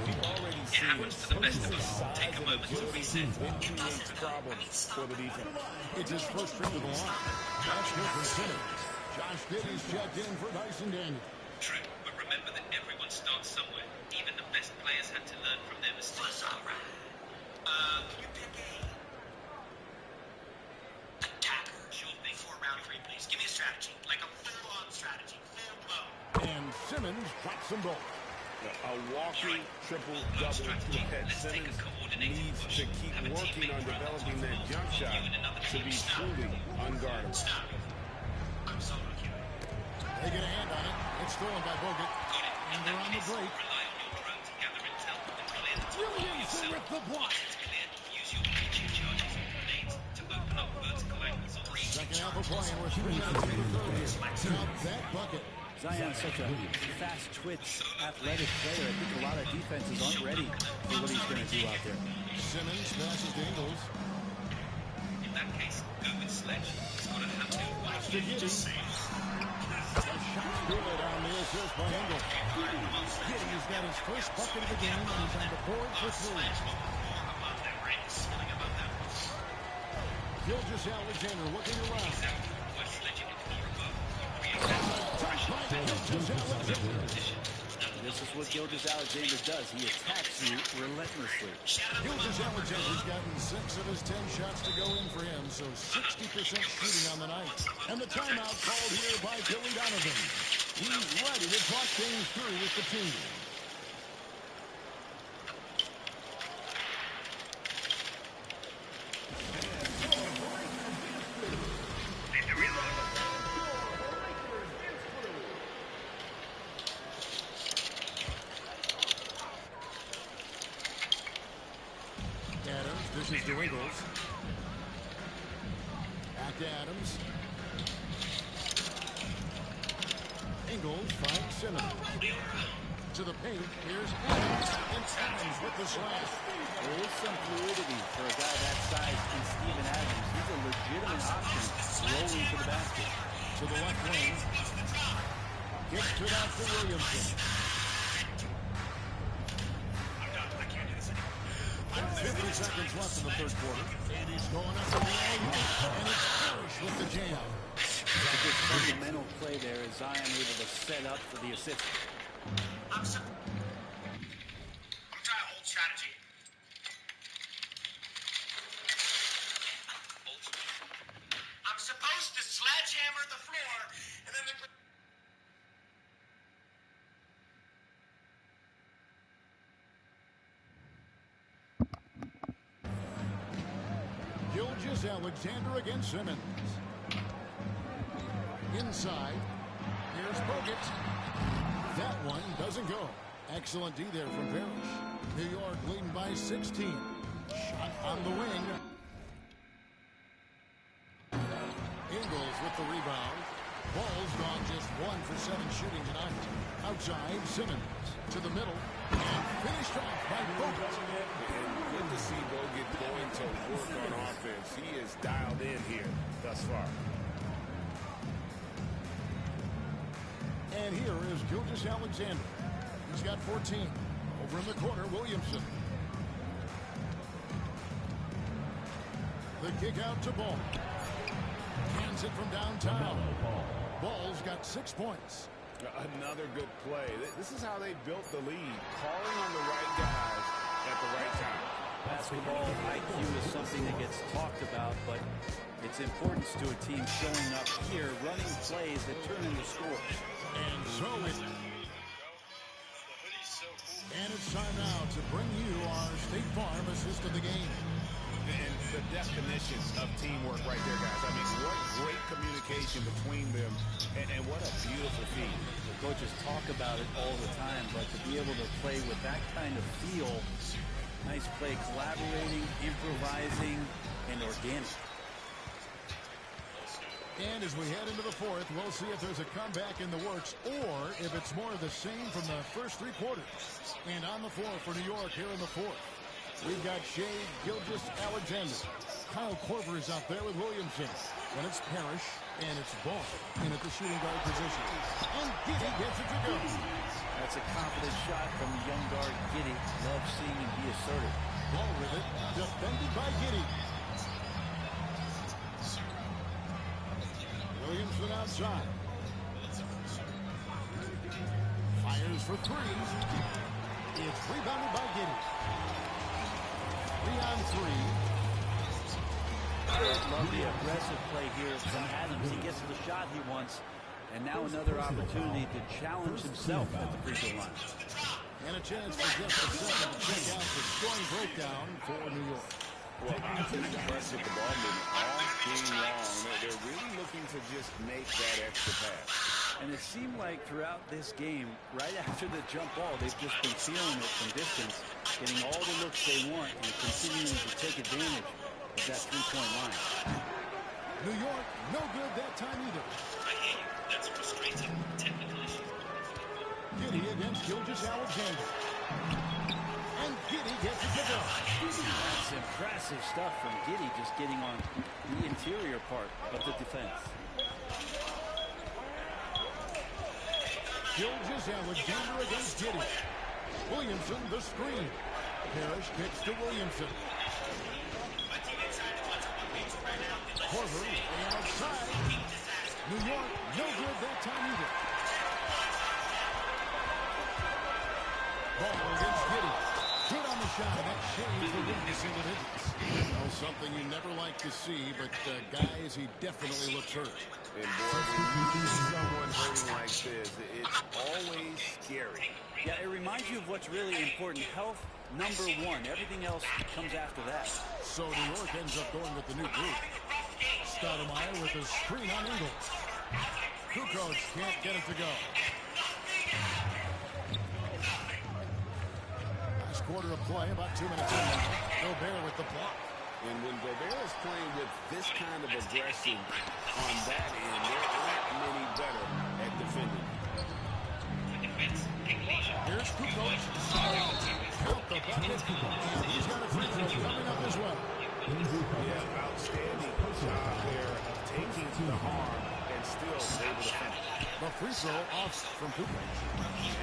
You've already seen the size of agility that creates problems for the defense. It's his first trip to the line. That's good for Simmons. Josh Giddey's checked in for Dyson Daniels. True, but remember that everyone starts somewhere. Even the best players had to learn from their mistakes. All right. You pick a attacker. Sure thing. 4-round 3, please. Give me a strategy. Like a full-on strategy. Full blow. And Simmons drops them both. A walking triple-double to Pat Simmons needs to keep working on developing that jump shot to be truly unguardable. They get a hand on it. It's stolen by Bogut. And they're on the break. Williamson with the block. Second half of play, and we're 3 minutes into the third here. Now that bucket. Zion's such a fast twitch, athletic player. I think a lot of defenses aren't ready for what he's going to do out there. Simmons passes to Ingles. In that case, go with Sledge. He's got a hand to watch to Giddey. A shot good on the assist by Ingles. Giddey's got his first bucket of the game, and he's on the board for 3. Gilgeous-Alexander looking around. This is what Gilgeous-Alexander does. He attacks you relentlessly. Gilgeous-Alexander's gotten 6 of his 10 shots to go in for him, so 60% shooting on the night. And the timeout called here by Billy Donovan. He's ready to talk things through with the team. This is to Ingles. Back to Adams. Ingles finds Simmons. To the paint, here's Adams. And Adams with the slam. There is some fluidity for a guy that size in Steven Adams. He's a legitimate option rolling to the basket. To the left wing. Gets to that to Williamson. 50 seconds left in the third quarter. And he's going up the alley, and it's Parrish with the jam. It's a good fundamental play there as Zion able to set up for the assist. I'm trying to hold strategy. I'm supposed to sledgehammer the floor, and then the... Gilgeous-Alexander against Simmons. Inside. Here's Bogut. That one doesn't go. Excellent D there from Parrish. New York leading by 16. Shot on the wing. Ingles with the rebound. Ball's gone just 1 for 7 shooting tonight. Outside, Simmons to the middle. And finished off by Bogut. Good to see Bogut going to work on offense. He is dialed in here thus far. And here is Gilgeous-Alexander. He's got 14. Over in the corner, Williamson. The kick out to Ball. Hands it from downtown. Ball's got 6 points. Another good play. This is how they built the lead. Calling on the right guys at the right time. Basketball IQ is something that gets talked about, but its importance to a team showing up here, running plays that turn into scores. And so it's time now to bring you our State Farm assist of the game. And the definition of teamwork right there, guys. I mean, what great communication between them, and what a beautiful feat. The coaches talk about it all the time, but to be able to play with that kind of feel, nice play, collaborating, improvising, and organic. And as we head into the fourth, we'll see if there's a comeback in the works or if it's more of the same from the first 3 quarters. And on the floor for New York here in the fourth, we've got Shai Gilgeous-Alexander. Kyle Korver is out there with Williamson. Then it's Parrish, and it's Ball in at the shooting guard position. And Giddey gets it to go. That's a confident shot from the young guard, Giddey. Love seeing him be assertive. Ball with it, defended by Giddey. Williamson outside. Fires for 3. It's rebounded by Giddey. 3 on 3. Love the aggressive play here from Adams. He gets the shot he wants, and now another opportunity to challenge himself at the free throw line. And a chance for just a second to check out the scoring breakdown for New York. Well, I've been impressed with the ball movement all game long. They're really looking to just make that extra pass. And it seemed like throughout this game, right after the jump ball, they've just been feeling it from distance, getting all the looks they want, and continuing to take advantage of that three-point line. New York, no good that time either. I hear you. That's frustrating. Technical issue. Giddey against Gilgeous-Alexander. And Giddey gets it to go. That's impressive stuff from Giddey, just getting on the interior part of the defense. Gilgeous-Alexander against Giddey. Williamson the screen. Parrish kicks to Williamson. Korver outside. New York, no good that time either. Ball against Giddey. Good on the shot, and that shaves the win to single digits. Well, something you never like to see, but guys, he definitely looks hurt. And boy, when you see someone hurting like this, it's always scary. Yeah, it reminds you of what's really important. Health, number 1. Everything else comes after that. So New York ends up going with the new group. Stoudemire with a screen on Ingles. Kukoc can't get it to go. Last quarter of play, about 2 minutes in. Gobert with the block. And when Gobert is playing with this kind of aggression on that end, there aren't many better at defending. Here's Kukoc. Count the bucket. And he's got a free throw coming up as well. Yeah, outstanding job there of taking the harm and still able to finish. The free throw off from Kukoc.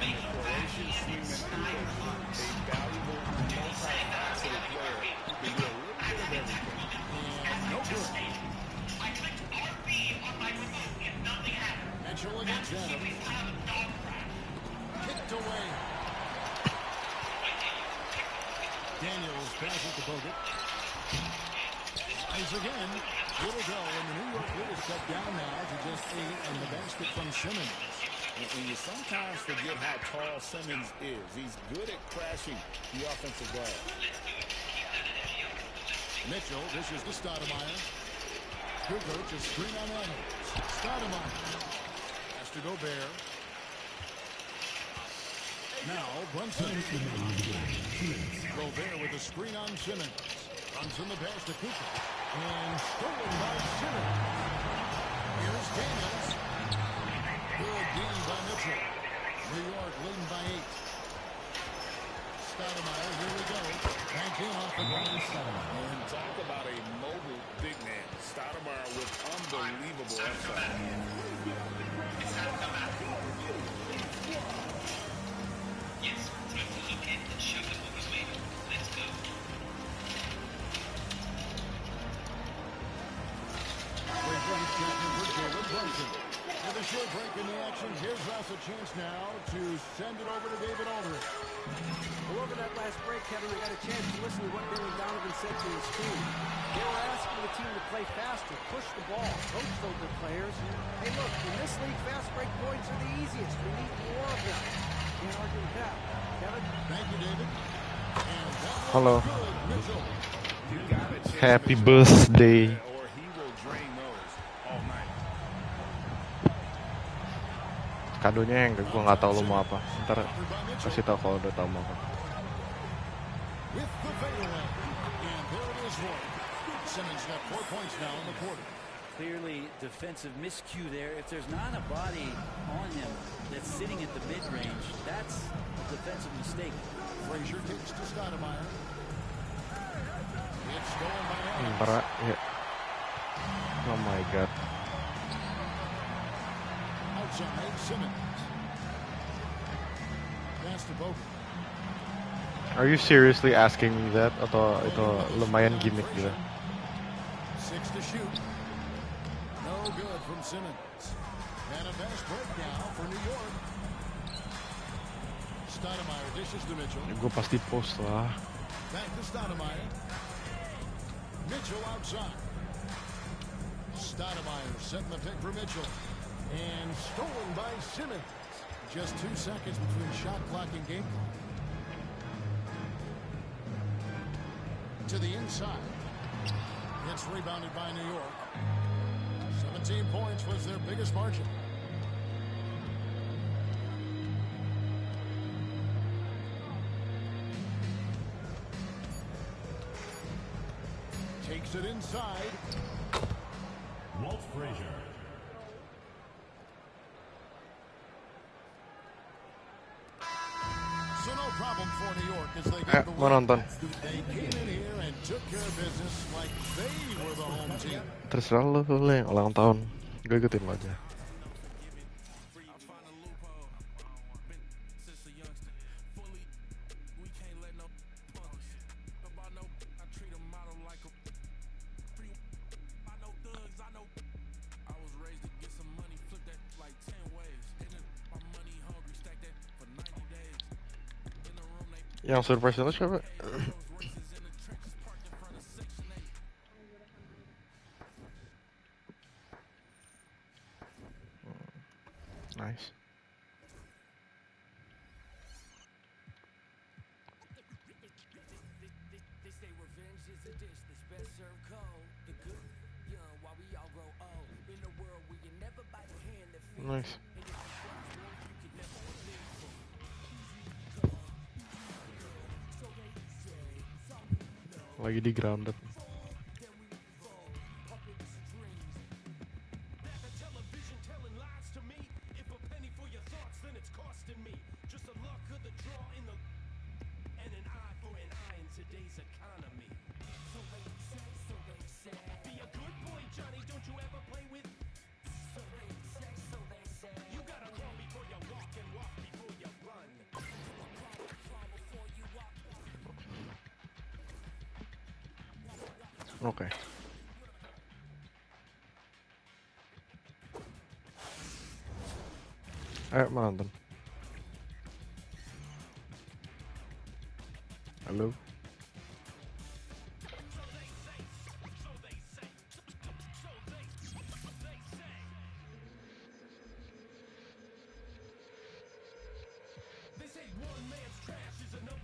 And the Croatian team that Kukoc, a valuable, multifaceted player who can do a little bit of everything. And no good. I clicked RB on my remote and nothing happened. Mitchell against Adams. Kicked away. Daniels passes to Bogut. Eyes again. Little go, and the New York lead is cut down now to just 8, and the basket from Simmons. And you sometimes forget how tall Simmons is. He's good at crashing the offensive guard. Mitchell, this is the Stoudemire. Kukoc, a screen on Adams. Stoudemire. Has to Gobert. Now Brunson. Gobert with a screen on Simmons. Runs in the pass to Cooper. And stolen by Simmons. Here's Daniels. Good gain by Mitchell. New York leading by 8. Stoudemire, here we go. Back in off the Brian Stoudemire. And talk about a mobile big man. Stoudemire with unbelievable upside. Yes, time to look in and show them what he's made of. Let's go. With a short break in the action, gives us a chance now to send it over to David Aldridge. Well, over that last break, Kevin, I got a chance to listen to what Billy Donovan said to his team. They were asking the team to play faster, push the ball, coach told their players, hey, look, in this league, fast break points are the easiest. We need more of them. Can't argue with that. Kevin? Thank you, David. And that was Hello. good, Mitchell. Happy birthday. Or he will drain those all night. Kadonya yang gue nggak tahu lo mau apa. Ntar kasih tahu kalau udah tahu mau apa. With the fadeaway. And there it is, Roy. Simmons got 4 points now in the quarter. Clearly defensive miscue there. If there's not a body on him that's sitting at the mid-range, that's a defensive mistake. Frazier takes to Stoudemire. It's stolen by Allen. Ntar ya. Oh my god. Outside, Simmons. Pass to Bogut. Are you seriously asking me that? Atau itu lumayan gimmick gitu? 6 to shoot. No good from Simmons. And a fast break now for New York. Stoudemire dishes to Mitchell. Gue pasti post lah. Back to Stoudemire. Mitchell outside. Stoudemire setting the pick for Mitchell. And stolen by Simmons. Just 2 seconds between shot clock and game clock. To the inside. It's rebounded by New York. 17 points was their biggest margin. Takes it inside. Walt Frazier. So no problem for New York as they get the Mau win. nonton. They came in here and took care of business like they were the home team. Terserah lo yang ulang tahun. Gue ikutin lo aja. Yang surprise itu siapa? Nice. Nice. Lagi di grounded. Oke. Ayo nonton. Halo.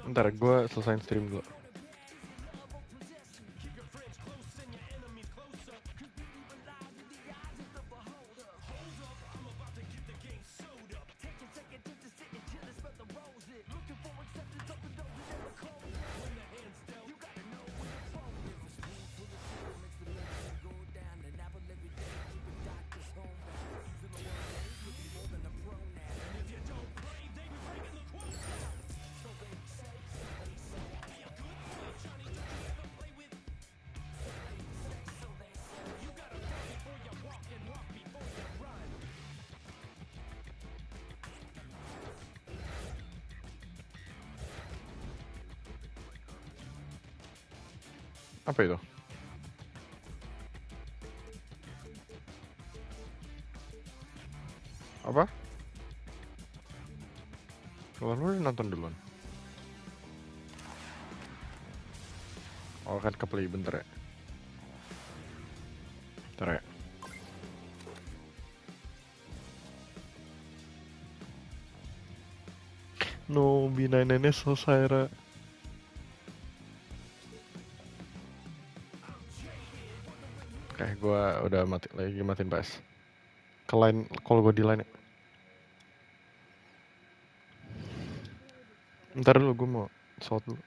Ntar gue selesain stream dulu. Apa itu? Apa? Kalau lu udah nonton duluan. Oh kan ke play bentar ya. Bentar ya. No, B9-nya selesai, Ra. Oke, gue udah matiin PS. Ke line, call gue di line ya. Ntar dulu, gue mau shout dulu.